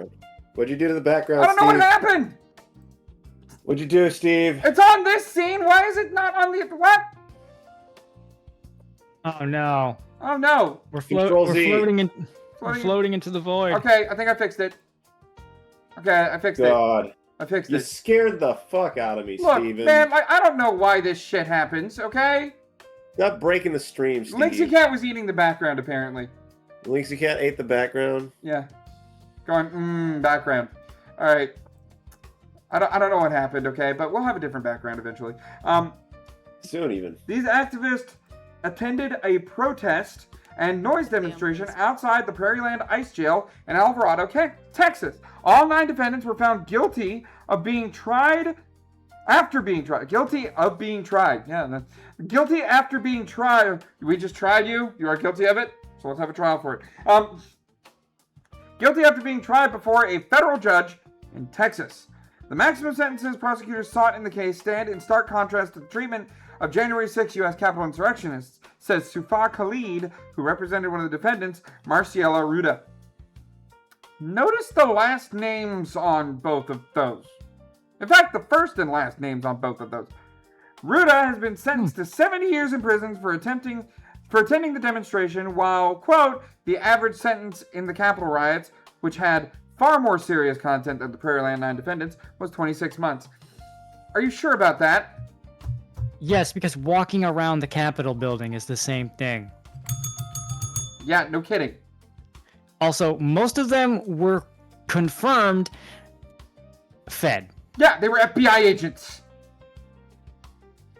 What'd you do to the background, I don't know Steve? what happened. What'd you do, Steve? It's on this scene. Why is it not on the... What? Oh, no. Oh, no. We're floating into the void. Okay, I think I fixed it. Okay, I fixed God. it. I fixed You it. scared the fuck out of me, Look, Steven. man, I don't know why this shit happens, okay? Stop breaking the stream, Steve. Lynxie Cat was eating the background, apparently. Lynxie Cat ate the background? Yeah. Going, background. Alright. I don't know what happened, okay? But we'll have a different background eventually. Soon, even. These activists attended a protest and noise demonstration outside the Prairieland Ice Jail in Alvarado, Texas. All 9 defendants were found guilty of being tried after being tried. Guilty of being tried. Yeah, guilty after being tried. We just tried you. You are guilty of it. So let's have a trial for it. Guilty after being tried before a federal judge in Texas. The maximum sentences prosecutors sought in the case stand in stark contrast to the treatment of January 6 U.S. Capitol insurrectionists, says Sufa Khalid, who represented one of the defendants, Marciela Ruda. Notice the last names on both of those. In fact, the first and last names on both of those. Ruda has been sentenced to 70 years in prison for attending the demonstration, while, quote, the average sentence in the Capitol riots, which had far more serious content than the Prairieland 9 defendants, was 26 months. Are you sure about that? Yes, because walking around the Capitol building is the same thing. Yeah, no kidding. Also, most of them were confirmed fed. Yeah, they were FBI agents.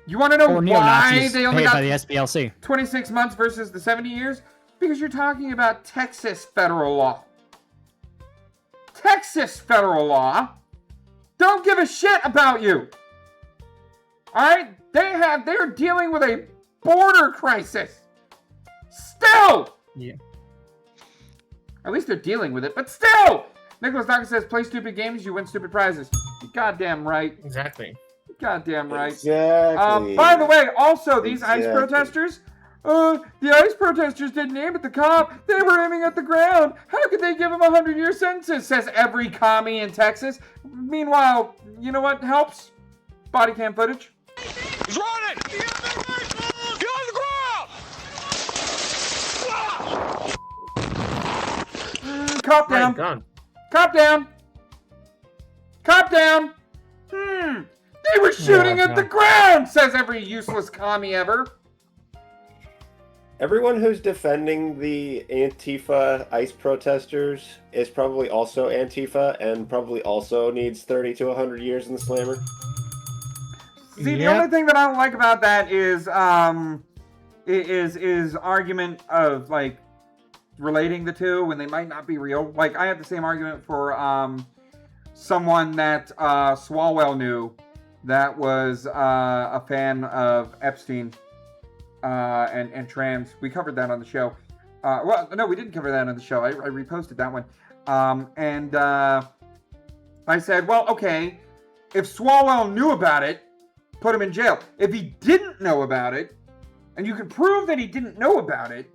You want to know Or why neo-Nazis they only paid got by the SPLC. 26 months versus the 70 years? Because you're talking about Texas federal law. Texas federal law don't give a shit about you. Alright? They're dealing with a border crisis. Still! Yeah. At least they're dealing with it, but still! Nicholas Dawkins says, play stupid games, you win stupid prizes. Goddamn right. Exactly. Goddamn right. Exactly. By the way, also, these ICE protesters, the ICE protesters didn't aim at the cop. They were aiming at the ground. How could they give him 100-year sentences, says every commie in Texas. Meanwhile, you know what helps? Body cam footage. He's running! Get on the ground! Cop down. My God. Cop down. Cop down. They were shooting at the ground, says every useless commie ever. Everyone who's defending the Antifa ICE protesters is probably also Antifa and probably also needs 30 to 100 years in the slammer. See, the only thing that I don't like about that is argument of like relating the two when they might not be real. Like I have the same argument for someone that Swalwell knew that was a fan of Epstein and trans. We covered that on the show. Well, no, we didn't cover that on the show. I reposted that one. And I said, well, okay, if Swalwell knew about it, put him in jail. If he didn't know about it, and you can prove that he didn't know about it,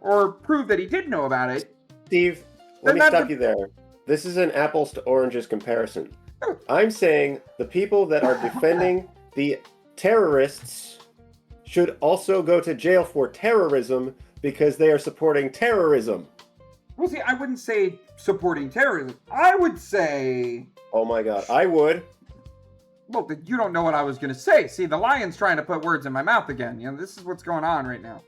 or prove that he did know about it. Steve, let me stop you there. This is an apples to oranges comparison. I'm saying the people that are defending the terrorists should also go to jail for terrorism because they are supporting terrorism. Well, see, I wouldn't say supporting terrorism. I would say... Oh my God, I would. Well, you don't know what I was going to say. See, the lion's trying to put words in my mouth again. You know, this is what's going on right now.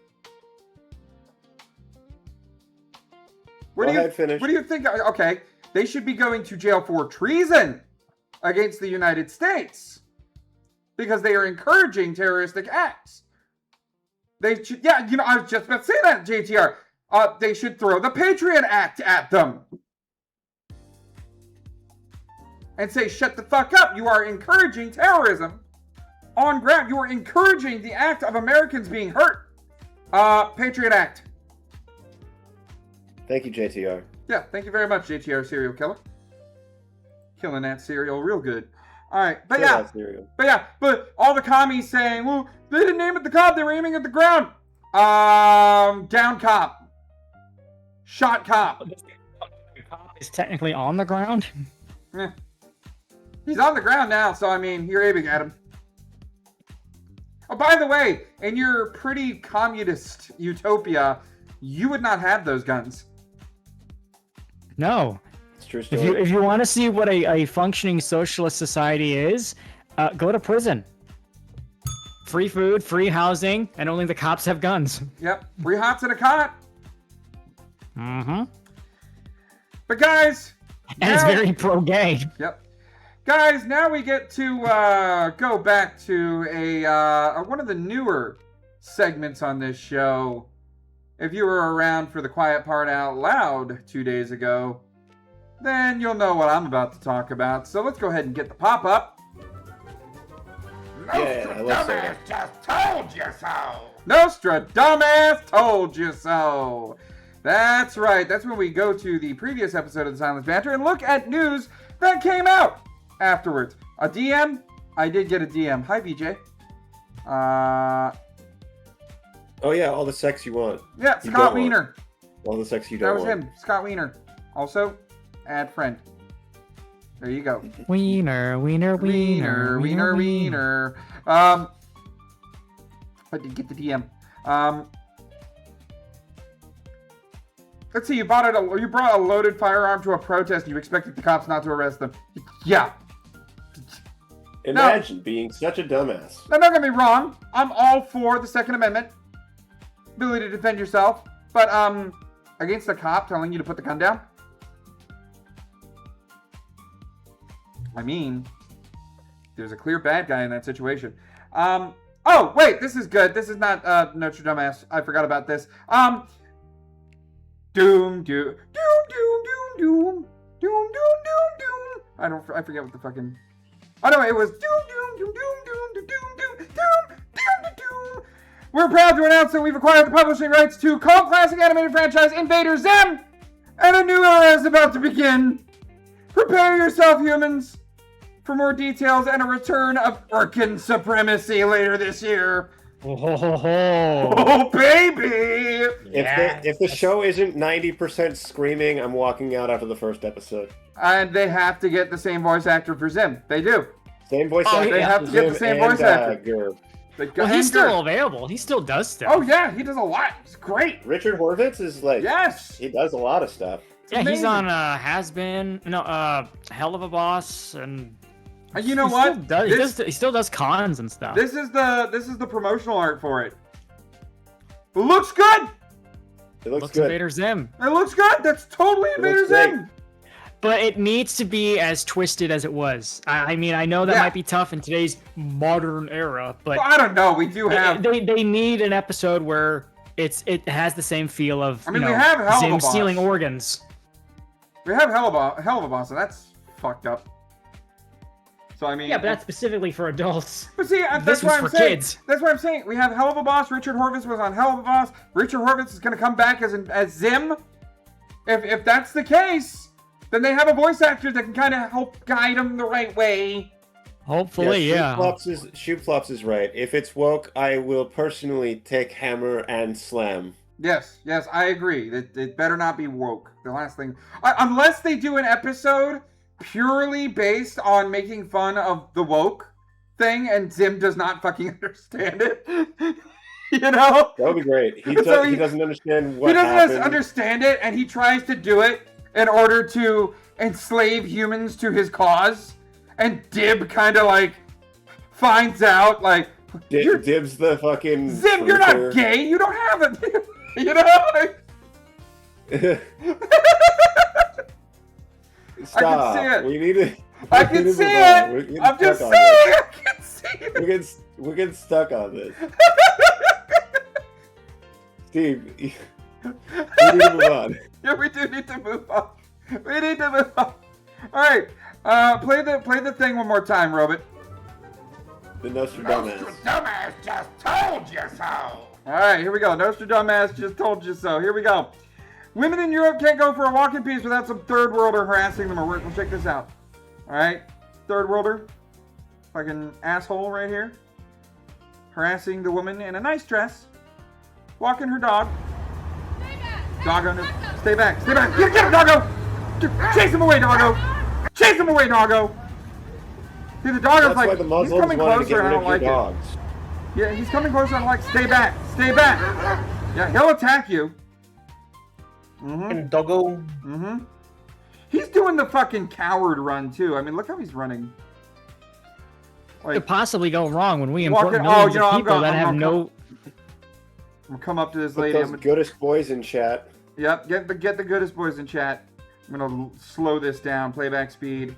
Go ahead, finish. What do you think? Okay, they should be going to jail for treason against the United States because they are encouraging terroristic acts. They should, yeah, you know, I was just about to say that, JTR. They should throw the Patriot Act at them and say, shut the fuck up. You are encouraging terrorism on ground. You are encouraging the act of Americans being hurt. Patriot Act. Thank you, JTR. Yeah, thank you very much, JTR serial killer. Killing that cereal real good. All right, but but all the commies saying, well, they didn't aim at the cop, they were aiming at the ground. Down cop. Shot cop. The cop is technically on the ground. He's on the ground now, so I mean, you're aiming at him. Oh, by the way, in your pretty communist utopia, you would not have those guns. No. It's true If you want to see what a functioning socialist society is, go to prison. Free food, free housing, and only the cops have guns. Yep, free hots in a cot. Mm-hmm. But guys... And it's very pro-gay. Yep. Guys, now we get to go back to a one of the newer segments on this show. If you were around for the Quiet Part Out Loud 2 days ago, then you'll know what I'm about to talk about. So let's go ahead and get the pop-up. Nostradamus just told you so. Nostradamus told you so. That's right. That's when we go to the previous episode of The Silenced Banter and look at news that came out afterwards. A DM? I did get a DM. Hi, BJ. Oh yeah, all the sex you want. Yeah, You Scott don't want. Wiener. All the sex you don't want. That was him, Scott Wiener. Also, add friend. There you go. Wiener, wiener, wiener, Wiener, wiener. I did get the DM. Let's see. You brought a loaded firearm to a protest. And you expected the cops not to arrest them. Yeah. Imagine being such a dumbass. Now, don't get me wrong. I'm all for the Second Amendment, ability to defend yourself. But against a cop telling you to put the gun down. I mean, there's a clear bad guy in that situation. Oh, wait, this is good. This is not Notre Dame ass. I forgot about this. Doom, doom, doom, doom, doom, doom, doom, doom, doom. I forget what the fucking. Oh no, it was doom, doom, doom, doom, doom, doom, doom, doom, doom, doom, doom. We're proud to announce that we've acquired the publishing rights to cult classic animated franchise Invader Zim, and a new era is about to begin. Prepare yourself, humans, for more details and a return of Urkin supremacy later this year. Oh, baby! If the show isn't 90% screaming, I'm walking out after the first episode. And they have to get the same voice actor for Zim. They do. Same voice actor. They have to get the same voice actor. Well, he's still available. He still does stuff. Oh, yeah, he does a lot. He's great. Richard Horvitz is like... Yes! He does a lot of stuff. Yeah, he's on Has Been, Hell of a Boss, and... You know what? He still does cons and stuff. This is the promotional art for it. It looks good. It looks good. Invader Zim. It looks good. That's totally Invader Zim. But it needs to be as twisted as it was. I mean, I know that might be tough in today's modern era, but well, I don't know. We do have. They need an episode where it has the same feel of. I mean, we have Hell of a Zim Boss. stealing organs. We have Hell of a Boss, and that's fucked up. So I mean, yeah, but that's specifically for adults. But see, that's why I'm saying. That's what I'm saying. We have Hell of a Boss. Richard Horvitz was on Hell of a Boss. Richard Horvitz is going to come back as Zim. If that's the case, then they have a voice actor that can kind of help guide him the right way. Hopefully, yeah. Shoopflops is right. If it's woke, I will personally take hammer and slam. Yes, I agree. It better not be woke. The last thing, unless they do an episode purely based on making fun of the woke thing, and Zim does not fucking understand it. You know? That would be great. He doesn't understand what happened. He doesn't understand it, and he tries to do it in order to enslave humans to his cause. And Dib kind of like finds out, like, Dib's the fucking Zim, you're not gay. You don't have it. You know? Stop. I can see it. We need to. I can see it. I'm just saying. I can see it. We're getting stuck on this. Steve, we need to move on. Yeah, we do need to move on. We need to move on. All right. Play the thing one more time, Robert. The Nostradamus. Nostradamus just told you so. All right, here we go. Nostradamus just told you so. Here we go. Women in Europe can't go for a walk in peace without some third worlder harassing them. We'll check this out. All right, third worlder, fucking asshole right here, harassing the woman in a nice dress, walking her dog. Doggo, no. Stay back. Stay back. Get him, doggo. Chase him away, doggo. Chase him away, doggo. See, the doggo's like, he's coming closer and I don't like it. Yeah, he's coming closer and I'm like, stay back. Stay back. Yeah, he'll attack you. And doggo. He's doing the fucking coward run too. I mean, look how he's running. What could possibly go wrong when we import millions of people that have no... I'm gonna come up to this Put lady. those goodest boys in chat. Yep, get the goodest boys in chat. I'm gonna slow this down. Playback speed.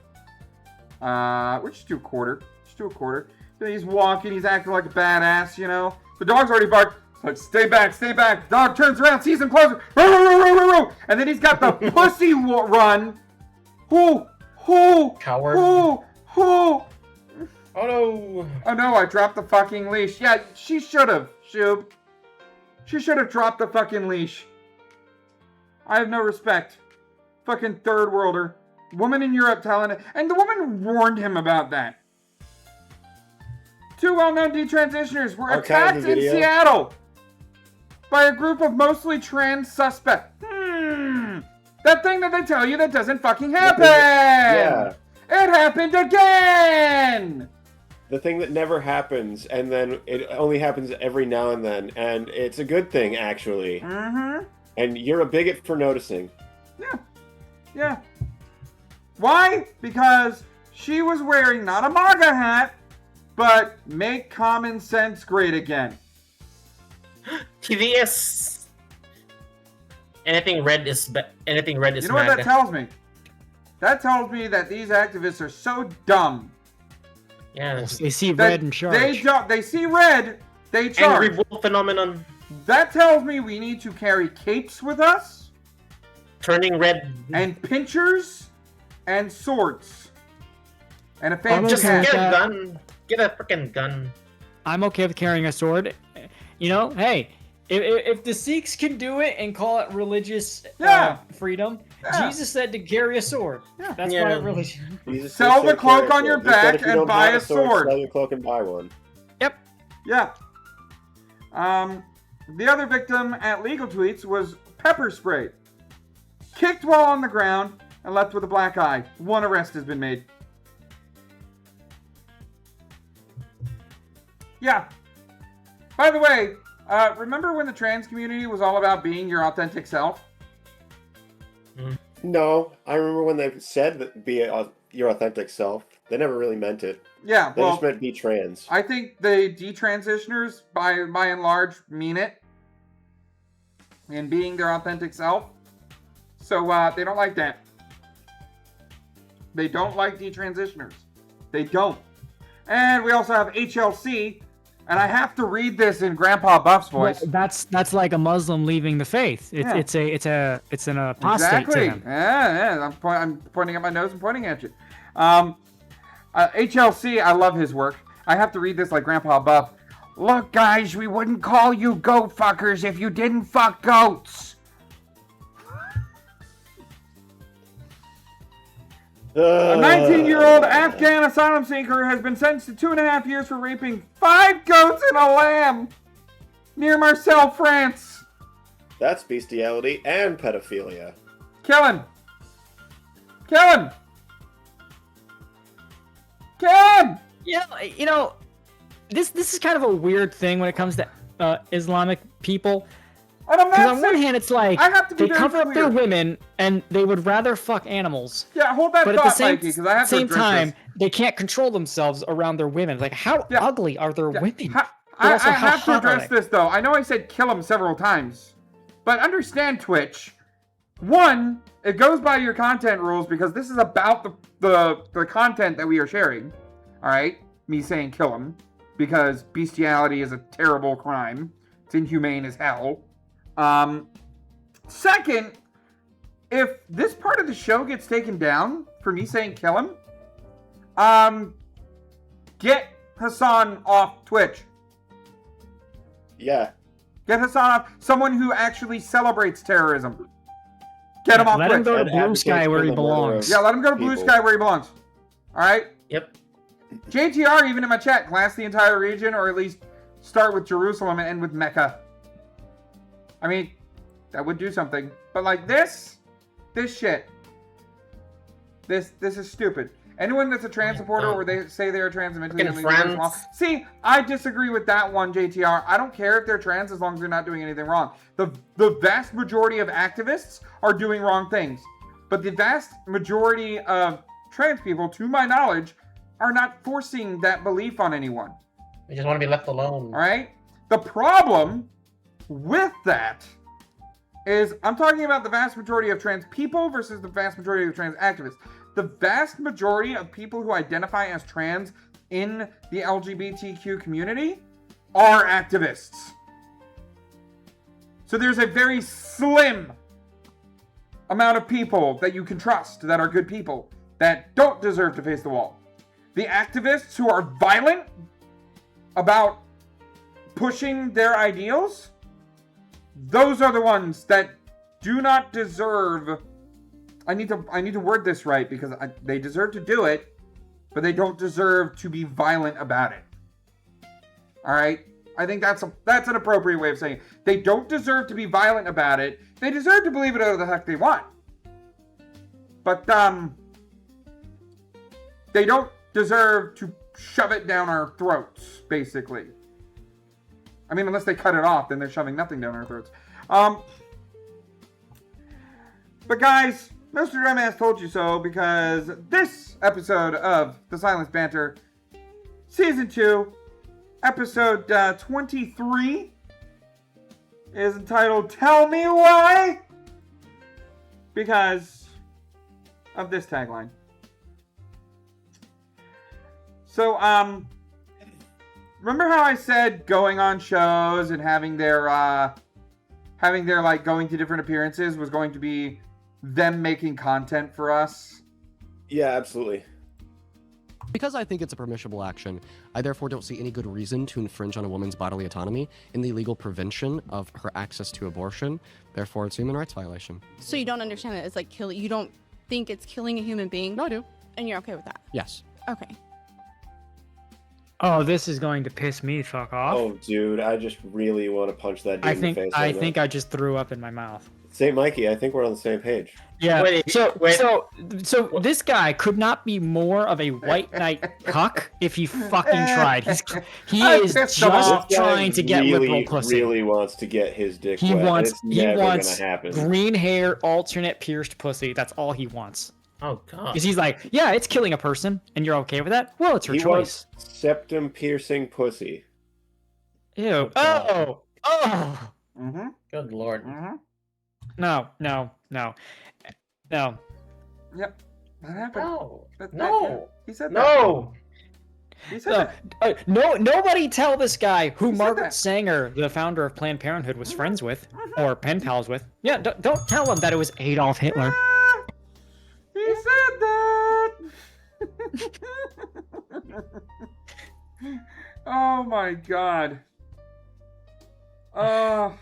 We'll just do a quarter. Just do a quarter. He's walking. He's acting like a badass. You know. The dog's already barked. Like, stay back, stay back. Dog turns around, sees him closer. And then he's got the pussy run. Coward. Oh no. Oh no, I dropped the fucking leash. Yeah, she should have, Shub. She should have dropped the fucking leash. I have no respect. Fucking third worlder. Woman in Europe telling it. And the woman warned him about that. Two well-known detransitioners were attacked in Seattle by a group of mostly trans suspects. That thing that they tell you that doesn't fucking happen! Yeah. It happened again! The thing that never happens, and then it only happens every now and then, and it's a good thing, actually. Mm-hmm. And you're a bigot for noticing. Yeah. Why? Because she was wearing not a MAGA hat, but make common sense great again. TVS. Anything red is You know what that tells me? That tells me that these activists are so dumb. Yeah. They see red and charge. They see red, they charge. Angry Bull phenomenon. That tells me we need to carry capes with us. Turning red. And pinchers and swords. And a fancy Just hat. get a gun. Get a freaking gun. I'm okay with carrying a sword. You know, hey, if the Sikhs can do it and call it religious freedom, Jesus said to carry a sword. That's my religion. Sell the cloak on your back and buy a sword. Sell your cloak and buy one. Yep. Yeah. The other victim at Legal Tweets was pepper sprayed, kicked while on the ground, and left with a black eye. 1 arrest has been made. Yeah. By the way, remember when the trans community was all about being your authentic self? No, I remember when they said that be your authentic self. They never really meant it. Yeah, they just meant be trans. I think the detransitioners, by and large, mean it in being their authentic self. So they don't like that. They don't like detransitioners. They don't. And we also have HLC, and I have to read this in Grandpa Buff's voice. Well, that's like a Muslim leaving the faith. It's an apostate to him. Yeah. I'm pointing at my nose and pointing at you. HLC, I love his work. I have to read this like Grandpa Buff. Look, guys, we wouldn't call you goat fuckers if you didn't fuck goats. A 19-year-old Afghan asylum seeker has been sentenced to 2.5 years for raping 5 goats and a lamb near Marseille, France. That's bestiality and pedophilia. Kill him. Kill him. Kill him. You know, this is kind of a weird thing when it comes to Islamic people. Because on one hand, it's like they cover up their women and they would rather fuck animals. Yeah, hold that but thought, at the Mikey, because I have to same address time, this. they can't control themselves around their women. Like, how ugly are their women? I Also, how have to hot are address they? this, though. I know I said kill him several times. But understand, Twitch. One, it goes by your content rules because this is about the content that we are sharing. Alright? Me saying kill him. Because bestiality is a terrible crime. It's inhumane as hell. Second, if this part of the show gets taken down for me saying kill him, get Hassan off Twitch. Yeah. Get Hassan off. Someone who actually celebrates terrorism. Get him off Twitch. Let him go to Blue Sky where he belongs. Yeah, let him go to Blue Sky where he belongs. Alright? Yep. JTR, even in my chat, class the entire region, or at least start with Jerusalem and end with Mecca. I mean, that would do something. But like this shit. This is stupid. Anyone that's a trans supporter or they say they're trans and mentally wrong. See, I disagree with that one, JTR. I don't care if they're trans as long as they're not doing anything wrong. The vast majority of activists are doing wrong things. But the vast majority of trans people, to my knowledge, are not forcing that belief on anyone. They just want to be left alone. Alright? The problem with that is I'm talking about the vast majority of trans people versus the vast majority of trans activists. The vast majority of people who identify as trans in the LGBTQ community are activists. So there's a very slim amount of people that you can trust that are good people that don't deserve to face the wall. The activists who are violent about pushing their ideals, those are the ones that do not deserve. I need to word this right because they deserve to do it, but they don't deserve to be violent about it. All right, I think that's an appropriate way of saying it. They don't deserve to be violent about it. They deserve to believe it whatever the heck they want. But they don't deserve to shove it down our throats, basically. I mean, unless they cut it off, then they're shoving nothing down our throats. But guys, Mr. Dumbass told you so, because this episode of The Silenced Banter, Season 2, Episode 23, is entitled Tell Me Why, because of this tagline. So, remember how I said going on shows and having their like going to different appearances was going to be them making content for us? Yeah, absolutely. Because I think it's a permissible action, I therefore don't see any good reason to infringe on a woman's bodily autonomy in the legal prevention of her access to abortion. Therefore, it's a human rights violation. So you don't understand that it's like killing, you don't think it's killing a human being? No, I do. And you're okay with that? Yes. Okay. Oh, this is going to piss me fuck off. Oh, dude, I just really want to punch that dude I in think the face. I think I just threw up in my mouth. St. Mikey, I think we're on the same page. Yeah. Wait, so wait. this guy could not be more of a white knight cuck if he fucking tried. He is just trying to get liberal pussy. Really wants to get his dick He wet. wants It's never gonna happen. green hair, alternate pierced pussy. That's all he wants. Oh god. Because he's like, yeah, it's killing a person, and you're okay with that? Well, it's her He choice. wants septum piercing pussy. Ew. God. Oh. Mm-hmm. Good lord. Mm-hmm. No. Yep. That happened. No. That- No. He said that. No. He said that. Nobody tell this guy who He said Margaret that. Sanger, the founder of Planned Parenthood, was friends with, or pen pals with. Yeah, don't tell him that it was Adolf Hitler. He said that. Oh my god. I'm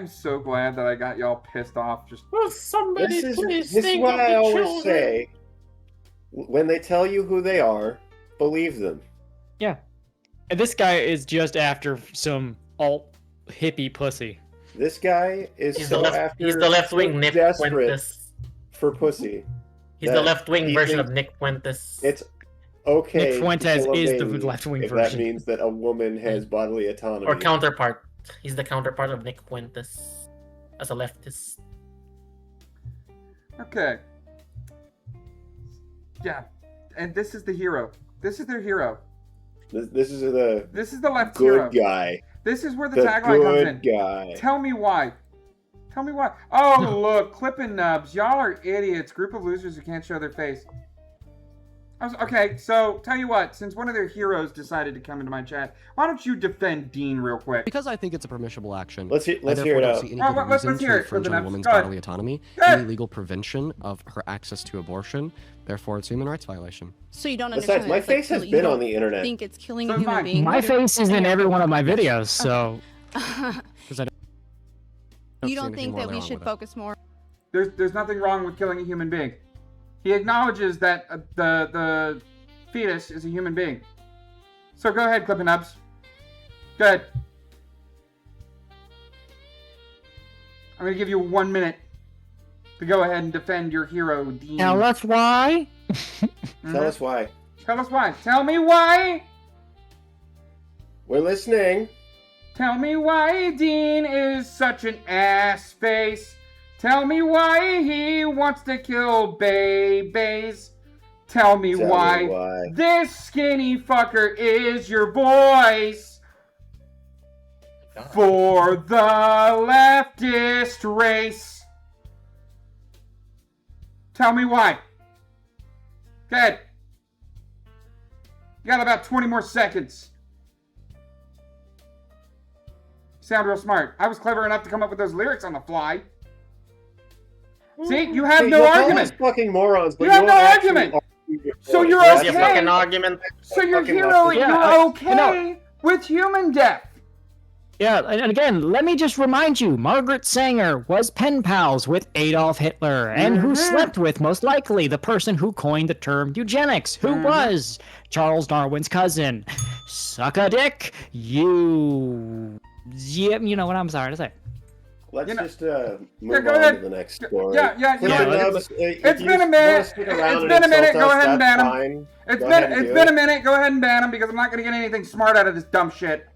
so glad that I got y'all pissed off. Just Will somebody This please is think what of I the always children? say. When they tell you who they are, believe them. Yeah. And this guy is just after some alt hippie pussy. This guy is He's so the left. after He's the left-wing Nick desperate Fuentes. for pussy. He's that the left-wing he version thinks of Nick Fuentes. It's okay. Nick to Fuentes kill a is the baby left-wing if version. that means that a woman has bodily autonomy. Or counterpart. He's the counterpart of Nick Fuentes as a leftist. okay. Yeah, and this is the hero. This is their hero. This is the This is the left good hero. guy. This is where the The tagline comes in. good guy. Tell me why. Tell me why. Oh, look, clipping nubs. Y'all are idiots. Group of losers who can't show their face. Okay, so tell you what. Since one of their heroes decided to come into my chat, why don't you defend Dean real quick? Because I think it's a permissible action. Let's I hear therefore it don't out. see any Oh, good let's reason hear to it, infringe on Clipping a Ups. woman's Go ahead. bodily autonomy Go ahead. in the legal prevention of her access to abortion. Therefore, it's a human rights violation. So you don't Besides, understand my that it's like face has killing- been you on don't the internet. think it's killing So a human fine. being? My face is in every one of my videos, so Because I don't You see don't anything think morally that we wrong should with it. focus more? There's nothing wrong with killing a human being. He acknowledges that the fetus is a human being. So go ahead, Clipping Ups. Go ahead. I'm gonna give you 1 minute to go ahead and defend your hero, Dean. tell us why. Tell us why. Tell us why. Tell me why. We're listening. Tell me why Dean is such an ass face. Tell me why he wants to kill babies. Tell me Tell why me why. this skinny fucker is your voice for the leftist race. Tell me why. Go ahead. You got about 20 more seconds. Sound real smart. I was clever enough to come up with those lyrics on the fly. See, you have Hey, no look, all argument. these fucking morons, but You have you no don't actually argument. argue your So point. you're That's Your okay. your fucking argument. So your fucking hero, leftist. you're Yeah, okay with human death. Yeah, and again, let me just remind you, Margaret Sanger was pen pals with Adolf Hitler, and who slept with, most likely, the person who coined the term eugenics, who was Charles Darwin's cousin. Suck a dick, you... Yeah, you know what I'm sorry to say. Let's just Yeah, move go on ahead. to the next story. Yeah, you know what? It's It's been a minute. It's been a minute. Go ahead and ban him. It's been a minute. Go ahead and ban him because I'm not going to get anything smart out of this dumb shit.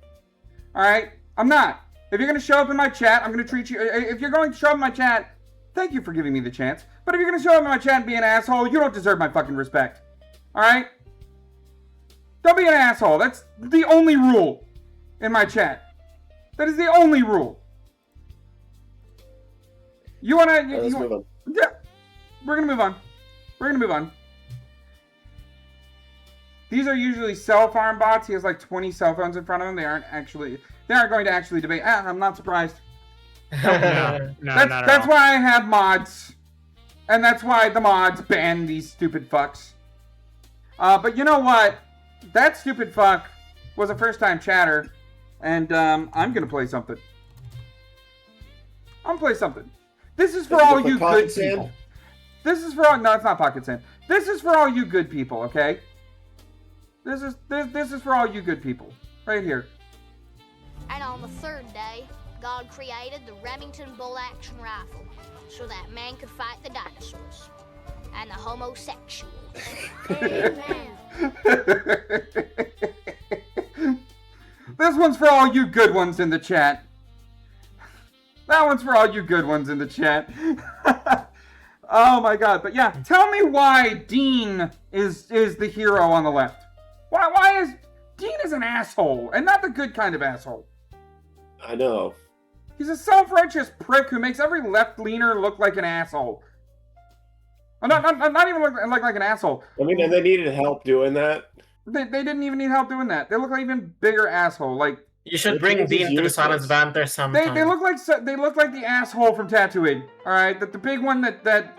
All right? I'm not. If you're going to show up in my chat, I'm going to treat you. If you're going to show up in my chat, thank you for giving me the chance. But if you're going to show up in my chat and be an asshole, you don't deserve my fucking respect. All right? Don't be an asshole. That's the only rule in my chat. That is the only rule. You want to... Let's move on. Yeah. We're going to move on. We're going to move on. These are usually cell farm bots. He has like 20 cell phones in front of him. They aren't going to actually debate. I'm not surprised. That's why I have mods. And that's why the mods ban these stupid fucks. But you know what? That stupid fuck was a first-time chatter. And I'm going to play something. I'm going to play something. This is for all you good people. This is for all... No, it's not pocket sand. This is for all you good people, okay? This is for all you good people. Right here. And on the third day, God created the Remington bolt-action rifle so that man could fight the dinosaurs and the homosexuals. Amen. This one's for all you good ones in the chat. That one's for all you good ones in the chat. Oh my god. But yeah, tell me why Dean is the hero on the left. Why is Dean is an asshole, and not the good kind of asshole. I know. He's a self-righteous prick who makes every left-leaner look like an asshole. Not even look like an asshole. I mean, and they needed help doing that. They didn't even need help doing that. They look like an even bigger asshole. Like you should bring Dean to the Silence Banter sometime. They look like the asshole from Tatooine. All right, the big one that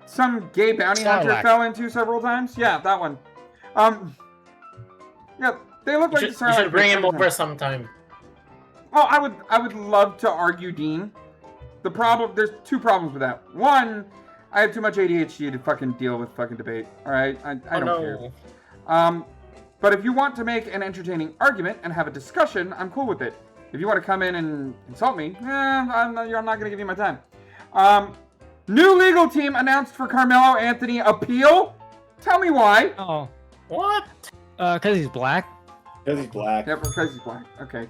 some gay bounty hunter fell into several times. Yeah, that one. Yeah, they look like the Sarlacc. You should bring him over sometime. Oh, I would love to argue Dean. There's two problems with that. One, I have too much ADHD to fucking deal with fucking debate. All right, I don't care. But if you want to make an entertaining argument and have a discussion, I'm cool with it. If you want to come in and insult me, I'm not going to give you my time. New legal team announced for Carmelo Anthony appeal. Tell me why. Oh. What? Because he's black? Because he's black. Yeah, because he's black. Okay.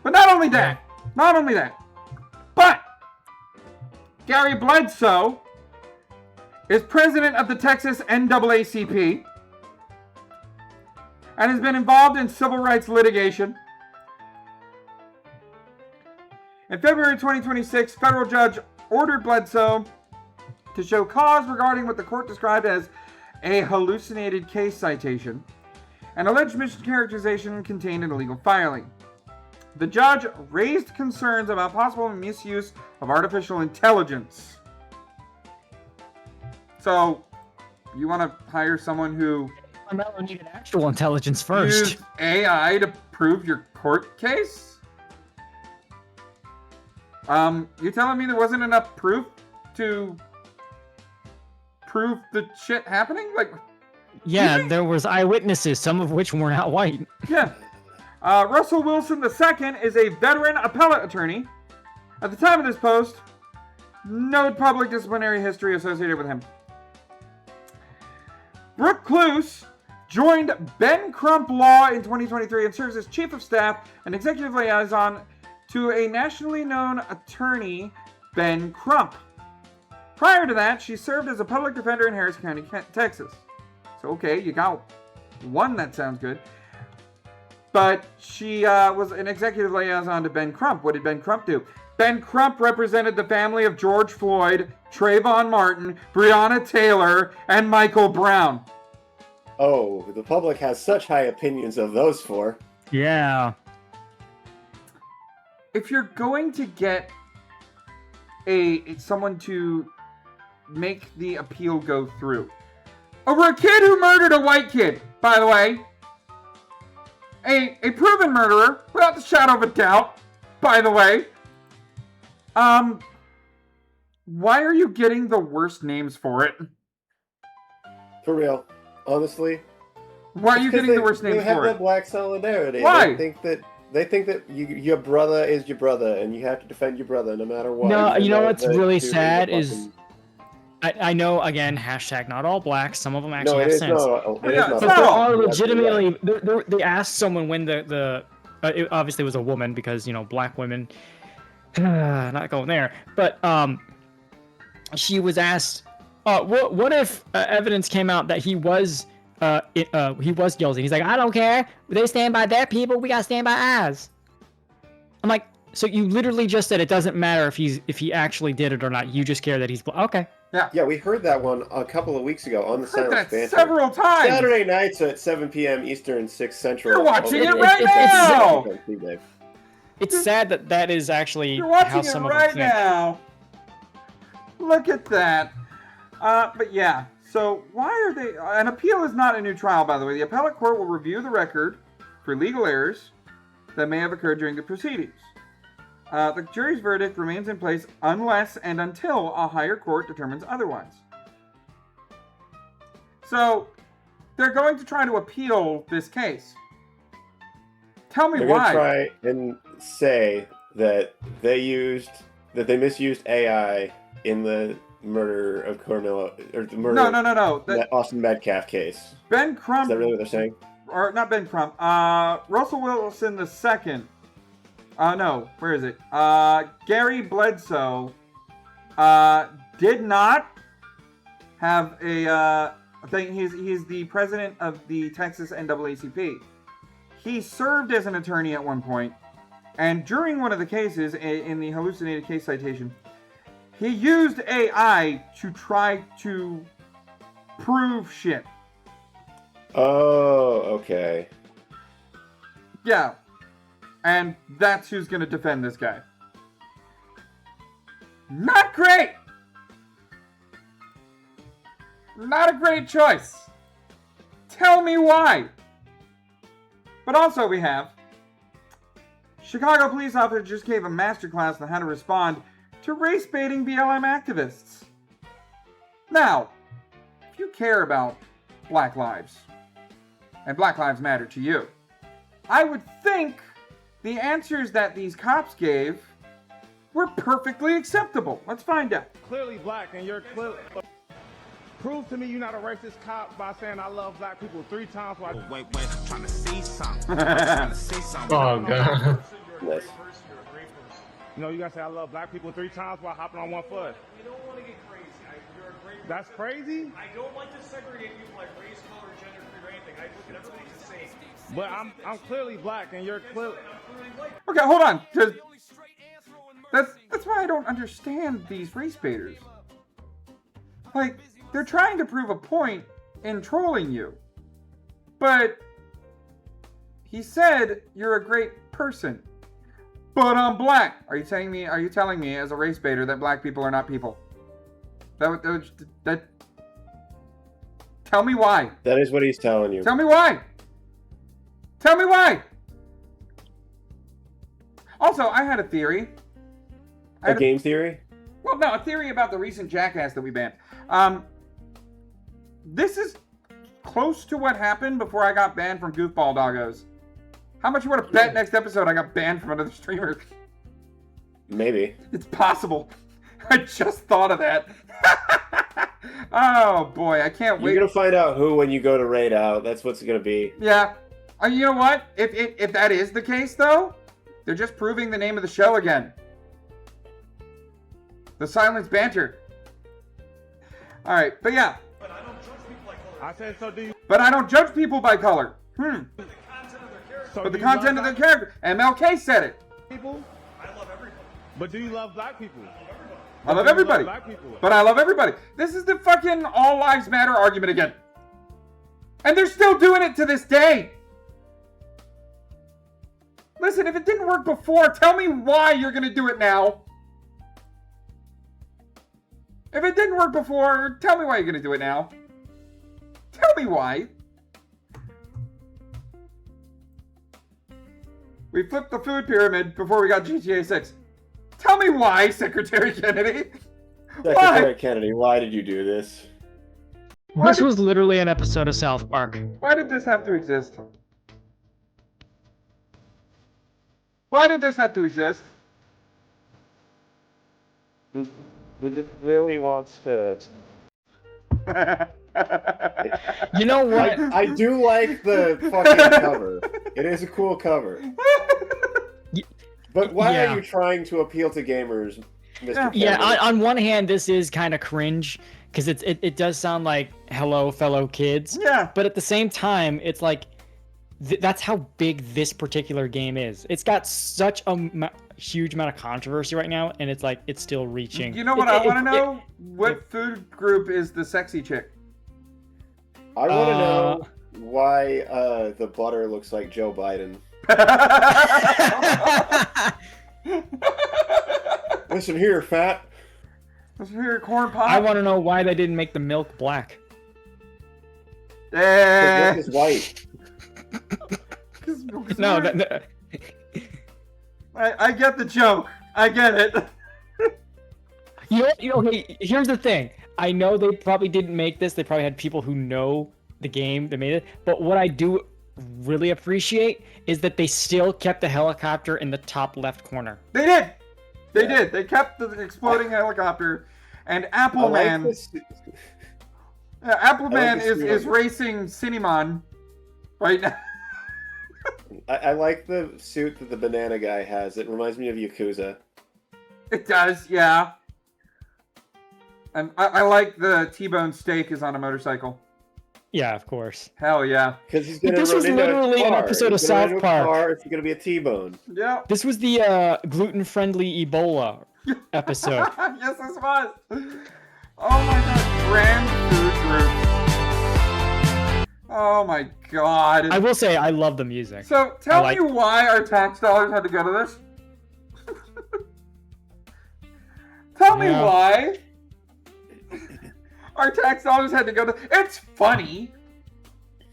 But not only that. Not only that. But Gary Bledsoe is president of the Texas NAACP and has been involved in civil rights litigation. In February 2026, federal judge ordered Bledsoe to show cause regarding what the court described as a hallucinated case citation, an alleged mischaracterization contained in a legal filing. The judge raised concerns about possible misuse of artificial intelligence. So, you want to hire someone who... Carmelo needed actual intelligence first. Use AI to prove your court case? You telling me there wasn't enough proof to prove the shit happening? Like, yeah, there was eyewitnesses, some of which were not white. Yeah. Russell Wilson II is a veteran appellate attorney. At the time of this post, no public disciplinary history associated with him. Brooke Cluse joined Ben Crump Law in 2023 and serves as chief of staff and executive liaison to a nationally known attorney, Ben Crump. Prior to that, she served as a public defender in Harris County, Texas. So, okay, you got one that sounds good. But she was an executive liaison to Ben Crump. What did Ben Crump do? Ben Crump represented the family of George Floyd, Trayvon Martin, Breonna Taylor, and Michael Brown. Oh, the public has such high opinions of those four. Yeah. If you're going to get someone to make the appeal go through over a kid who murdered a white kid, by the way, a proven murderer without the shadow of a doubt, by the way, why are you getting the worst names for it? For real, honestly. Why are you getting the worst names for it? They have that black solidarity. Why? They think that They think that your brother is your brother, and you have to defend your brother no matter what. No, even you know though what's the really dude sad a is fucking- I know, again, hashtag not all blacks. Some of them actually No, it have is sense. not. It is Yeah, not. But there all. are You're absolutely right. legitimately. They asked someone when it obviously was a woman because black women. Not going there, but she was asked, what if evidence came out that he was guilty? He's like, I don't care. They stand by their people. We gotta stand by ours. I'm like, so you literally just said it doesn't matter if he actually did it or not. You just care that he's okay. Yeah, we heard that one a couple of weeks ago on the Heard Silence that Banter. several times. Saturday nights at 7 p.m. Eastern, 6 Central. You're watching Over it the- right now! It's sad that is actually You're how watching some it of them right think. now. Look at that. But yeah, so why are they... An appeal is not a new trial, by the way. The appellate court will review the record for legal errors that may have occurred during the proceedings. The jury's verdict remains in place unless and until a higher court determines otherwise. So, they're going to try to appeal this case. Tell me They're why. going to try and say that they misused AI in the murder of Carmelo, or the murder No. of that Austin Metcalf case. Ben Crump... Is that really what they're saying? Or, not Ben Crump. Russell Wilson II. No. Where is it? Gary Bledsoe did not have a... he's the president of the Texas NAACP. He served as an attorney at one point, and during one of the cases, in the hallucinated case citation, he used AI to try to prove shit. Oh, okay. Yeah. And that's who's going to defend this guy. Not great! Not a great choice. Tell me why. But also we have Chicago police officer just gave a masterclass on how to respond to race-baiting BLM activists. Now, if you care about Black lives, and Black Lives Matter to you, I would think the answers that these cops gave were perfectly acceptable. Let's find out. Clearly black, and you're clearly... Prove to me you're not a racist cop by saying I love black people 3 times while... Wait, I'm trying to see something. I'm trying to see something. Oh, God. Nice. You know, you gotta say I love black people 3 times while hopping on one foot. You don't want to get crazy. You're a great That's crazy? I don't like to segregate people like race, color, gender, creed, or anything. I look at everybody the same. But I'm clearly black, and you're clearly... Okay, hold on. That's why I don't understand these race baiters. Like, they're trying to prove a point in trolling you. But he said you're a great person. But I'm black. Are you telling me as a race baiter that black people are not people? That tell me why. That is what he's telling you. Tell me why. Tell me why. Also, I had a theory. A game theory? Well, no, a theory about the recent Jackass that we banned. This is close to what happened before I got banned from Goofball Doggos. How much you want to bet next episode I got banned from another streamer? Maybe. It's possible. I just thought of that. Oh, boy, I can't wait. You're going to find out who when you go to raid out. That's what's going to be. Yeah. You know what? If that is the case, though, they're just proving the name of the show again. The Silenced Banter. All right, but yeah. But I don't judge people by color. I said, so do you... But I don't judge people by color. So But the do you love content of their black character. MLK said it. people? I love everybody. But do you love black people? I love everybody. Black people. But I love everybody. This is the fucking all lives matter argument again. And they're still doing it to this day. Listen, if it didn't work before, tell me why you're going to do it now. If it didn't work before, tell me why you're going to do it now. Tell me why. We flipped the food pyramid before we got GTA 6. Tell me why, Secretary Kennedy. Secretary Kennedy, why did you do this? This was literally an episode of South Park. Why did this have to exist? Why did this have to exist? It really wants to. You know what? I do like the fucking cover. It is a cool cover. But why Yeah. are you trying to appeal to gamers, Mr. Yeah, Kendall? on one hand, this is kind of cringe because it does sound like "Hello, fellow kids." Yeah. But at the same time, it's like that's how big this particular game is. It's got such a huge amount of controversy right now, and it's like it's still reaching. You know what I want to know? What food group is the sexy chick? I want to know why the butter looks like Joe Biden. Listen here, fat. Listen here, corn pop. I want to know why they didn't make the milk black. Milk is white. No, I get the joke. I get it. You know, okay, here's the thing. I know they probably didn't make this. They probably had people who know the game that made it. But what I do really appreciate is that they still kept the helicopter in the top left corner. They did. They did. They kept the exploding helicopter. And Appleman. Appleman is racing Cinnamon right now. I like the suit that the banana guy has. It reminds me of Yakuza. It does, yeah. And I like the T-bone steak is on a motorcycle. Yeah, of course. Hell yeah. Because he's gonna This was literally an episode of South Park. It's gonna be a T-bone. Yeah. This was the gluten-friendly Ebola episode. Yes, this was. Oh my god, grand food group. Oh my god. I will say I love the music. So tell me why our tax dollars had to go to this. Tell me why our tax dollars had to go to. It's funny,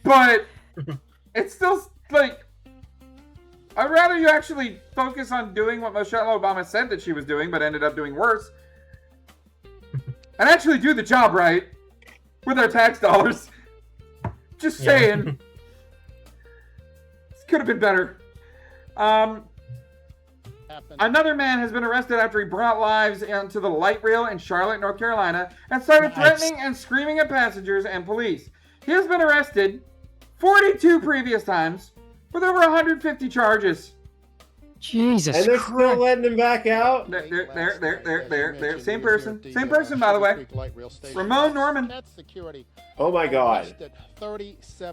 but it's still like. I'd rather you actually focus on doing what Michelle Obama said that she was doing, but ended up doing worse. And actually do the job right with our tax dollars. Just saying. This could have been better. Another man has been arrested after he brought lives into the light rail in Charlotte, North Carolina, and started threatening and screaming at passengers and police. He has been arrested 42 previous times with over 150 charges. Jesus And they're Christ. still letting him back out? There. Same person, by the way. Ramon Norman. Oh my god.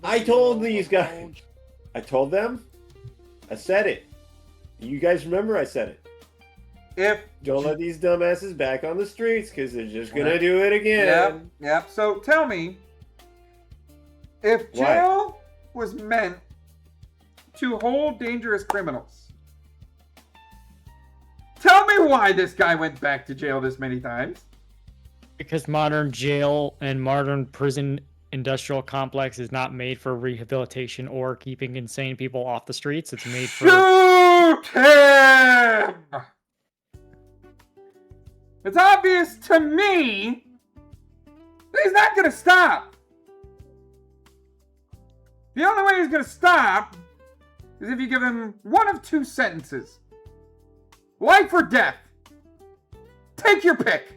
I told these guys. I told them. I said it. You guys remember I said it. Don't let these dumbasses back on the streets because they're just gonna do it again. Yep. So tell me, if jail was meant to hold dangerous criminals, tell me why this guy went back to jail this many times. Because modern jail and modern prison industrial complex is not made for rehabilitation or keeping insane people off the streets. It's made for... Shoot him! It's obvious to me that he's not going to stop. The only way he's going to stop is if you give him one of two sentences. Life or death. Take your pick.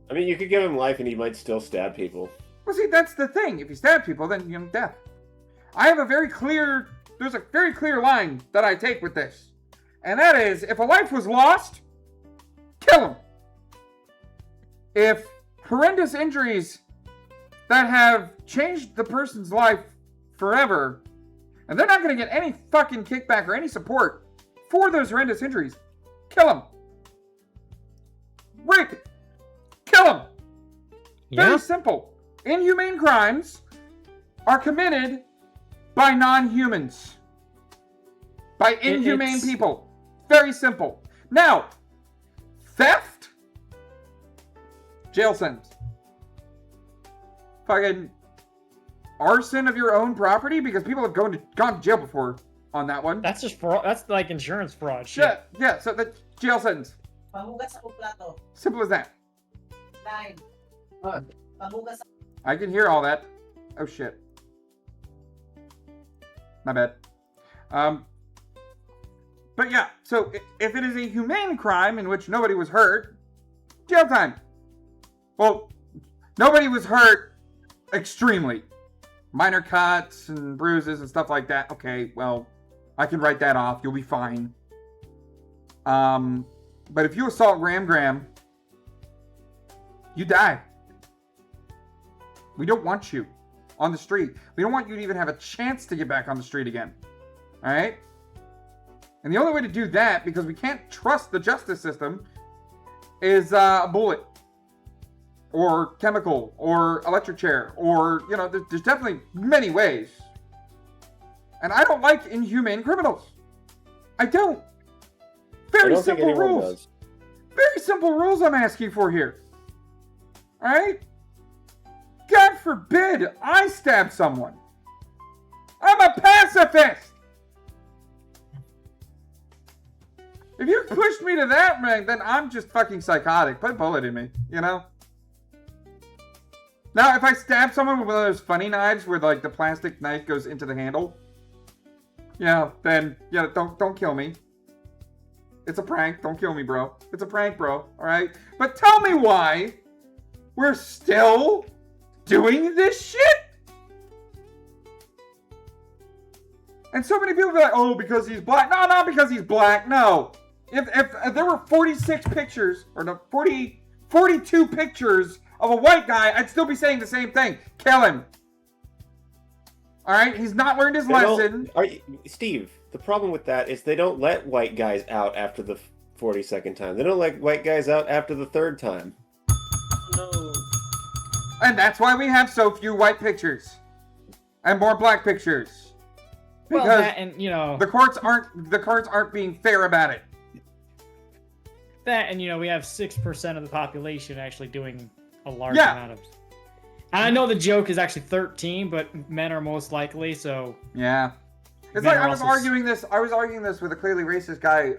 I mean, you could give him life and he might still stab people. Well, see, that's the thing. If you stab people, then you know, death. I have a very clear... There's a very clear line that I take with this. And that is, if a life was lost, kill him. If horrendous injuries that have changed the person's life forever, and they're not going to get any fucking kickback or any support for those horrendous injuries, kill him. Rape. Kill him. Very simple. Inhumane crimes are committed by non-humans. By inhumane people. Very simple. Now, theft? Jail sentence. Fucking arson of your own property? Because people have gone to jail before on that one. That's just fraud. That's like insurance fraud shit. Yeah, so the jail sentence. Simple as that. I can hear all that. Oh shit. My bad. But yeah, so if it is a humane crime in which nobody was hurt, jail time. Well, nobody was hurt extremely. Minor cuts and bruises and stuff like that. Okay, well, I can write that off. You'll be fine. But if you assault Graham, you die. We don't want you on the street. We don't want you to even have a chance to get back on the street again. All right? And the only way to do that, because we can't trust the justice system, is a bullet. Or chemical. Or electric chair. Or, you know, there's definitely many ways. And I don't like inhumane criminals. I don't. Very simple rules. Very simple rules I'm asking for here. Alright? God forbid I stab someone. I'm a pacifist. If you pushed me to that, man, then I'm just fucking psychotic. Put a bullet in me, you know? Now, if I stab someone with one of those funny knives where, like, the plastic knife goes into the handle, yeah, then, yeah, don't kill me. It's a prank. Don't kill me, bro. It's a prank, bro. Alright? But tell me why we're still doing this shit? And so many people be like, oh, because he's black. No, not because he's black. No. If there were 46 pictures, or no, 42 pictures of a white guy, I'd still be saying the same thing. Kill him. Alright? He's not learned his lesson. Steve, the problem with that is they don't let white guys out after the 42nd time. They don't let white guys out after the 3rd time. No. And that's why we have so few white pictures. And more black pictures. Because well, that and, you know, the courts aren't being fair about it. That and, you know, we have 6% of the population actually doing a large amount of. And I know the joke is actually 13, but men are most likely, so. Yeah. It's like I was arguing this with a clearly racist guy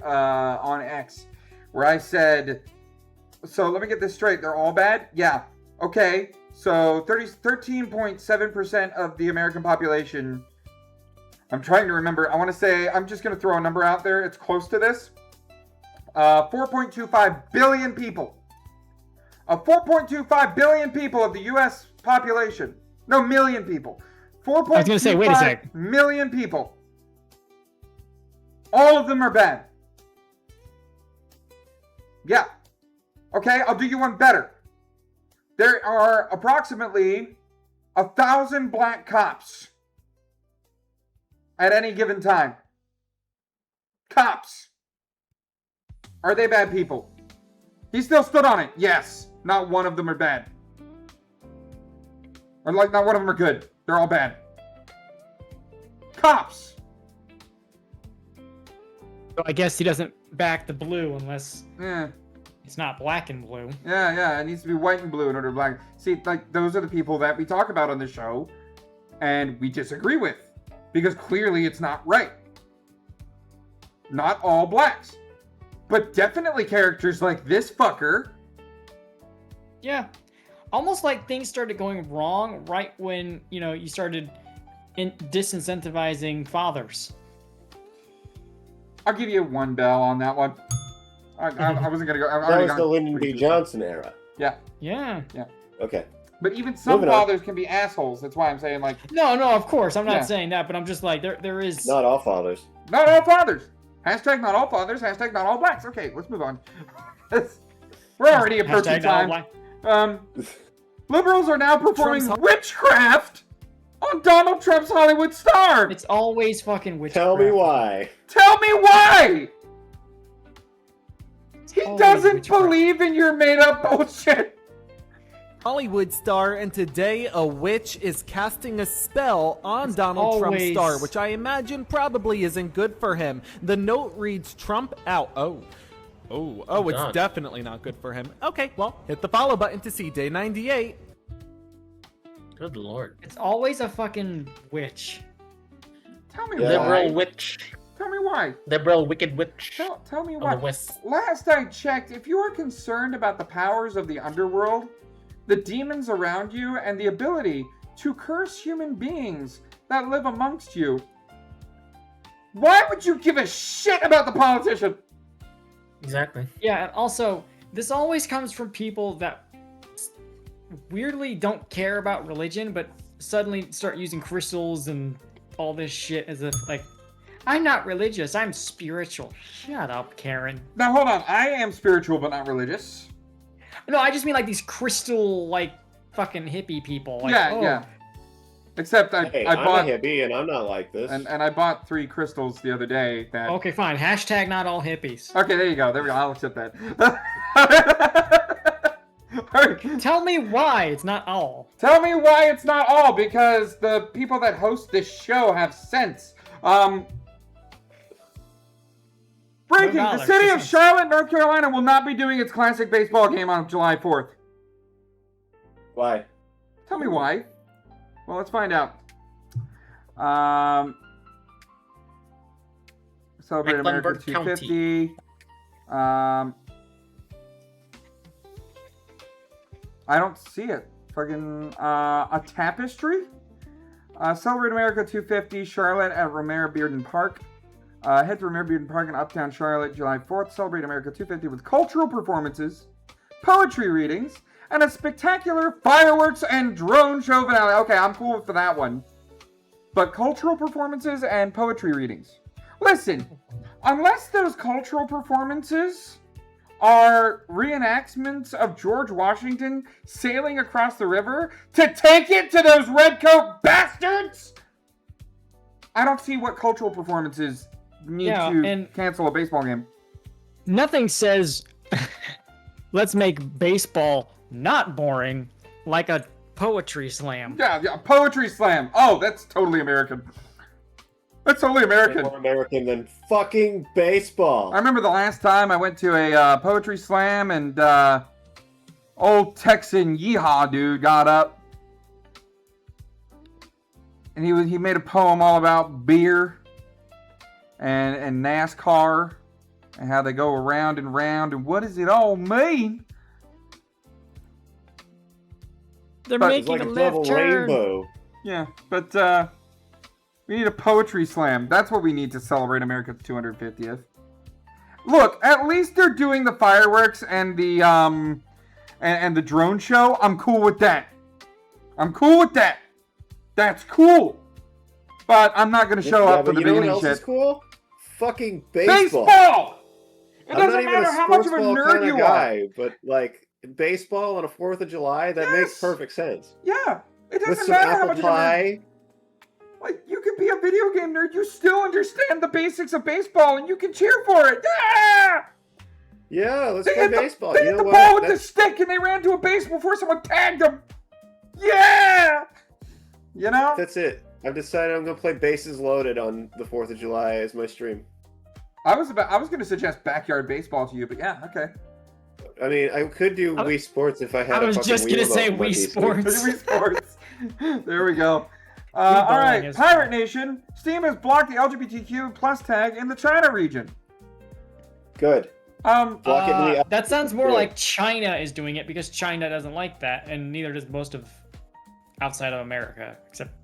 on X, where I said, so let me get this straight, they're all bad? Yeah. Okay. So 13.7% of the American population. I'm trying to remember. I want to say, I'm just going to throw a number out there. It's close to this. 4.25 billion people. 4.25 billion people of the U.S. population. No, million people. 4.25 I was going to say, wait a sec. million people. All of them are bad. Yeah. Okay, I'll do you one better. There are approximately 1,000 black cops at any given time. Cops. Are they bad people? He still stood on it. Yes. Not one of them are bad. Or like, not one of them are good. They're all bad. Cops. So I guess he doesn't back the blue unless it's not black and blue. Yeah. It needs to be white and blue in order to black. See, like, those are the people that we talk about on the show and we disagree with. Because clearly it's not right. Not all blacks. But definitely characters like this fucker. Yeah. Almost like things started going wrong right when, you know, you started disincentivizing fathers. I'll give you one bell on that one. I wasn't going to go. That was the Lyndon B. Johnson era. Yeah. Yeah. Okay. But even some fathers can be assholes. That's why I'm saying, like... No, of course. I'm not saying that, but I'm just like, there is... Not all fathers. Not all fathers. Hashtag not all fathers. Hashtag not all blacks. Okay, let's move on. We're already approaching time. Liberals are now performing witchcraft on Donald Trump's Hollywood star. It's always fucking witchcraft. Tell me why. Tell me why! He doesn't believe in your made-up bullshit. Hollywood star, and today a witch is casting a spell on Donald Trump's star, which I imagine probably isn't good for him. The note reads, Trump out. Oh, it's definitely not good for him. Okay, well, hit the follow button to see day 98. Good lord. It's always a fucking witch. Tell me Liberal why. witch. Tell me why. Liberal wicked witch. Tell me why. Last I checked, if you are concerned about the powers of the underworld, the demons around you, and the ability to curse human beings that live amongst you, Why would you give a shit about the politician? Exactly. Yeah, and also, this always comes from people that weirdly don't care about religion, but suddenly start using crystals and all this shit as if, like, I'm not religious, I'm spiritual. Shut up, Karen. Now, hold on. I am spiritual, but not religious. No, I just mean, like, these crystal, like, fucking hippie people. Like, Yeah, oh, yeah. Except I bought... I'm a hippie, and I'm not like this. And I bought 3 crystals the other day that... Okay, fine. Hashtag not all hippies. Okay, there you go. There we go. I'll accept that. Tell me why it's not all. Tell me why it's not all, because the people that host this show have sense. Breaking, $1, the city of $2. Charlotte, North Carolina will not be doing its classic baseball game on July 4th. Why? Tell me why. Well, let's find out. Celebrate America Mecklenburg 250. I don't see it. Fucking a tapestry. Celebrate America 250, Charlotte at Romare Bearden Park. Head to Romare Bearden Park in Uptown Charlotte, July 4th. Celebrate America 250 with cultural performances, poetry readings, and a spectacular fireworks and drone show finale. Okay, I'm cool for that one. But cultural performances and poetry readings. Listen, unless those cultural performances are reenactments of George Washington sailing across the river to take it to those redcoat bastards, I don't see what cultural performances need to cancel a baseball game. Nothing says, let's make baseball not boring, like a poetry slam. Yeah, poetry slam. Oh, that's totally American. That's totally American. More American than fucking baseball. I remember the last time I went to a poetry slam and old Texan Yeehaw dude got up. And he made a poem all about beer and NASCAR and how they go around and round and what does it all mean? They're making a left turn. Rainbow. Yeah, but we need a poetry slam. That's what we need to celebrate America's 250th. Look, at least they're doing the fireworks and the and the drone show. I'm cool with that. I'm cool with that. That's cool. But I'm not going to show up for the beginning what else shit. is cool? Fucking baseball. Baseball! It I'm doesn't not even matter a how much of a sports ball nerd kinda you guy, are. but like baseball on a 4th of July, that makes perfect sense. Yeah, it With doesn't some matter how apple much of a nerd. pie. Like, you could be a video game nerd. You still understand the basics of baseball, and you can cheer for it. Yeah! Yeah, let's They play hit the, baseball. they You hit know the what? ball with the That's- stick, and they ran to a base before someone tagged them. Yeah! You know? That's it. I've decided I'm gonna play bases loaded on the 4th of July as my stream. I was going to suggest backyard baseball to you, but yeah, okay. I mean, I could do Wii Sports if I had. I was a fucking just gonna Wii say remote, might Wii be Sports. Wii Sports. There we go. All right, is Pirate Nation. Steam has blocked the LGBTQ plus tag in the China region. Good. Block it in the that sounds more Yeah. like China is doing it because China doesn't like that, and neither does most of outside of America, except.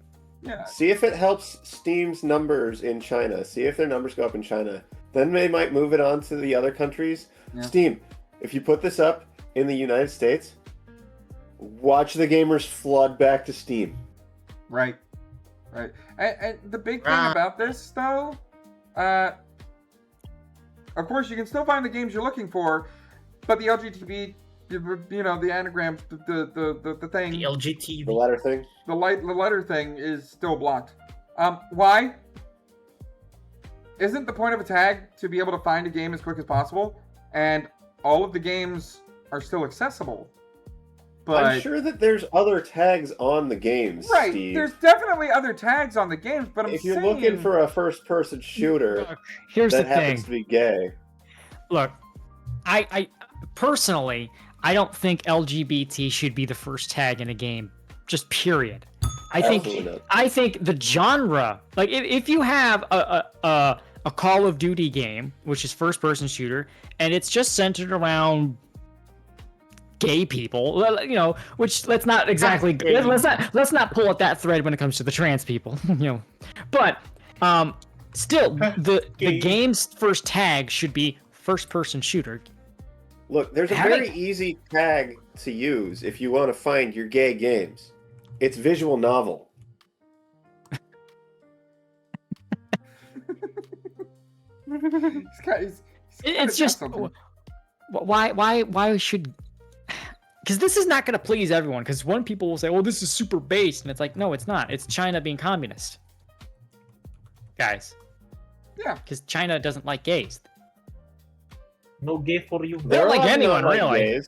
Yeah. See if it helps Steam's numbers in China. See if their numbers go up in China. Then they might move it on to the other countries. Yeah. Steam, if you put this up in the United States, watch the gamers flood back to Steam. Right. Right. And the big thing about this, though, of course, you can still find the games you're looking for, but the LGBT, you know, the anagram, the thing, The LGTV. The letter thing. the letter thing is still blocked. Why? Isn't the point of a tag to be able to find a game as quick as possible? And all of the games are still accessible. But I'm sure that there's other tags on the games, right, Steve. there's definitely other tags on the games, but I'm If you're saying... looking for a first-person shooter Here's that the thing. happens to be gay, Look, I personally, I don't think LGBT should be the first tag in a game. Just period. Absolutely not. I think the genre, like if you have a Call of Duty game, which is first person shooter, and it's just centered around gay people, you know, which let's not let's not pull at that thread when it comes to the trans people, you know. But Still, the game's first tag should be first-person shooter. Look, there's a very easy tag to use if you want to find your gay games. It's visual novel. It's just why should, because this is not going to please everyone, because one people will say, oh, this is super based, and it's like, no, it's not. It's China being communist, guys. Yeah, because China doesn't like gays. No gay for you. They don't like anyone, really.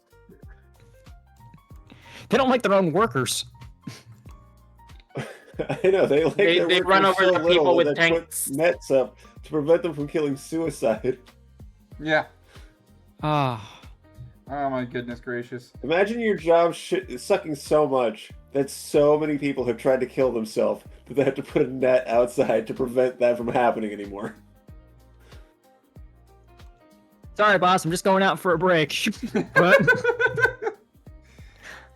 They don't like their own workers. I know, they like they run over the people with tanks. Put nets up to prevent them from killing suicide. Yeah. Oh my goodness gracious. Imagine your job sucking so much that so many people have tried to kill themselves that they have to put a net outside to prevent that from happening anymore. Sorry, boss, I'm just going out for a break. But...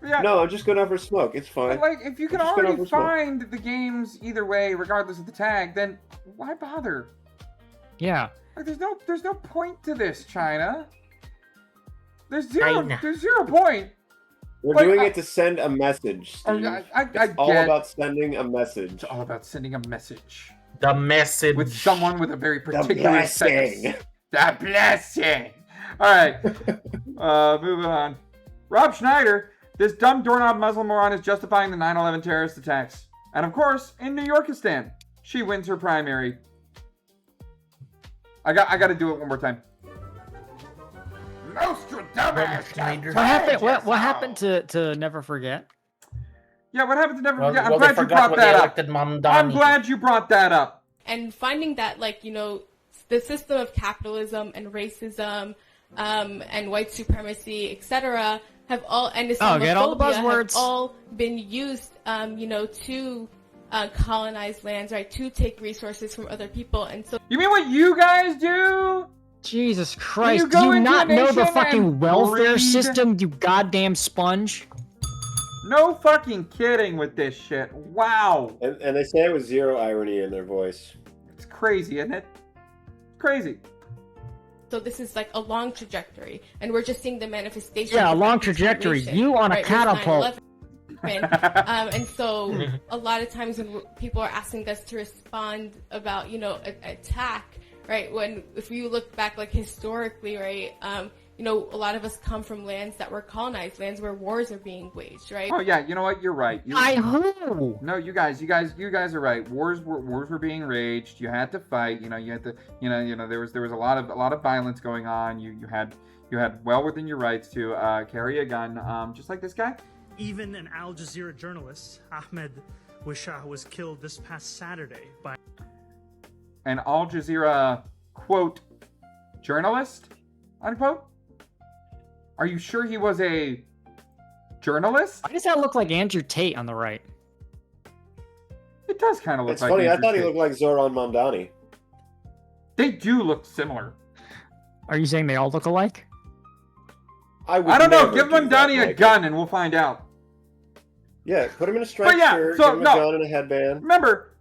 yeah. No, I'm just going out for a smoke. It's fine. But, like, if you can already find the games either way, regardless of the tag, then why bother? Yeah. Like, there's no point to this, China. There's zero point. We're doing it to send a message, Steve. It's all about sending a message. It's all about sending a message. The message. With someone with a very particular sex. The blessing. All right. Moving on. Rob Schneider. This dumb doorknob Muslim moron is justifying the 9/11 terrorist attacks. And of course, in New Yorkistan, she wins her primary. I got to do it one more time. What happened to Never Forget? Yeah, what happened to Never Forget? I'm glad you brought that up. I'm glad you brought that up. And finding that, like, you know, the system of capitalism and racism and white supremacy, etc., have all, and Islamophobia have all been used, you know, to colonize lands, right? To take resources from other people, and so. You mean what you guys do? Jesus Christ! Do you not know the fucking welfare system? You goddamn sponge! No fucking kidding with this shit. Wow. And they say it with zero irony in their voice. It's crazy, isn't it? Crazy. So this is like a long trajectory, and we're just seeing the manifestation. Yeah, a long trajectory. You on a catapult. And so a lot of times when people are asking us to respond about, you know, attack, right? If you look back, like, historically, right? You know, a lot of us come from lands that were colonized, lands where wars are being waged, right? Oh yeah, you know what? You're right. No, you guys are right. Wars were being waged. You had to fight. You know, you had to. You know, there was a lot of violence going on. You had well within your rights to carry a gun, just like this guy. Even an Al Jazeera journalist, Ahmed Wishah, was killed this past Saturday by an Al Jazeera quote journalist unquote. Are you sure he was a journalist? Why does that look like Andrew Tate on the right? It does kind of look like funny. Andrew I thought Tate. he looked like Zoran Mamdani. They do look similar. Are you saying they all look alike? I don't know. Give Mamdani a gun and we'll find out. Yeah, put him in a striped shirt, give him a gun and a headband. Remember,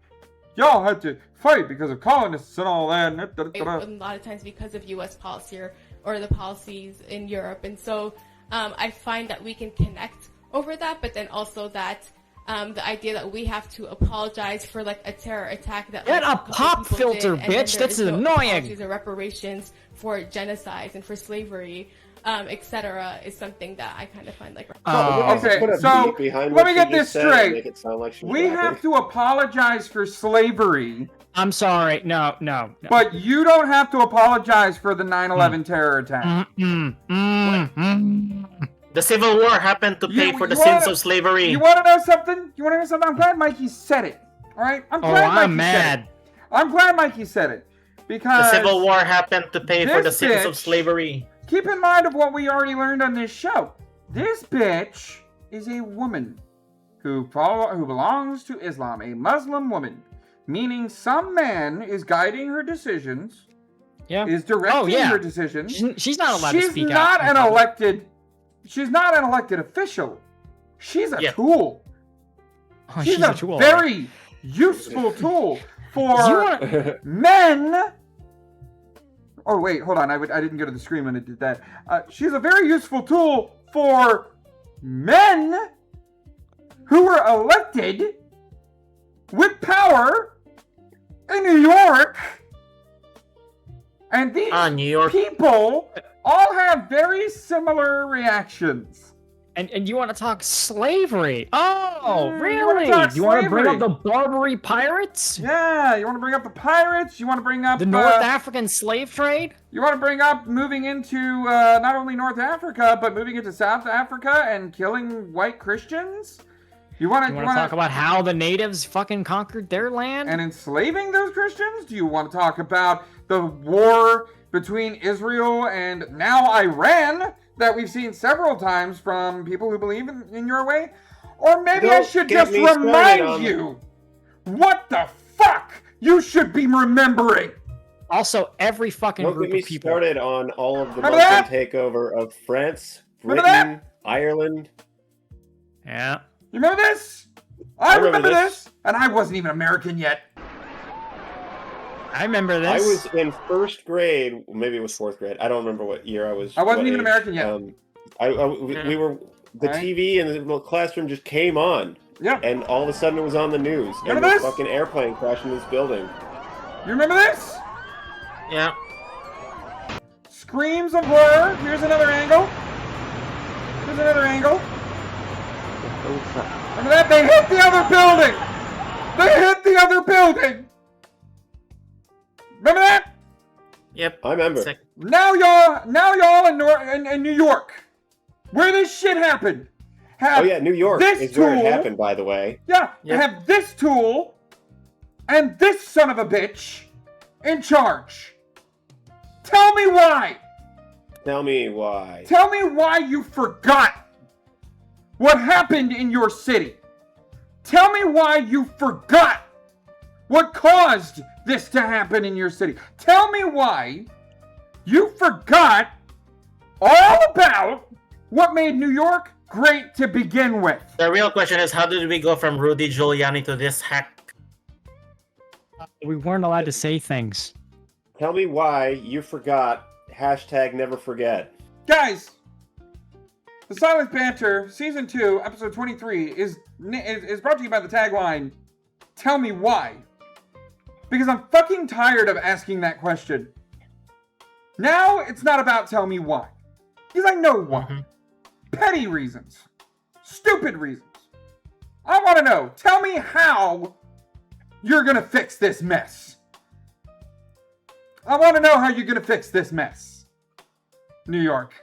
y'all had to fight because of colonists and all that. A lot of times because of U.S. policy or the policies in Europe. And so I find that we can connect over that, but then also that the idea that we have to apologize for, like, a terror attack that get a pop filter, bitch. That's annoying. Or reparations for genocides and for slavery, etc., is something that I kind of find like. Okay, so let me get this straight. We have to apologize for slavery. I'm sorry. No. But you don't have to apologize for the 9/11 terror attack. The Civil War happened to pay for the sins of slavery. You want to know something? I'm glad Mikey said it. All right? I'm mad. I'm glad Mikey said it. Because the Civil War happened to pay for the sins of slavery. Keep in mind of what we already learned on this show. This bitch is a woman who belongs to Islam, a Muslim woman. Meaning some man is guiding her decisions. Yeah. Is directing her decisions. She's not allowed to speak out. She's not an elected official. She's a tool. Oh, she's a tool. Very useful tool for men. Oh wait, hold on. I didn't go to the screen when it did that. She's a very useful tool for men who were elected with power in New York. And these New York people all have very similar reactions. And you want to talk slavery? Oh, really? You want to bring up the Barbary pirates? Yeah, you want to bring up the pirates? You want to bring up the North African slave trade? You want to bring up moving into not only North Africa, but moving into South Africa and killing white Christians? You want to talk about how the natives fucking conquered their land? And enslaving those Christians? Do you want to talk about the war between Israel and now Iran that we've seen several times from people who believe in your way? Or maybe I should just remind you what the fuck you should be remembering. Also, every fucking group of people. Don't get me started on all of the Muslim takeover of France, Britain, Ireland. Yeah. You remember this? I remember this. And I wasn't even American yet. I remember this. I was in first grade. Maybe it was fourth grade. I don't remember what year I was. I wasn't even American yet. We were. The TV in the little classroom just came on. Yeah. And all of a sudden it was on the news. And this fucking airplane crashed in this building. You remember this? Yeah. Screams of horror. Here's another angle. Here's another angle. Remember that? They hit the other building. They hit the other building. Remember that? Yep. I remember. Now y'all in New York, where this shit happened. Oh yeah, New York is where it happened, by the way. Yeah, have this tool and this son of a bitch in charge. Tell me why. Tell me why. Tell me why you forgot what happened in your city. Tell me why you forgot what caused this to happen in your city. Tell me why you forgot all about what made New York great to begin with. The real question is, how did we go from Rudy Giuliani to this hack? We weren't allowed to say things. Tell me why you forgot #NeverForget. Guys, The Silence Banter, Season 2, Episode 23 is brought to you by the tagline, Tell me why. Because I'm fucking tired of asking that question. Now it's not about tell me why. Because I know why. Mm-hmm. Petty reasons. Stupid reasons. I want to know. Tell me how you're going to fix this mess. I want to know how you're going to fix this mess. New York.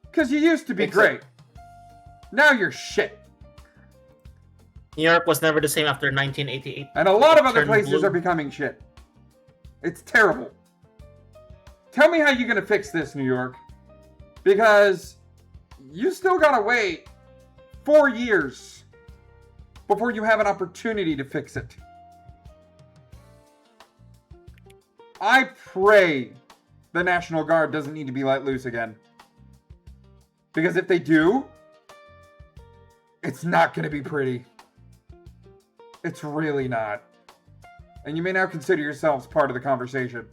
Because you used to be great. Now you're shit. New York was never the same after 1988. And a lot of other places are becoming shit. It's terrible. Tell me how you're going to fix this, New York. Because you still got to wait 4 years before you have an opportunity to fix it. I pray the National Guard doesn't need to be let loose again. Because if they do, it's not going to be pretty. It's really not. And you may now consider yourselves part of the conversation.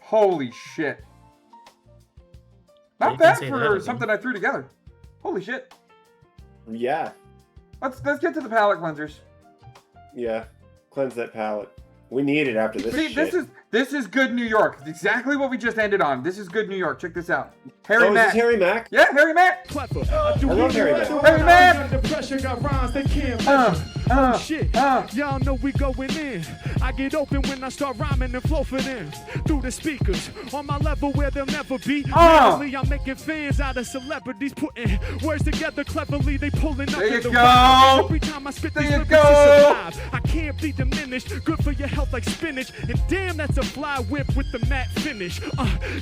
Holy shit. Not bad for something I threw together. Holy shit. Yeah. Let's get to the palate cleansers. Yeah. Cleanse that palate. We need it after this shit. This is good New York. It's exactly what we just ended on. This is good New York. Check this out. Harry Mack. Is this Harry Mack? Yeah, Harry Mack. Clever. I love Harry Mack. Harry Mack. The pressure got rhymes they can't shit. Y'all know we going in. I get open when I start rhyming and flow for them. Through the speakers. On my level where they'll never be. Randomly, I'm making fans out of celebrities. Putting words together cleverly. They pulling up in the rhyme. Every time I spit these lyrics, it's alive. I can't be diminished. Good for your health like spinach. And damn, that's a fly whip with the matte finish.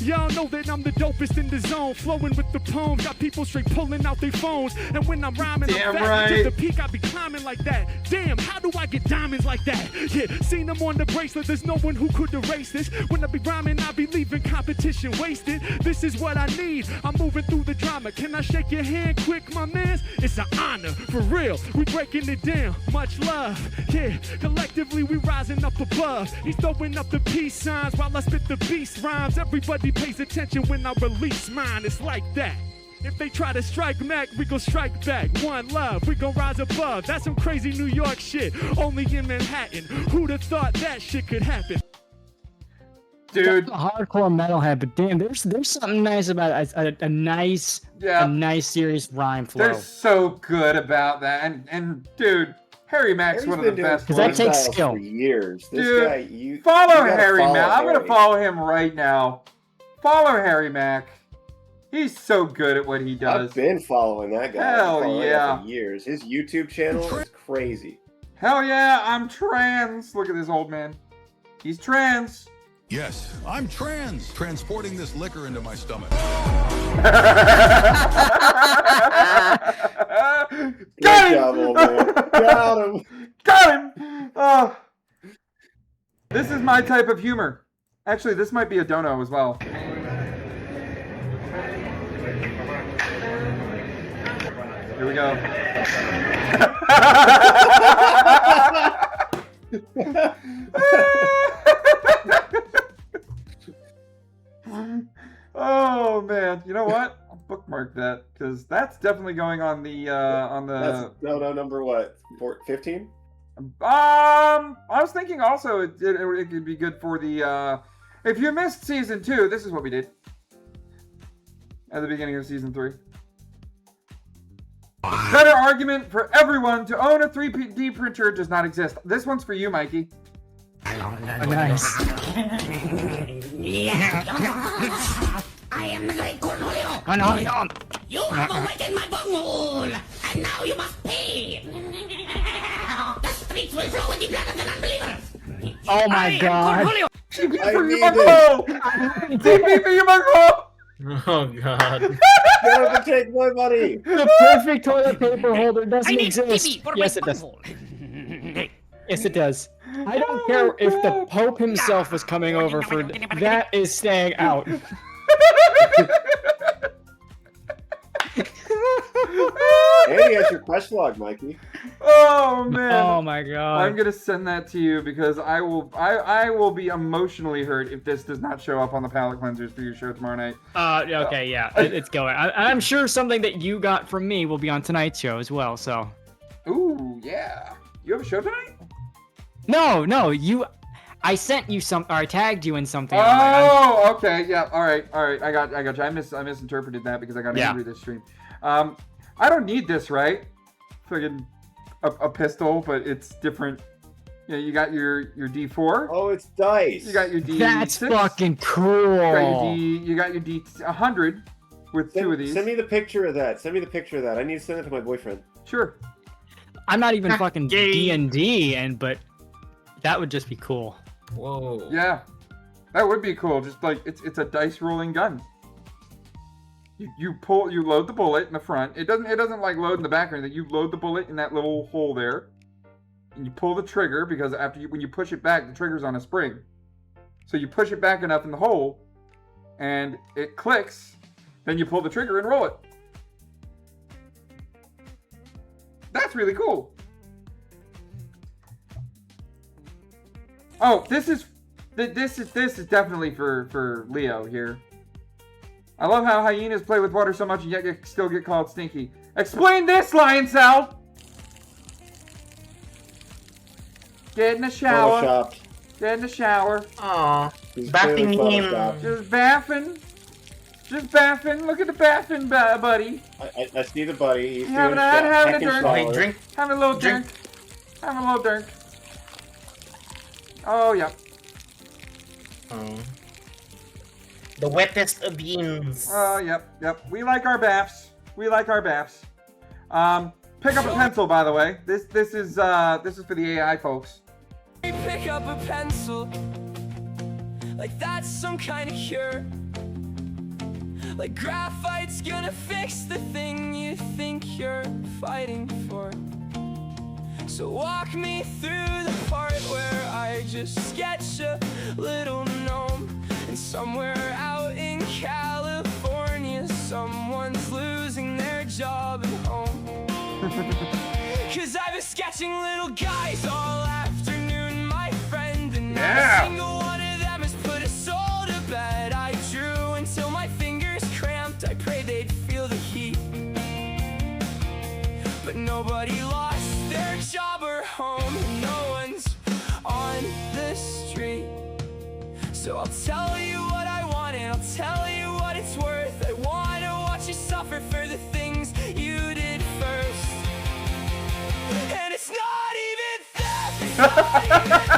Y'all know that I'm the dopest in the zone. Flowing with the poems. Got people straight pulling out their phones. And when I'm rhyming, I'm back to the peak. I be climbing rhyming like that. Damn, how do I get diamonds like that? Yeah, seen them on the bracelet. There's no one who could erase this. When I be rhyming, I be leaving competition wasted. This is what I need. I'm moving through the drama. Can I shake your hand quick, my mans? It's an honor, for real. We breaking it down. Much love. Yeah, collectively we rising up above. He's throwing up the peace signs while I spit the beast rhymes. Everybody pays attention when I release mine. It's like that. If they try to strike Mac, we gon' strike back. One love, we gon' rise above. That's some crazy New York shit, only in Manhattan. Who'd have thought that shit could happen? Dude, hardcore metalhead, but damn, there's something nice about a nice serious rhyme flow. They're so good about that, and dude, Harry Mack's one of the best. Because that takes skill. For years. This Dude, guy, follow you Harry follow Mack. I'm gonna Harry. follow him right now. Follow Harry Mack. He's so good at what he does. I've been following that guy. Hell I've followed that yeah. guy for years. His YouTube channel is crazy. Hell yeah, I'm trans. Look at this old man. He's trans. Yes, I'm trans, transporting this liquor into my stomach. Got him! job, old man. Got him. Got him! Oh. This is my type of humor. Actually, this might be a dono as well. Here we go. Oh man, you know what? I'll bookmark that because that's definitely going on the That's no number what? 15? I was thinking also it could be good for the if you missed season 2, this is what we did at the beginning of season 3. Better argument for everyone to own a 3D printer does not exist. This one's for you, Mikey. Nice. I am the great Cornholio. Cornholio. You have awakened my bunghole, and now you must pay. The streets will flow with the blood of the non-believers. Oh my god. She beat for your bunghole. She beat for your bunghole. Oh god. Get up and take my money. The perfect toilet paper holder doesn't exist. Yes, it does. Yes, it does. I don't care if the Pope himself was coming over for that is staying out. And he has your quest log, Mikey. Oh man. Oh my god. I'm gonna send that to you because I will be emotionally hurt if this does not show up on the palate cleansers for your show tomorrow night. Okay, yeah, it's going. I'm sure something that you got from me will be on tonight's show as well. So. Ooh yeah. You have a show tonight? No, you. I sent you some, or I tagged you in something. Oh, okay, yeah, all right. I got you. I misinterpreted that because I got angry this stream. I don't need this, right? Friggin' a pistol, but it's different. You know, you got your D4. Oh, it's dice. You got your D6. That's fucking cool. You got your D100 with two of these. Send me the picture of that. I need to send it to my boyfriend. Sure. I'm not even fucking D&D, but that would just be cool. Whoa. Yeah, that would be cool. Just like it's a dice rolling gun. You load the bullet in the front. It doesn't like load in the back or anything. You load the bullet in that little hole there, and you pull the trigger because when you push it back, the trigger's on a spring. So you push it back enough in the hole, and it clicks. Then you pull the trigger and roll it. That's really cool. Oh, this is definitely for Leo here. I love how hyenas play with water so much and yet still get called stinky. Explain this, Lion Sal! Get in the shower. Photoshopped. Get in the shower. Aw. He's Bathing clearly him. photoshopped. Just bathing. Just bathing. Look at the bathing, buddy. I see the buddy. He's Having doing a heckin' drink. shower. Hey, drink. Having a little drink. Having a little drink. Oh, yeah. Oh. The wettest of beans. Oh, yep. We like our baths. Pick up a pencil, by the way. This is for the AI folks. Pick up a pencil, like that's some kind of cure. Like graphite's gonna fix the thing you think you're fighting for. So walk me through the part where I just sketch a little gnome. And somewhere out in California, someone's losing their job at home. Cause I've been sketching little guys all afternoon, my friend. And not a single one of them has put a soul to bed. I drew until my fingers cramped. I prayed they'd feel the heat. But nobody lost their job or home. No one's on the street. So I'll tell you what I want and I'll tell you what it's worth. I want to watch you suffer for the things you did first. And it's not even theft. It's not even theft.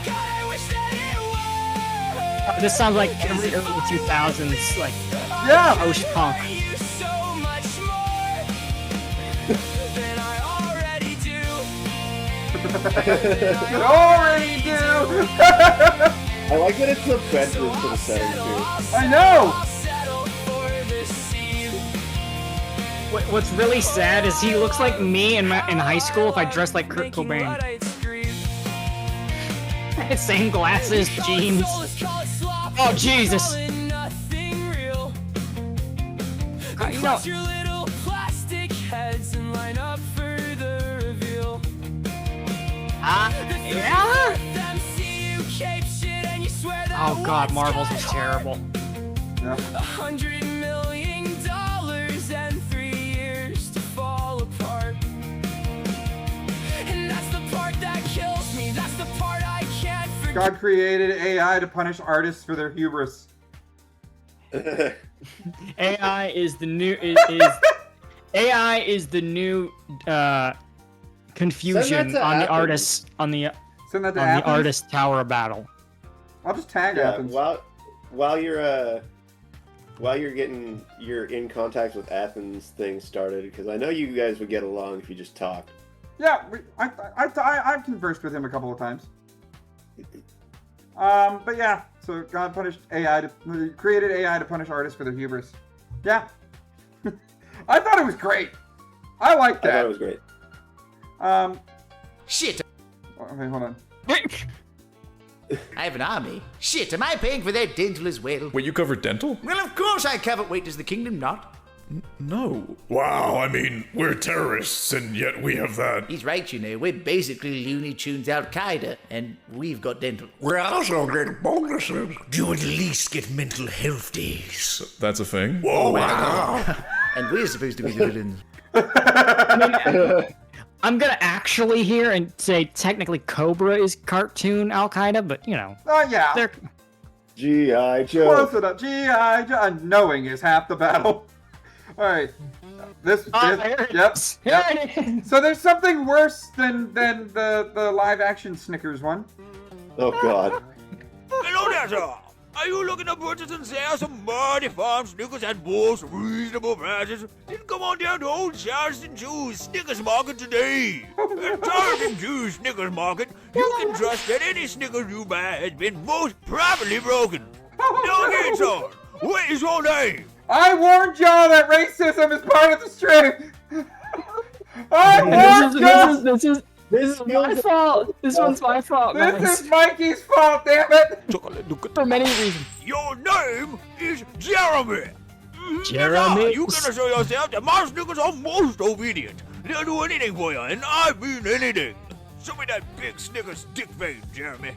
God, I wish that it were. This sounds like every early 2000s, like post punk. You so much more than I already do. You already do. I like that it's the bedroom for the setting too. I know. What's really sad is he looks like me in high school if I dressed like Kurt Cobain. Same glasses, jeans. Oh Jesus! Cross your little plastic heads and line up for the reveal. Yeah. Oh God, Marvels was terrible. $100 million and 3 years to fall apart. And that's the part that kills me. That's the part I can't forget. God created AI to punish artists for their hubris. AI is the new AI is the new confusion on the artists on the artist tower battle. I'll just tag Athens. While you're getting your in contact with Athens thing started, because I know you guys would get along if you just talked. Yeah, I've conversed with him a couple of times. But yeah, so God created AI to punish artists for their hubris. Yeah. I thought it was great. I liked that. I thought it was great. Shit. Okay, hold on. I have an army. Shit, am I paying for their dental as well? Wait, you cover dental? Well, of course I cover. Wait, does the kingdom not? No. Wow, I mean, we're terrorists, and yet we have that. He's right, you know. We're basically Looney Tunes Al-Qaeda, and we've got dental. We're also get bonuses. You at least get mental health days. That's a thing? Whoa, wow. And we're supposed to be the villains. I'm gonna actually here and say technically Cobra is cartoon Al-Qaeda, but you know. Oh yeah. They're G.I. Joe. Close it up. G.I. Joe. Knowing is half the battle. All right. Here it is. So there's something worse than the live action Snickers one. Oh God. Hello there, sir. Are you looking to purchase and sell some Marty Farm Snickers at most reasonable prices? Then come on down to Old Charleston Jew's Snickers Market today. At Charleston Jew's Snickers Market, you can trust that any Snickers you buy has been most properly broken. Now again, sir, what is your name? I warned y'all that racism is part of the stream. I warned y'all. This is my fault. This one's my fault, guys. This is Mikey's fault, damn it. For many reasons. Your name is Jeremy. Jeremy. You gotta show yourself that my Snickers are most obedient. They'll do anything for you, and I mean anything. Show me that big Snickers dick vein, Jeremy.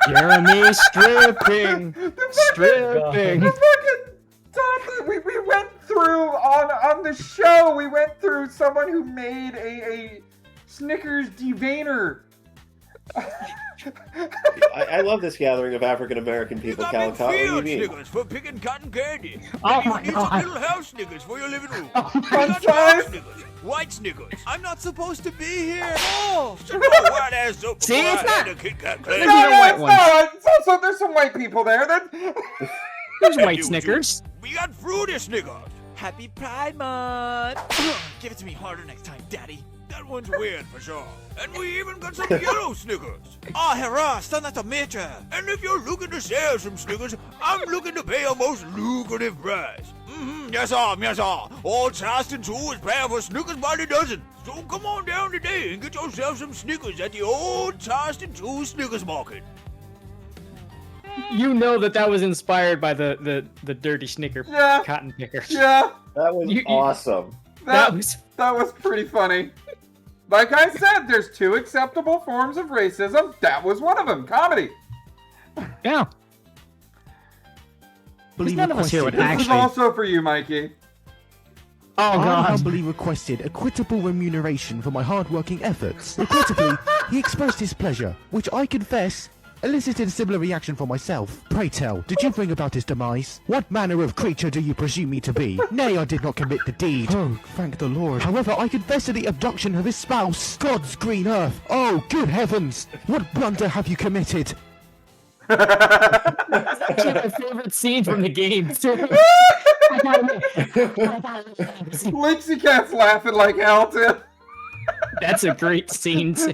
Jeremy stripping. Stripping. We went through on the show. We went through someone who made a Snickers deveiner. I love this gathering of African American people, Calico. What do you mean? Snickers for picking cotton candy. Oh Maybe my you need God. some little house Snickers for your living room. Fun We got size. dark Snickers, white Snickers. I'm not supposed to be here. Oh, shut your white ass up See, before it's I had not- to kick that There's clay. no white ones. So there's some white people there. There's white Snickers. We got fruity Snickers, Happy Pride Month! Give it to me harder next time, Daddy. That one's weird for sure. And we even got some yellow Snickers. Ah, hurrah! Stand at the meter! And if you're looking to sell some Snickers, I'm looking to pay a most lucrative price. Yes, sir. Old Charleston 2 is paying for Snickers by the dozen. So come on down today and get yourself some Snickers at the old Charleston 2 Snickers Market. You know that was inspired by the dirty Snicker cotton picker. Yeah. That was awesome. That was pretty funny. Like I said, there's 2 acceptable forms of racism. That was one of them. Comedy. Yeah. None of us here would This actually. is also for you, Mikey. Oh, I God. humbly requested equitable remuneration for my hard-working efforts. Regrettably, he expressed his pleasure, which I confess elicited a similar reaction from myself. Pray tell, did you bring about his demise? What manner of creature do you presume me to be? Nay, I did not commit the deed. Oh, thank the Lord. However, I confess to the abduction of his spouse. God's green earth. Oh, good heavens. What blunder have you committed? That's actually my favorite scene from the game, too. Lixie Cat's laughing like hell, too. That's a great scene, too.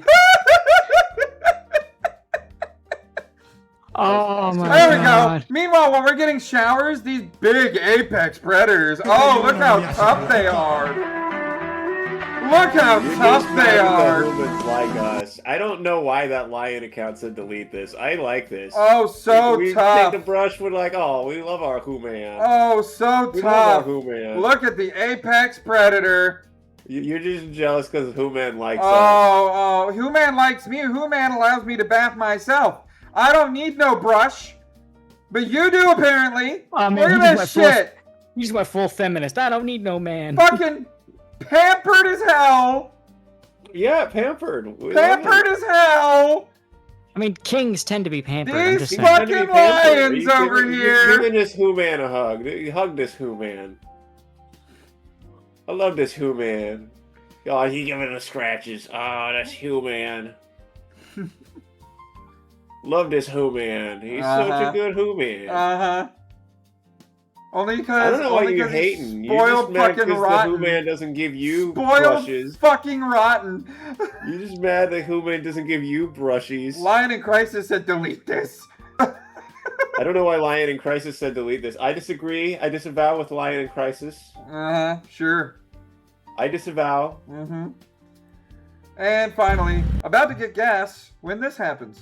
Oh my There we God. go. Meanwhile, while we're getting showers, these big apex predators. Oh, look how tough they are. Look how tough they are. Humans like us. I don't know why that lion account said delete this. I like this. Oh, so we tough. take the brush. We're like, oh, we love our Human. Oh, so We love tough. our Human. Look at the apex predator. You're just jealous because Human likes us. Oh, Human likes me. Human allows me to bath myself. I don't need no brush. But you do, apparently. Oh, man, Look at that shit. You just went full feminist. I don't need no man. Fucking pampered as hell. Yeah, pampered. Pampered as hell. I mean, kings tend to be pampered. I'm These just saying. fucking lions over You're here. giving this Human a hug. Hug this Human. I love this Human. Oh, he's giving us scratches. Oh, that's Human. Love this Human. He's such a good Human. Only because I don't know why you're hating. You're just spoiled mad fucking because the rotten. Human doesn't give you Spoiled brushes. fucking rotten. You're just mad that Human doesn't give you brushies. Lion in Crisis said delete this. I don't know why Lion in Crisis said delete this. I disagree. I disavow with Lion in Crisis. Sure. I disavow. And finally, about to get gas when this happens.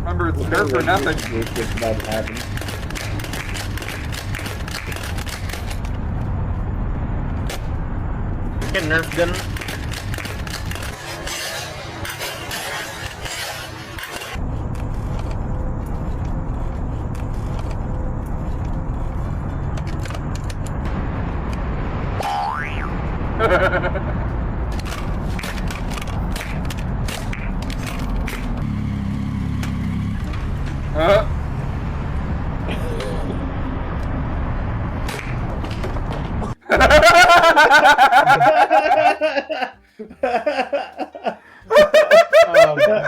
Remember, it's Nerf for nothing. It's about to happen. Get Nerf gun.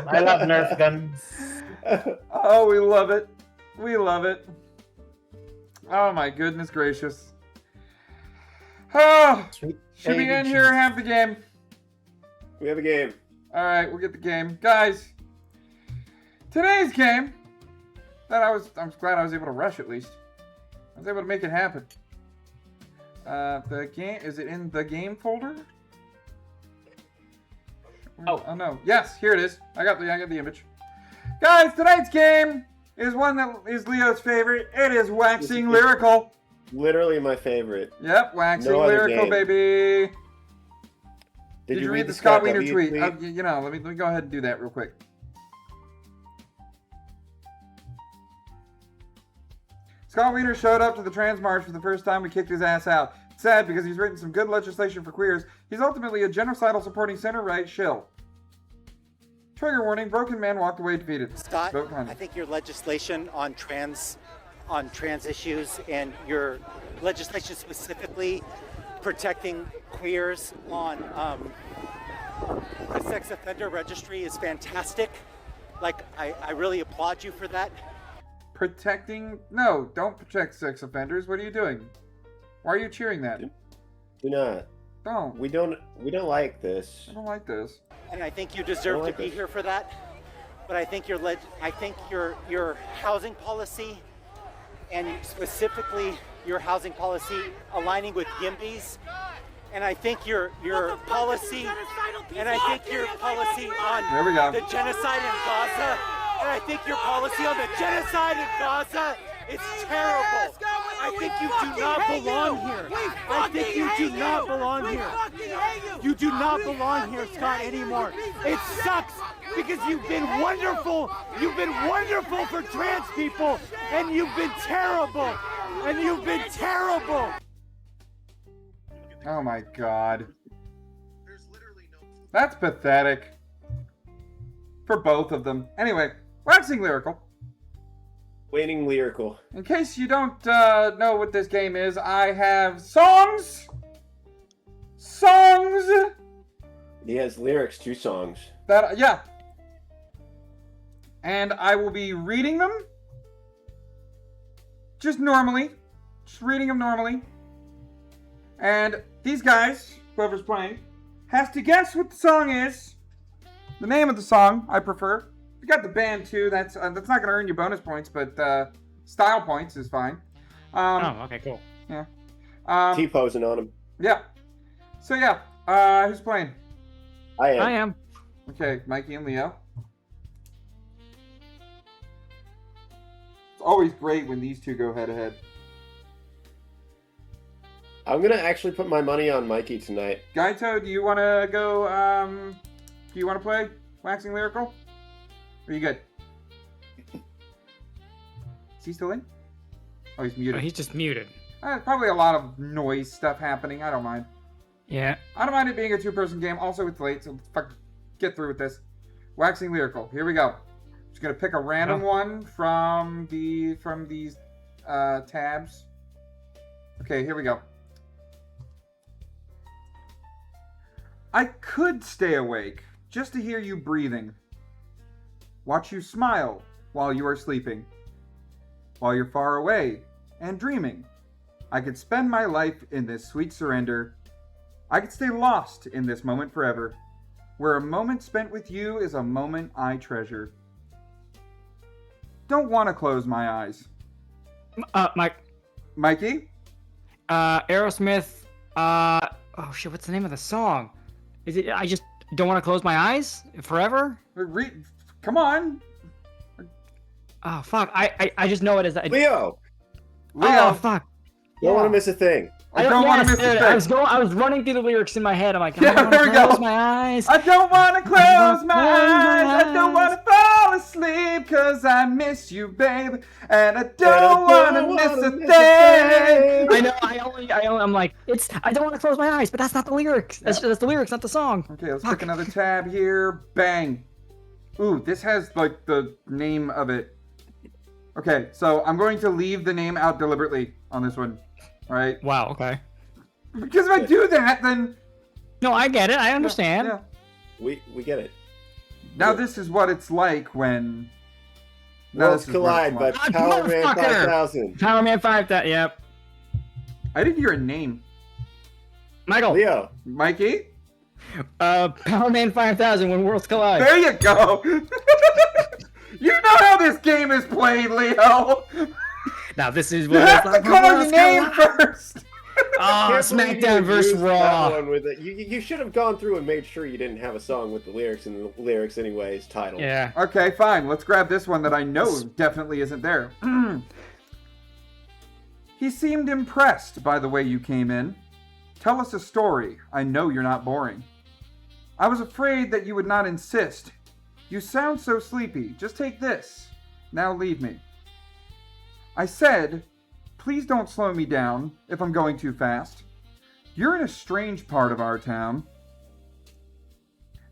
I love Nerf guns. Oh, we love it. We love it. Oh my goodness gracious. Oh, should we end here or have the game? We have a game. Alright, we'll get the game. Guys, today's game, I'm glad I was able to rush at least. I was able to make it happen. The game, is it in the game folder? Oh no. Yes, here it is. I got the image. Guys, tonight's game is one that is Leo's favorite. It is Waxing Lyrical. Literally my favorite. Yep, Waxing No other Lyrical, game. baby. Did you read the Scott Wiener W tweet? Let me go ahead and do that real quick. Scott Wiener showed up to the Trans March for the first time. We kicked his ass out. It's sad because he's written some good legislation for queers. He's ultimately a genocidal supporting center-right shill. Trigger warning, broken man walked away defeated. Scott, Vote behind I him. think your legislation on trans on trans issues and your legislation specifically protecting queers on the sex offender registry is fantastic. Like, I really applaud you for that. Protecting? No, don't protect sex offenders. What are you doing? Why are you cheering that? Do not. Don't. We don't like this. I don't like this. And I think you deserve to be here for that. But I think your housing policy, and specifically your housing policy aligning with YIMBYs, and I think your policy, and I think your policy on There we go. the genocide in Gaza, and I think your policy on the genocide in Gaza is terrible. I think you do not belong here. I think you do not belong here. You do not belong here, Scott, anymore. It sucks because you've been wonderful. You've been wonderful for trans people, and you've been terrible. And you've been terrible. Oh my god. That's pathetic. For both of them. Anyway, waxing lyrical. Waning lyrical. In case you don't know what this game is, I have songs. He has lyrics to songs. Yeah. And I will be reading them. Just normally. Just reading them normally. And these guys, whoever's playing, has to guess what the song is. The name of the song, I prefer. You got the band too. That's not going to earn you bonus points, but style points is fine. Okay, cool. Yeah. T-posing on him. Yeah. So yeah, who's playing? I am. Okay, Mikey and Leo. It's always great when these two go head to head. I'm gonna actually put my money on Mikey tonight. Gaito, do you want to go? Do you want to play Waxing Lyrical? Or are you good? Is he still in? Oh, he's muted. Oh, he's just muted. Probably a lot of noise stuff happening. I don't mind. Yeah. I don't mind it being a two-person game. Also, it's late, so let's fuck get through with this. Waxing Lyrical. Here we go. Just gonna pick a random one from these tabs. Okay, here we go. I could stay awake just to hear you breathing. Watch you smile while you are sleeping. While you're far away and dreaming. I could spend my life in this sweet surrender. I could stay lost in this moment forever. Where a moment spent with you is a moment I treasure. Don't want to close my eyes. Mikey? Aerosmith, oh shit, what's the name of the song? Is it I just don't want to close my eyes forever? Come on. Oh fuck, I just know it as that. Leo! Oh fuck. Don't want to miss a thing. I don't want to miss a thing. I was running through the lyrics in my head. I'm like, yeah, there we go. Close my eyes. I don't want to close my eyes. I don't want to fall asleep because I miss you, babe. And I don't want to miss a thing. I know. I'm like, I don't want to close my eyes, but that's not the lyrics. That's the lyrics, not the song. Okay, let's pick another tab here. Bang. Ooh, this has like the name of it. Okay, so I'm going to leave the name out deliberately on this one. All right. Wow. Okay. Because if I do that, then. No, I get it. I understand. Yeah. We get it. Now this is what it's like when. Worlds Collide by Power Man 5000. Power Man 5000. Yep. I didn't hear a name. Michael. Leo. Mikey. Power Man 5000 when Worlds Collide. There you go. You know how this game is played, Leo. Now this is what you have to call your name first. SmackDown vs. Raw. You should have gone through and made sure you didn't have a song with the lyrics and the lyrics anyways title. Yeah. Okay, fine. Let's grab this one that I know definitely isn't there. He seemed impressed by the way you came in. Tell us a story. I know you're not boring. I was afraid that you would not insist. You sound so sleepy. Just take this. Now leave me. I said, please don't slow me down if I'm going too fast. You're in a strange part of our town.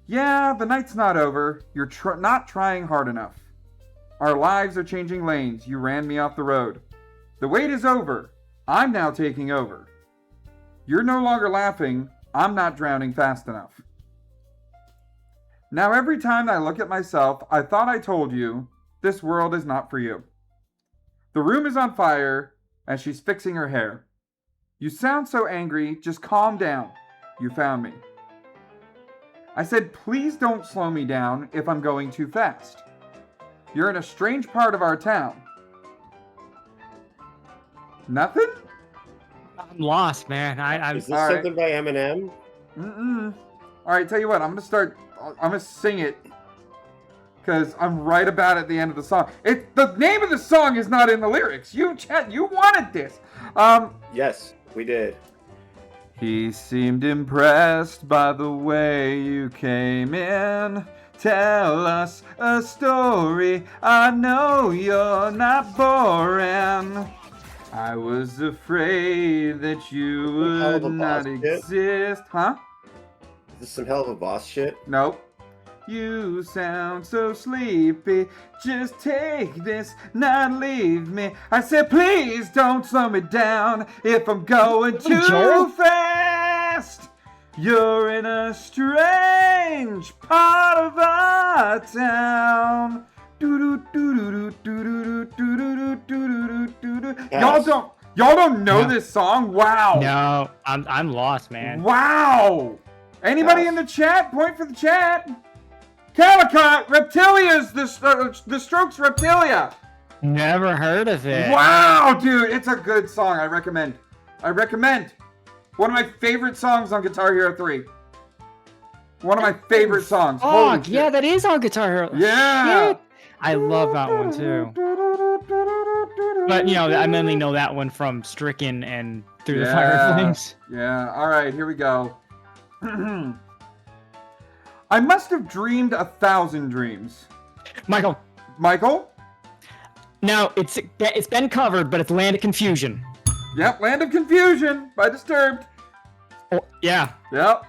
Yeah, the night's not over. You're not trying hard enough. Our lives are changing lanes. You ran me off the road. The wait is over. I'm now taking over. You're no longer laughing. I'm not drowning fast enough. Now every time I look at myself, I thought I told you, this world is not for you. The room is on fire, and she's fixing her hair. You sound so angry, just calm down. You found me. I said, please don't slow me down if I'm going too fast. You're in a strange part of our town. Nothing? I'm lost, man. Is this something by Eminem? Mm-mm. Alright, tell you what, I'm gonna sing it. Because I'm right about at the end of the song. The name of the song is not in the lyrics. You wanted this. Yes, we did. He seemed impressed by the way you came in. Tell us a story. I know you're not boring. I was afraid that you would not exist. Huh? Is this some hell of a boss shit? Nope. You sound so sleepy. Just take this, not leave me. I said, please don't slow me down if I'm going too fast. You're in a strange part of our town. Y'all don't know this song? Wow. No, I'm lost, man. Wow. Anybody in the chat? Point for the chat. Calicut, Reptilia's the Strokes Reptilia. Never heard of it. Wow, dude, it's a good song. I recommend. One of my favorite songs on Guitar Hero 3. One of my favorite songs. Oh, yeah, that is on Guitar Hero. Yeah. Shit. I love that one too. But you know, I mainly know that one from Stricken and Through the Fire and Flames. Yeah. All right, here we go. I must have dreamed 1,000 dreams. Michael. No, it's been covered, but it's Land of Confusion. Yep, Land of Confusion by Disturbed. Oh, yeah. Yep.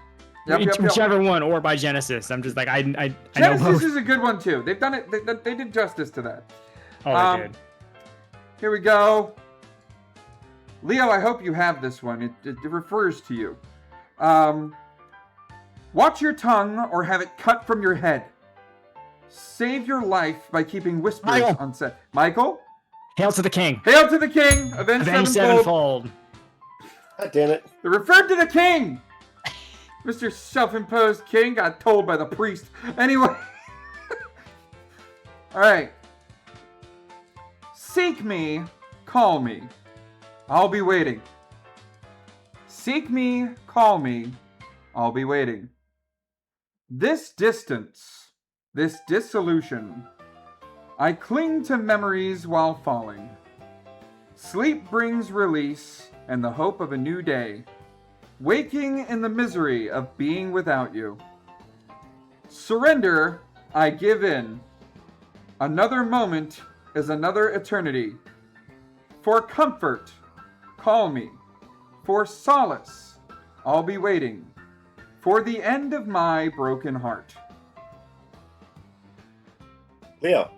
Whichever one, or by Genesis. I'm just like I know both. Genesis is a good one too. They've done it. They did justice to that. Oh, they did. Here we go. Leo, I hope you have this one. It refers to you. Watch your tongue or have it cut from your head. Save your life by keeping whispers on set. Michael? Hail to the King. Hail to the King. Avenged Sevenfold. God damn it. They referred to the King. Mr. Self-Imposed King got told by the priest. Anyway. Alright. Seek me, call me. I'll be waiting. Seek me, call me. I'll be waiting. This distance, this dissolution, I cling to memories while falling. Sleep brings release and the hope of a new day, waking in the misery of being without you. Surrender, I give in. Another moment is another eternity. For comfort, call me. For solace, I'll be waiting. For the end of my broken heart. Leo.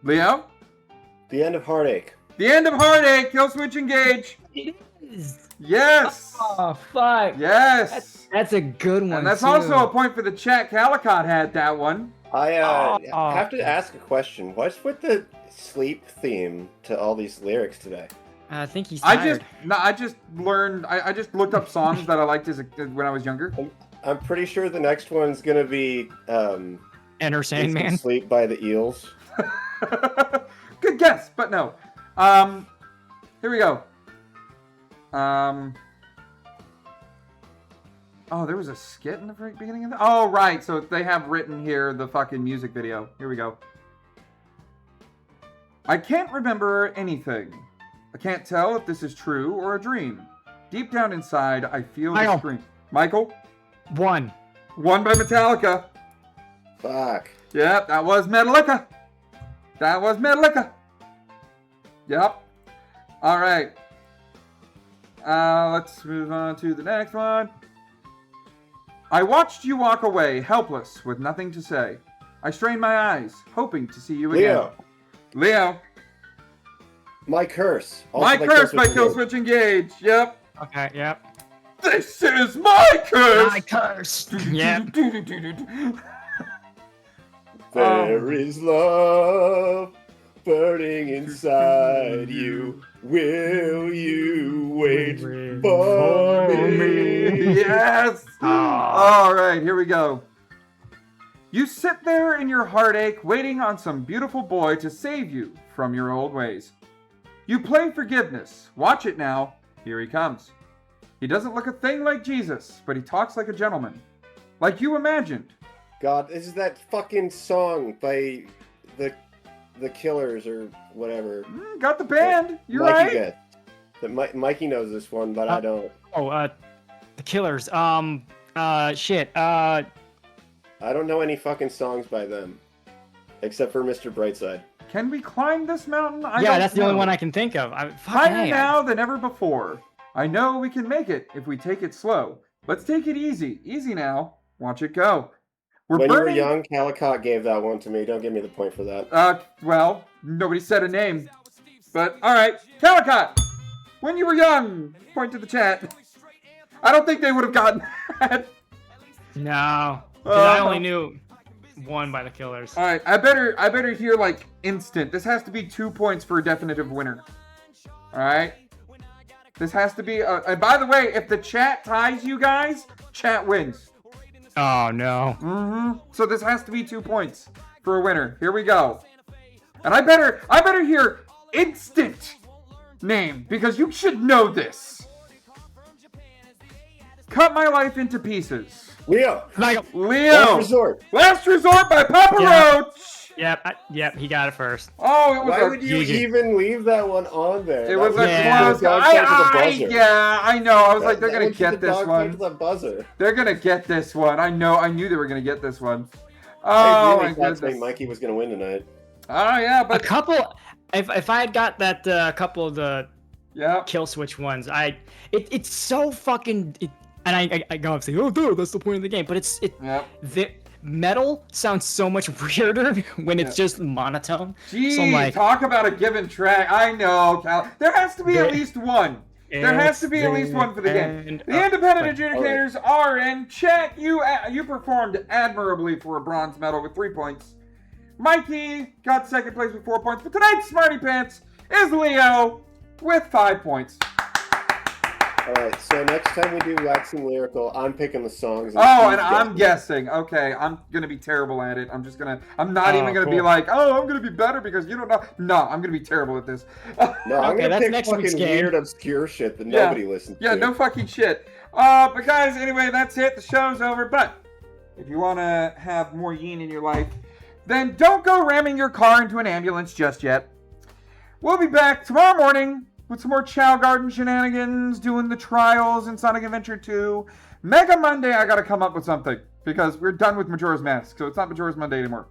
The end of heartache. The end of heartache. Kill switch engage. It is. Yes. Oh fuck. Yes. That's a good one. And that's too. also a point for the chat. Calicut had that one. I have to ask a question. What's with the sleep theme to all these lyrics today? I think he's tired. I just learned. I just looked up songs that I liked when I was younger. I'm pretty sure the next one's gonna be Enter Sandman. Sleep by the Eels. Good guess, but no. Here we go. Oh, there was a skit in the very beginning of that? Oh, right. So they have written here the fucking music video. Here we go. I can't remember anything. I can't tell if this is true or a dream. Deep down inside, I feel the scream. Michael? One by Metallica. Fuck. Yep, that was Metallica. Yep. All right. Let's move on to the next one. I watched you walk away, helpless, with nothing to say. I strained my eyes, hoping to see you again. Leo. My Curse. My Curse by Killswitch Engage. Yep. Okay, yep. This is my curse! My curse! Yep. There is love burning inside you. Will you wait for me? Yes! All right, here we go. You sit there in your heartache, waiting on some beautiful boy to save you from your old ways. You play forgiveness. Watch it now. Here he comes. He doesn't look a thing like Jesus, but he talks like a gentleman. Like you imagined. God, this is that fucking song by the Killers or whatever. Got the band. You're Mikey right. gets. Mikey knows this one, but I don't. The Killers. Shit. I don't know any fucking songs by them, except for Mr. Brightside. Can we climb this mountain? Yeah, that's the only one I can think of. Higher now than ever before. I know we can make it if we take it slow. Let's take it easy. Easy now. Watch it go. When you were young, Calicott gave that one to me. Don't give me the point for that. Well, nobody said a name. But, alright. Calicott! When you were young! Point to the chat. I don't think they would have gotten that. No. I only knew one by the Killers. Alright, I better hear, like, instant. This has to be 2 points for a definitive winner. Alright? This has to be... and by the way, if the chat ties you guys, chat wins. Oh, no. So this has to be 2 points for a winner. Here we go. And I better hear instant name, because you should know this. Cut My Life into Pieces. Leo. Last Resort by Papa Roach. Yep, he got it first. Oh, it was Why would you even leave that one on there? It was a close. I know. I was like, they're gonna get this one. They're gonna get this one. I knew they were gonna get this one. Oh my goodness. Mikey was gonna win tonight. Oh yeah, but a couple. If I had got that couple of the kill switch ones, it's so fucking. And I go and say, oh, dude, that's the point of the game. But the metal sounds so much weirder when it's just monotone. Gee, so I'm like, talk about a given track. I know, Cal. There has to be at least one. There has to be at least one for the game. The independent adjudicators are in. Chet, you performed admirably for a bronze medal with 3 points. Mikey got second place with 4 points. But tonight's Smarty Pants is Leo with 5 points. Alright, so next time we do Waxing Lyrical, I'm picking the songs. And I'm guessing. Okay, I'm going to be terrible at it. I'm not even going to be like, oh, I'm going to be better because you don't know. No, I'm going to be terrible at this. No, I'm going to pick fucking weird, obscure shit that nobody listens to. Yeah, no fucking shit. But guys, anyway, that's it. The show's over. But if you want to have more yin in your life, then don't go ramming your car into an ambulance just yet. We'll be back tomorrow morning with some more Chow Garden shenanigans, doing the trials in Sonic Adventure 2. Mega Monday, I gotta come up with something, because we're done with Majora's Mask, so it's not Majora's Monday anymore.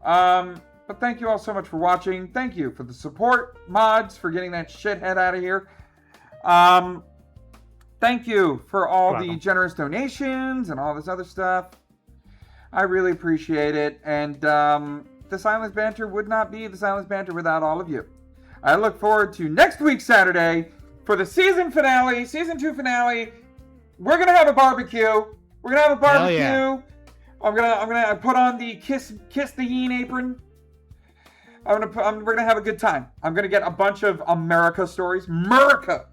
But thank you all so much for watching. Thank you for the support, mods, for getting that shithead out of here. Thank you for all the generous donations and all this other stuff. I really appreciate it, and the Silence Banter would not be the Silence Banter without all of you. I look forward to next week Saturday for the season 2 finale. We're gonna have a barbecue. Hell yeah. I'm gonna put on the kiss the yin apron. We're gonna have a good time. I'm gonna get a bunch of America stories. America.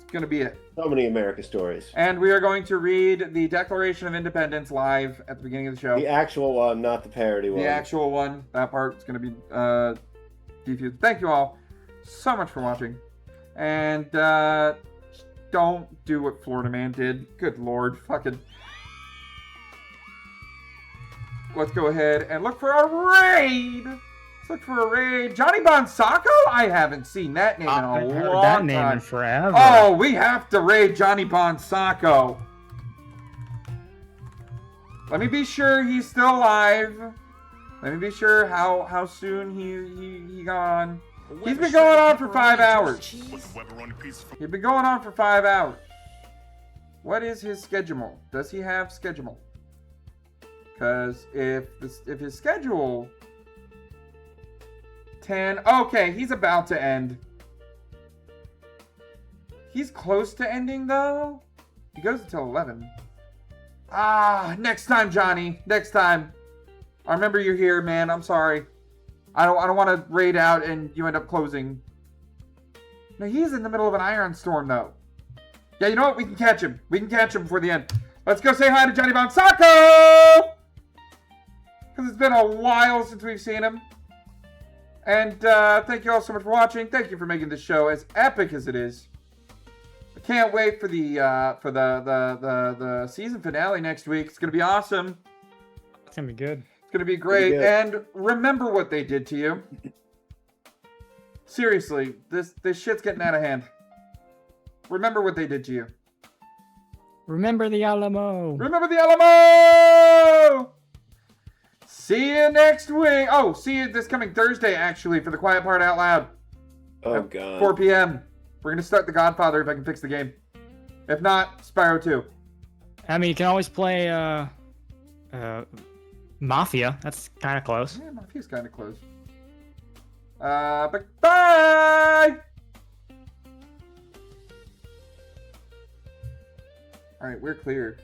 It's gonna be it. So many America stories. And we are going to read the Declaration of Independence live at the beginning of the show. The actual one, not the parody one. The actual one. That part's gonna be defused. Thank you all so much for watching, and don't do what Florida Man did. Good lord, fucking. Let's go ahead and look for a raid. Let's look for a raid. Johnny Bonsacco? I haven't seen that name in a long time. That name in forever. Oh, we have to raid Johnny Bonsacco. Let me be sure he's still alive. Let me be sure how soon he gone. He's been going on for 5 hours. He's been going on for 5 hours. What is his schedule? Does he have schedule? Because if his schedule 10, okay, he's about to end. He's close to ending, though. He goes until 11. Next time, Johnny. Next time. I remember you're here, man. I'm sorry. I don't want to raid out and you end up closing. No, he's in the middle of an iron storm, though. Yeah, you know what? We can catch him. We can catch him before the end. Let's go say hi to Johnny Bonsacco! Because it's been a while since we've seen him. And thank you all so much for watching. Thank you for making this show as epic as it is. I can't wait for the season finale next week. It's gonna be awesome. It's gonna be good. It's gonna be great. And remember what they did to you. Seriously, this shit's getting out of hand. Remember what they did to you. Remember the Alamo. Remember the Alamo! See you next week. Oh, see you this coming Thursday, actually, for the Quiet Part Out Loud. Oh, God. 4 p.m. We're going to start The Godfather if I can fix the game. If not, Spyro 2. I mean, you can always play Mafia. That's kind of close. Yeah, Mafia's kind of close. But bye! Alright, we're clear.